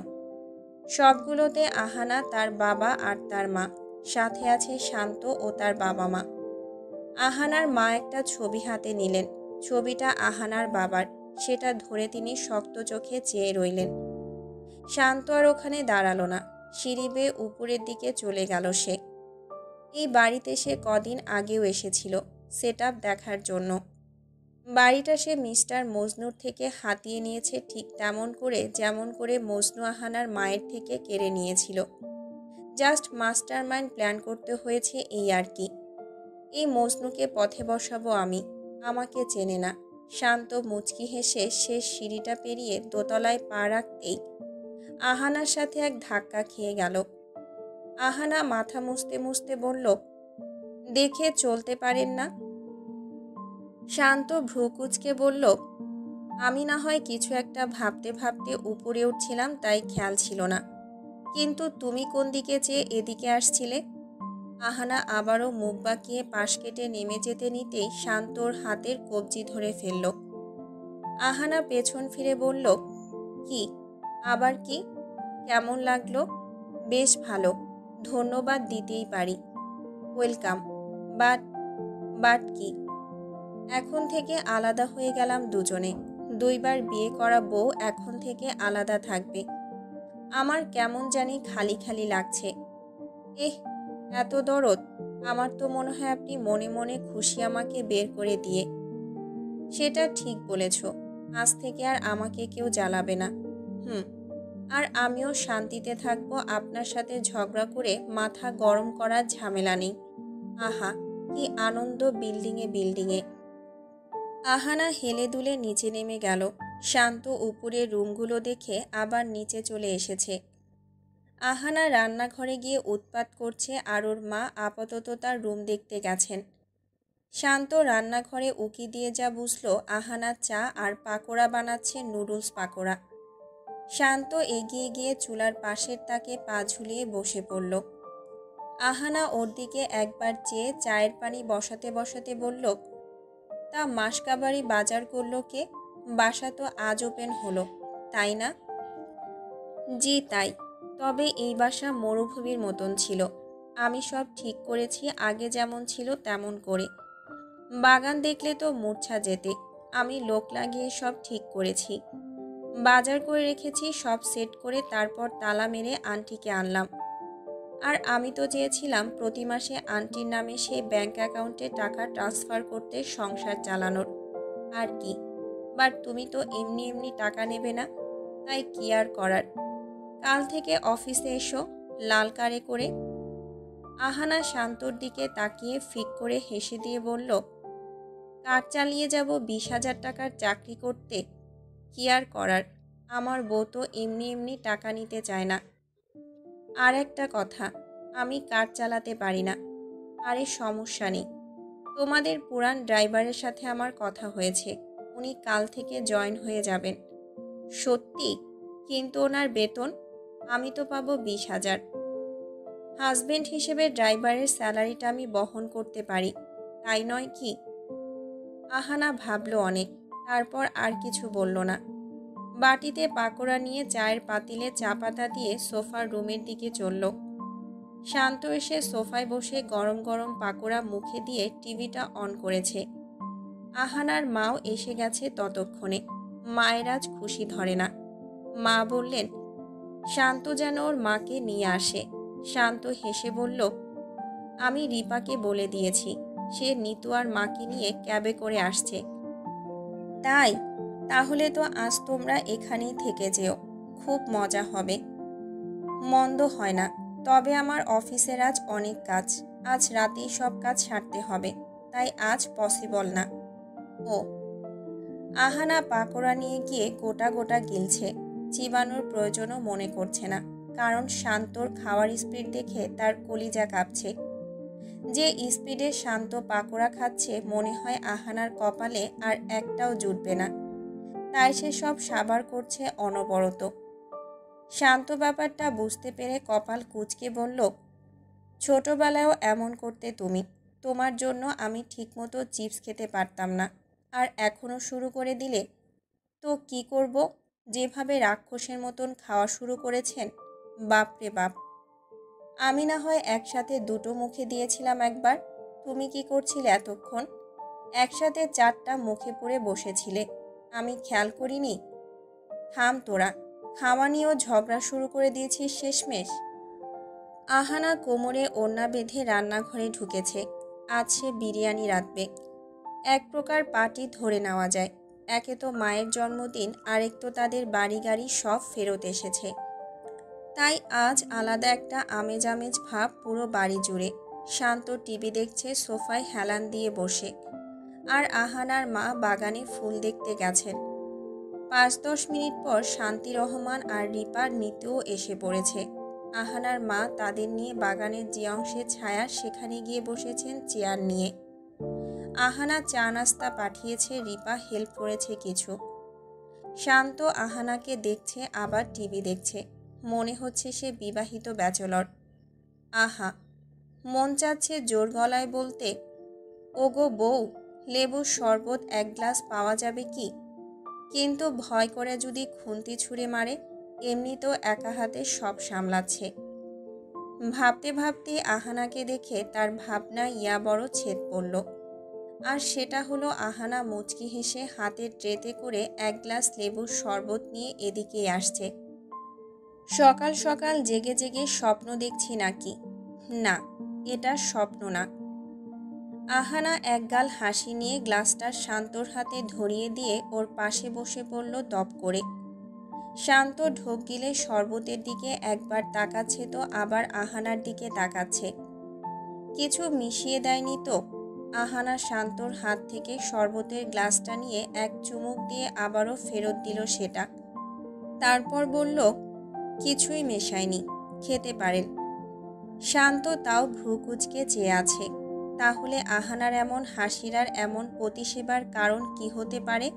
সবগুলোতে আহানা, তার বাবা আর তার মা, সাথে আছে শান্ত ও তার বাবা মা। আহানার মা একটা ছবি হাতে নিলেন। ছবিটা আহানার বাবার। সেটা ধরে তিনি শক্ত চোখে চেয়ে রইলেন। শান্ত আর ওখানে দাঁড়ালো না, সিঁড়ি বেয়ে উপরের দিকে চলে গেল সে। এই বাড়িতে সে কদিন আগেও এসেছিল সেটআপ দেখার জন্য। বাড়িটা সে মিস্টার মজনুর থেকে হাতিয়ে নিয়েছে, ঠিক তেমন করে যেমন করে মজনু আহানার মায়ের থেকে কেড়ে নিয়েছিল। জাস্ট মাস্টার মাইন্ড প্ল্যান করতে হয়েছে, এই আর কি। এই মজনুকে পথে বসাবো আমি, আমাকে চেনে না। শান্ত মুচকি হেসে শেষ সিঁড়িটা পেরিয়ে দোতলায় পা রাখতেই আহানার সাথে এক ধাক্কা খেয়ে গেল। আহানা মাথা মুছতে মুছতে বলল, দেখে চলতে পারেন না? শান্ত ভ্রু কুঁচকে বলল, আমি না হয় কিছু একটা ভাবতে ভাবতে উপরে উঠছিলাম, তাই খেয়াল ছিল না। কিন্তু তুমি কোন দিকে চেয়ে এদিকে আসছিলে? আহানা আবারও মুখ বাঁকিয়ে পাশ কেটে নেমে যেতে নিতেই শান্তর হাতের কবজি ধরে ফেলল। আহানা পেছন ফিরে বলল, কি? আবার কি? কেমন লাগলো? বেশ ভালো, ধন্যবাদ দিতেই পারি। ওয়েলকাম। বাট বাট কি? এখন থেকে আলাদা হয়ে গেলাম দুজনে। 2বার বিয়ে করা বউ এখন থেকে আলাদা থাকবে। আমার কেমন জানি খালি খালি লাগছে। এহ, এত দরদ? আমার তো মনে হয় আপনি মনে মনে খুশি আমাকে বের করে দিয়ে। সেটা ঠিক বলেছ, আজ থেকে আর আমাকে কেউ জ্বালাবে না। আর আমিও শান্তিতে থাকবো, আপনার সাথে ঝগড়া করে মাথা গরম করার ঝামেলা নেই। আহা, কি আনন্দ বিল্ডিংয়ে বিল্ডিংয়ে। আহানা হেলে দুলে নিচে নেমে গেল। শান্ত উপরের রুমগুলো দেখে আবার নিচে চলে এসেছে। আহানা রান্নাঘরে গিয়ে উৎপাত করছে, আর ওর মা আপাতত তার রুম দেখতে গেছেন। শান্ত রান্নাঘরে উকি দিয়ে যা বুঝলো, আহানা চা আর পাকোড়া বানাচ্ছে, নুডলস পাকোড়া। শান্ত এগিয়ে গিয়ে চুলার পাশের তাকে পা ঝুলিয়ে বসে পড়ল। আহানা ওর দিকে একবার চেয়ে চায়ের পানি বসাতে বসাতে বলল, তা মাসকাবারি বাজার করলো কে? বাসা তো আজ ওপেন হলো, তাই না? জি তাই, তবে এই বাসা মরুভূমির মতন ছিল। আমি সব ঠিক করেছি আগে যেমন ছিল তেমন করে। বাগান দেখলে তো মূর্ছা যেতে। আমি লোক লাগিয়ে সব ঠিক করেছি। বাজার করে রেখেছি, সব সেট করে তারপর তালা মেরে আন্টিকে আনলাম। আর আমি তো চেয়েছিলাম প্রতি মাসে আন্টির নামে সেই ব্যাংক অ্যাকাউন্টে টাকা ট্রান্সফার করতে, সংসার চালানোর। আর কি, বাট তুমি তো এমনি এমনি টাকা নেবে না, তাই কি আর করার। কাল থেকে অফিসে এসো, লাল কারে করে। আহানা শান্তর দিকে তাকিয়ে ফিক করে হেসে দিয়ে বলল, কার চালিয়ে যাব 20,000 টাকার চাকরি করতে, কি আর করার। আমার বউ তো এমনি এমনি টাকা নিতে চায় না। আর একটা কথা, আমি কার চালাতে পারি না। আরে সমস্যা নেই, তোমাদের পুরান ড্রাইভারের সাথে আমার কথা হয়েছে, উনি কাল থেকে জয়েন হয়ে যাবেন। সত্যি? কিন্তু ওনার বেতন? আমি তো পাবো 20,000। হাজবেন্ড হিসেবে ড্রাইভারের স্যালারিটা আমি বহন করতে পারি, তাই নয় কি? আহানা ভাবল অনেক, তারপর আর কিছু বলল না। বাটিতে পাকোড়া নিয়ে চায়ের পাতিলে চা পাতা দিয়ে সোফার রুমের দিকে চলল। শান্ত এসে সোফায় বসে গরম গরম পাকোড়া মুখে দিয়ে টিভিটা অন করেছে। আহানার মাও এসে গেছে ততক্ষণে। মায়ের আজ খুশি ধরে না। মা বললেন শান্ত যেন ওর মাকে নিয়ে আসে। শান্ত হেসে বলল, আমি রিপাকে বলে দিয়েছি, সে নিতু আর মাকে নিয়ে ক্যাবে করে আসছে। তাই? তাহলে তো আজ তোমরা এখানেই থেকে যেও, খুব মজা হবে। মন্দ হয় না, তবে আমার অফিসের আজ অনেক কাজ, আজ রাতেই সব কাজ সারতে হবে, তাই আজ পসিবল না। ও। আহানা পাকোড়া নিয়ে গিয়ে গোটা গোটা গিলছে। চিবানোর প্রয়োজনও মনে করছে না, কারণ শান্তর খাওয়ার স্পিড দেখে তার কলিজা কাঁপছে। যে স্পিডে শান্ত পাকোড়া খাচ্ছে মনে হয় আহানার কপালে আর একটাও জুটবে না, তাই সে সব সাবার করছে অনবরত। শান্ত ব্যাপারটা বুঝতে পেরে কপাল কুঁচকে বলল, ছোটবেলায়ও এমন করতে তুমি, তোমার জন্য আমি ঠিকমতো চিপস খেতে পারতাম না, আর এখনও শুরু করে দিলে? তো কি করব? যেভাবে রাক্ষসের মতন খাওয়া শুরু করেছেন, বাপরে বাপ। আমি না হয় একসাথে দুটো মুখে দিয়েছিলাম একবার, তুমি কি করছিলে এতক্ষণ? একসাথে 4টা মুখে পুরে বসেছিলে, আমি খেয়াল করিনি? থাম তোরা, খাওয়া নিয়েও ঝগড়া শুরু করে দিয়েছিস শেষমেশ। আহানা কোমরে ওড়না বেঁধে রান্নাঘরে ঢুকেছে। আজ সে বিরিয়ানি রাঁধবে। এক প্রকার পার্টি ধরে নেওয়া যায়। একে তো মায়ের জন্মদিন, আরেক তো তাদের বাড়ি গাড়ি সব ফেরত এসেছে, তাই আজ আলাদা একটা আমেজ আমেজ ভাব পুরো বাড়ি জুড়ে। শান্ত টিভি দেখছে সোফায় হেলান দিয়ে বসে, আর আহানার মা বাগানে ফুল দেখতে গেছেন। 5-10 মিনিট পর শান্তি রহমান আর রিপার নিতেও এসে পড়েছে। আহানার মা তাদের নিয়ে বাগানের যে অংশে ছায়া সেখানে গিয়ে বসেছেন চেয়ার নিয়ে। আহানা চা নাস্তা পাঠিয়েছে, রিপা হেল্প করেছে কিছু। শান্ত আহানাকে দেখছে, আবার টিভি দেখছে। মনে হচ্ছে সে বিবাহিত ব্যাচেলর। আহা, মন চাচ্ছে জোর গলায় বলতে, ওগো বউ, লেবুর শরবত 1 গ্লাস পাওয়া যাবে কি? কিন্তু ভয় করে যদি খুন্তি ছুঁড়ে মারে, এমনিতেও একা হাতে সব সামলাচ্ছে। ভাবতে ভাবতে আহানাকে দেখে তার ভাবনা ইয়া বড় ছেদ পড়ল। আর সেটা হলো আহানা মুচকি হেসে হাতের ট্রেতে করে 1 গ্লাস লেবুর শরবত নিয়ে এদিকেই আসছে। সকাল সকাল জেগে জেগে স্বপ্ন দেখছি নাকি? না, এটা স্বপ্ন না। আহানা একগাল হাসি নিয়ে গ্লাসটা শান্তর হাতে ধরিয়ে দিয়ে ওর পাশে বসে পড়ল দপ করে। শান্ত ঢোক গিলে শরবতের দিকে একবার তাকাচ্ছে তো আবার আহানার দিকে তাকাচ্ছে। কিছু মিশিয়ে দেয়নি তো? আহানা শান্তর হাত থেকে শরবতের গ্লাসটা নিয়ে এক চুমুক দিয়ে আবারও ফেরত দিল সেটা। তারপর বলল, কিছুই মেশায়নি, খেতে পারেন। শান্ত তাও ভ্রু কুঁচকে চেয়ে আছে। তাহলে আহানার এমন হাসির আর এমন প্রতিসেবার কারণ কি হতে পারে?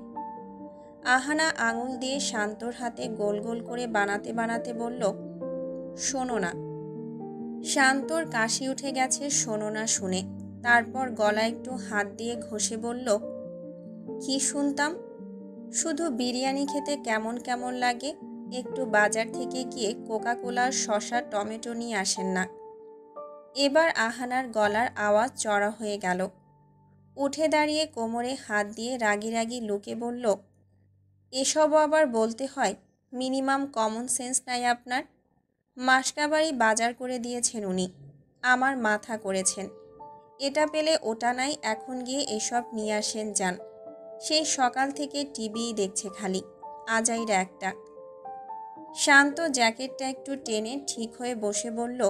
আহানা আঙুল দিয়ে শান্তর হাতে গোল গোল করে বানাতে বানাতে বলল, শোনো না। শান্তর কাশি উঠে গেছে শোনো না শুনে। তারপর গলায় একটু হাত দিয়ে ঘষে বলল, কি শুনতাম? শুধু বিরিয়ানি খেতে কেমন কেমন লাগে, একটু বাজার থেকে গিয়ে কোকা কোলার শসা টমেটো নিয়ে আসেন না? এবার আহানার গলার আওয়াজ চড়া হয়ে গেল। উঠে দাঁড়িয়ে কোমরে হাত দিয়ে রাগি রাগি লুকে বলল, এসবও আবার বলতে হয়? মিনিমাম কমন সেন্স নাই আপনার? মাসকাবারি বাজার করে দিয়েছেন উনি, আমার মাথা করেছেন। এটা পেলে ওটা নাই, এখন গিয়ে এসব নিয়ে আসেন যান। সেই সকাল থেকে টিভিই দেখছে খালি, আজাইরা একটা। শান্ত জ্যাকেটটা একটু টেনে ঠিক হয়ে বসে বলল,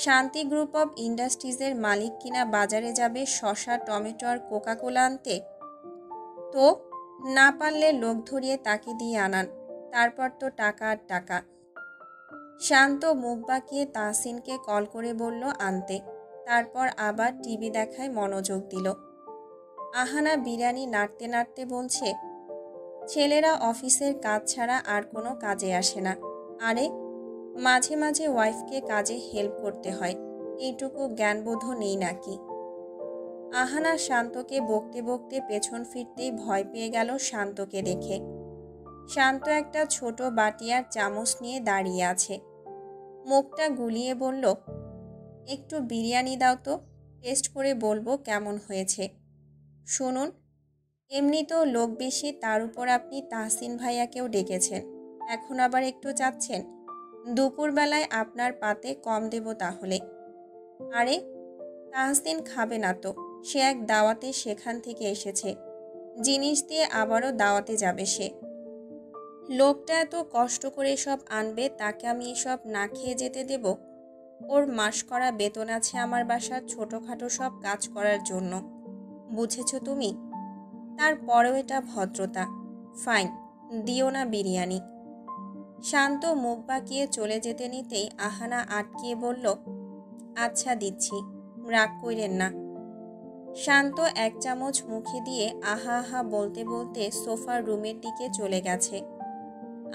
শান্তি গ্রুপ অব ইন্ডাস্ট্রিজের মালিক কিনা বাজারে যাবে শসা টমেটো আর কোকা কোলা আনতে? তো না পারলে লোক ধরিয়ে তাকে দিয়ে আনান, তারপর তো টাকা আর টাকা। শান্ত মুখ বাঁকিয়ে তাহসিনকে কল করে বলল আনতে। তারপর আবার টিভি দেখায় মনোযোগ দিল। আহানা বিরিয়ানি নাড়তে নাড়তে বলছে, ছেলেরা অফিসের কাজ ছাড়া আর কোনো কাজে আসে না। আরে মাঝে মাঝে ওয়াইফকে কাজে হেল্প করতে হয়, এইটুকু জ্ঞানবোধও নেই নাকি? আহানা শান্তকে বকতে বকতে পেছন ফিরতেই ভয় পেয়ে গেল শান্তকে দেখে। শান্ত একটা ছোট বাটি আর চামচ নিয়ে দাঁড়িয়ে আছে। মুখটা গুলিয়ে বলল, একটু বিরিয়ানি দাও তো, টেস্ট করে বলবো কেমন হয়েছে। শুনুন, এমনিতেও লোক বেশি, তার উপর আপনি তাহসিন ভাইয়াকেও ডেকেছেন, এখন আবার একটু চাচ্ছেন। দুপুরবেলায় আপনার পাতে কম দেব তাহলে। আরে তাহসিন খাবে না তো, সে এক দাওয়াতে সেখান থেকে এসেছে, জিনিস দিয়ে আবারও দাওয়াতে যাবে সে। লোকটা এত কষ্ট করে সব আনবে, তাকে আমি এসব না খেয়ে যেতে দেব? ওর মাস করা বেতন আছে আমার বাসার ছোটোখাটো সব কাজ করার জন্য, বুঝেছো তুমি? তারপরেও এটা ভদ্রতা। ফাইন, দিও না বিরিয়ানি। শান্ত মুখ বাঁকিয়ে চলে যেতে নিতেই আহানা আটকিয়ে বলল, আচ্ছা দিচ্ছি, রাগ কইরেন না। শান্ত এক চামচ মুখে দিয়ে আহা আহা বলতে বলতে সোফার রুমের দিকে চলে গেছে।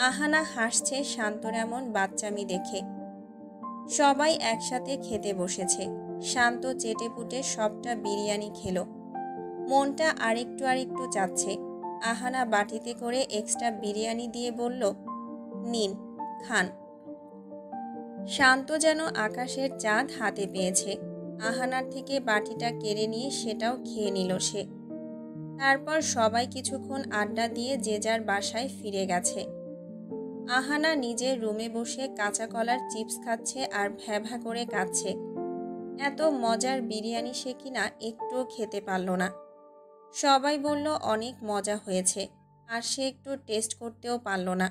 আহানা হাসছে শান্তর এমন বাচ্চামি দেখে। সবাই একসাথে খেতে বসেছে। শান্ত চেটেপুটে সবটা বিরিয়ানি খেলো। মনটা আরেকটু আরেকটু চাচ্ছে। আহানা বাটিতে করে এক্সট্রা বিরিয়ানি দিয়ে বলল, নিন, খান। শান্ত যেন আকাশের চাঁদ হাতে পেয়েছে। আহানার থেকে বাটিটা কেড়ে নিয়ে সেটাও খেয়ে নিল সে। তারপর সবাই কিছুক্ষণ আড্ডা দিয়ে যে যার বাসায় ফিরে গেছে। আহানা নিজের রুমে বসে কাঁচা কলার চিপস খাচ্ছে আর ভ্যাভা করে কাঁদছে। এত মজার বিরিয়ানি সে কিনা একটুও খেতে পারল না। সবাই বলল অনেক মজা হয়েছে, আর সে একটু টেস্ট করতেও পারল না।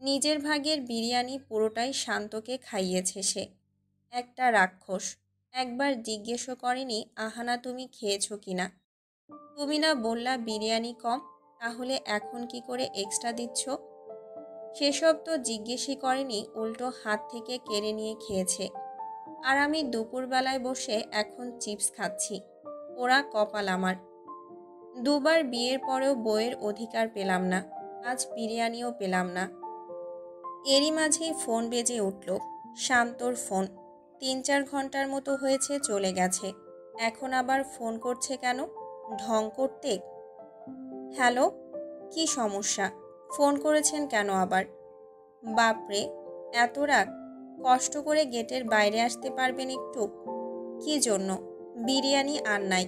নিজের ভাগের বিরিয়ানি পুরোটাই শান্তকে খাইয়েছে সে। একটা রাক্ষস। একবার জিজ্ঞেসও করেনি, আহানা তুমি খেয়েছো কিনা? তুমি না বললা বিরিয়ানি কম, তাহলে এখন কি করে এক্সট্রা দিচ্ছ? সেসব তো জিজ্ঞেসই করেনি, উল্টো হাত থেকে কেড়ে নিয়ে খেয়েছে। আর আমি দুপুরবেলায় বসে এখন চিপস খাচ্ছি। ওরা কপাল আমার। দুবার বিয়ের পরেও বইয়ের অধিকার পেলাম না, আজ বিরিয়ানিও পেলাম না। এরই মাঝেই ফোন বেজে উঠল। শান্তর ফোন। ৩-৪ ঘন্টার মতো হয়েছে চলে গেছে, এখন আবার ফোন করছে কেন? ঢং করতে? হ্যালো, কি সমস্যা? ফোন করেছেন কেন আবার? বাপরে, এত রাগ! কষ্ট করে গেটের বাইরে আসতে পারবেন একটু? কি জন্য? বিরিয়ানি আর নাই।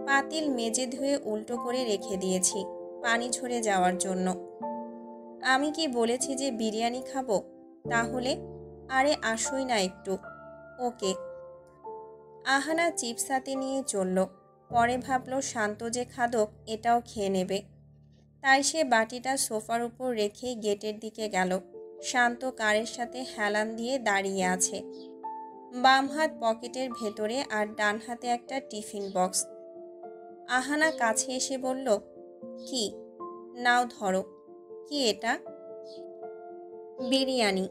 পাতিল মেজে ধুয়ে উল্টো করে রেখে দিয়েছি, পানি ঝরে যাওয়ার জন্য। আমি কি বলেছি যে বিরিয়ানি খাবো? তাহলে আরে আসোই না একটু। ওকে। আহানা চিপস হাতে নিয়ে চলল। পরে ভাবল শান্ত যে খাদক, এটাও খেয়ে নেবে। তাই সে বাটিটা সোফার উপর রেখেই গেটের দিকে গেল। শান্ত কারের সাথে হেলান দিয়ে দাঁড়িয়ে আছে। বাম হাত পকেটের ভেতরে আর ডান হাতে একটা টিফিন বক্স। আহানা কাছে এসে বলল, কি? নাও ধরো। কি এটা? বিরিয়ানি।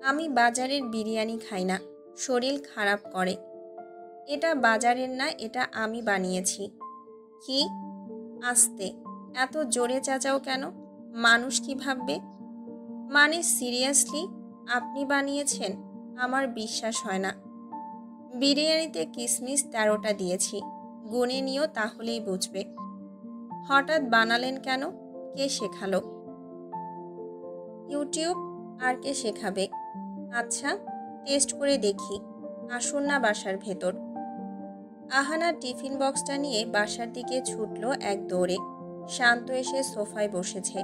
আমি বাজারের বিরিয়ানি খাই না, শরীর খারাপ করে। এটা বাজারের না, এটা আমি বানিয়েছি। কি? আস্তে, এত জোরে চেঁচাও কেন? মানুষ কি ভাববে? মানে সিরিয়াসলি, আপনি বানিয়েছেন? আমার বিশ্বাস হয় না। বিরিয়ানিতে কিশমিশ 13টা দিয়েছি, গুনে নিও তাহলেই বুঝবে। হঠাৎ বানালেন কেন? কে শেখালো? ইউটিউব। আর কে শেখাবে? আচ্ছা, টেস্ট করে দেখি। আসুন না বাসার ভেতর। আহানা টিফিন বক্সটা নিয়ে বাসার দিকে ছুটল এক দৌড়ে। শান্ত এসে সোফায় বসেছে।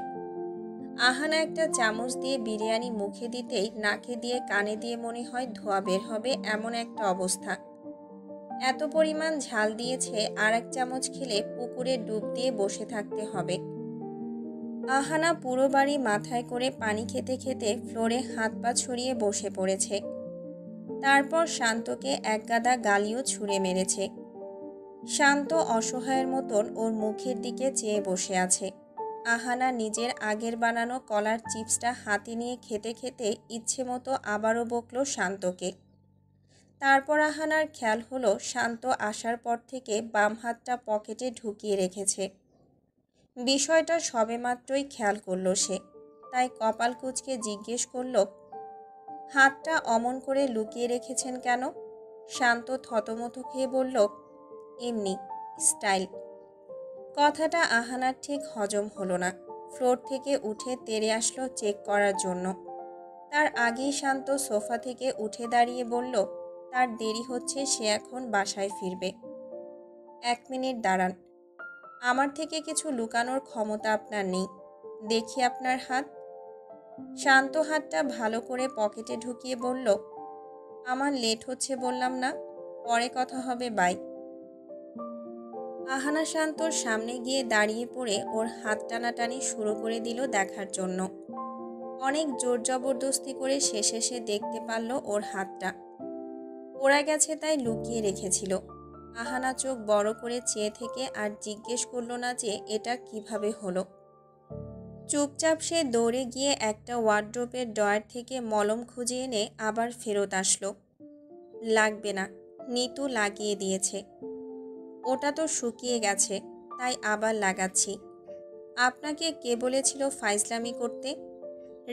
আহানা একটা চামচ দিয়ে বিরিয়ানি মুখে দিতেই নাকে দিয়ে কানে দিয়ে মনে হয় ধোঁয়া বের হবে, এমন একটা অবস্থা। এত পরিমাণ ঝাল দিয়েছে, আর এক চামচ খেলে পুকুরে ডুব দিয়ে বসে থাকতে হবে। আহানা পুরো বাড়ি মাথায় করে পানি খেতে খেতে ফ্লোরে হাত পা ছড়িয়ে বসে পড়েছে। তারপর শান্তকে একগাদা গালিও ছুঁড়ে মেরেছে। শান্ত অসহায়ের মতন ওর মুখের দিকে চেয়ে বসে আছে। আহানা নিজের আগের বানানো কলার চিপসটা হাতে নিয়ে খেতে খেতে ইচ্ছে মতো আবারও বকল শান্তকে। তারপর আহানার খেয়াল হলো শান্ত আসার পর থেকে বাম হাতটা পকেটে ঢুকিয়ে রেখেছে। বিষয়টা সবেমাত্রই খেয়াল করলো সে, তাই কপাল কুঁচকে জিজ্ঞেস করল, হাতটা অমন করে লুকিয়ে রেখেছেন কেন? শান্ত থতমত খেয়ে বলল, এমনি, স্টাইল। কথাটা আহানার ঠিক হজম হলো না। ফ্লোর থেকে উঠে তেড়ে আসলো চেক করার জন্য। তার আগেই শান্ত সোফা থেকে উঠে দাঁড়িয়ে বলল, তার দেরি হচ্ছে, সে এখন বাসায় ফিরবে। 1 মিনিট দাঁড়ান, আমার থেকে কিছু লুকানোর ক্ষমতা আপনার নেই। দেখি আপনার হাত। শান্ত হাতটা ভালো করে পকেটে ঢুকিয়ে বলল, আমার লেট হচ্ছে বললাম না, পরে কথা হবে, বাই। আহানা শান্তর সামনে গিয়ে দাঁড়িয়ে পড়ে ওর হাত টানাটানি শুরু করে দিল দেখার জন্য। অনেক জোর জবরদস্তি করে শেষে সে দেখতে পারল ওর হাতটা পোড়া গেছে, তাই লুকিয়ে রেখেছিল। আহানা চোখ বড় করে চেয়ে থেকে আর জিজ্ঞেস করল না যে এটা কিভাবে হলো। চুপচাপ সে দৌড়ে গিয়ে একটা ওয়ার্ড্রোবের ড্রয়ার থেকে মলম খুঁজে এনে আবার ফেরত আসলো। লাগবে না, নিতু লাগিয়ে দিয়েছে। ওটা তো শুকিয়ে গেছে, তাই আবার লাগাচ্ছি। আপনাকে কে বলেছিল ফাইজলামি করতে?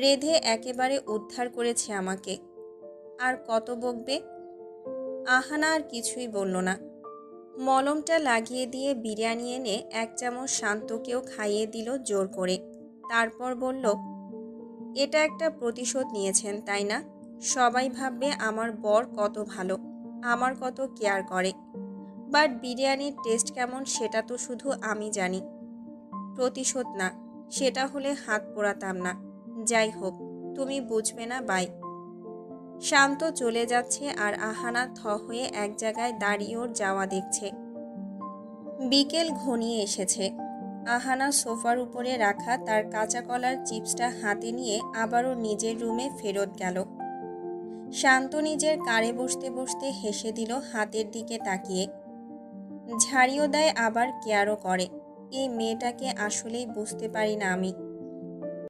রেধে একেবারে উদ্ধার করেছে আমাকে। আর কত বকবে? আহানা আর কিছুই বলল না। মলমটা লাগিয়ে দিয়ে বিরিয়ানি এনে 1 চামচ শান্তকেও খাইয়ে দিল জোর করে। তারপর বলল, এটা একটা প্রতিশোধ নিয়েছেন তাই না? সবাই ভাববে আমার বর কত ভালো, আমার কত কেয়ার করে, বাট বিরিয়ানির টেস্ট কেমন সেটা তো শুধু আমি জানি। প্রতিশোধ না, সেটা হলে হাত পোড়াতাম না। যাই হোক, তুমি বুঝবে না, বাই। শান্ত চলে যাচ্ছে আর আহানা থ হয়ে এক জায়গায় দাঁড়িয়ে ওর যাওয়া দেখছে। বিকেল ঘনিয়ে এসেছে। আহানা সোফার উপরে রাখা তার কাঁচা কলার চিপসটা হাতে নিয়ে আবারও নিজের রুমে ফেরত গেল। শান্ত নিজের কারে বসতে বসতে হেসে দিল হাতের দিকে তাকিয়ে। ঝাড়িও দেয় আবার কেয়ারও করে। এই মেয়েটাকে আসলেই বুঝতে পারি না আমি।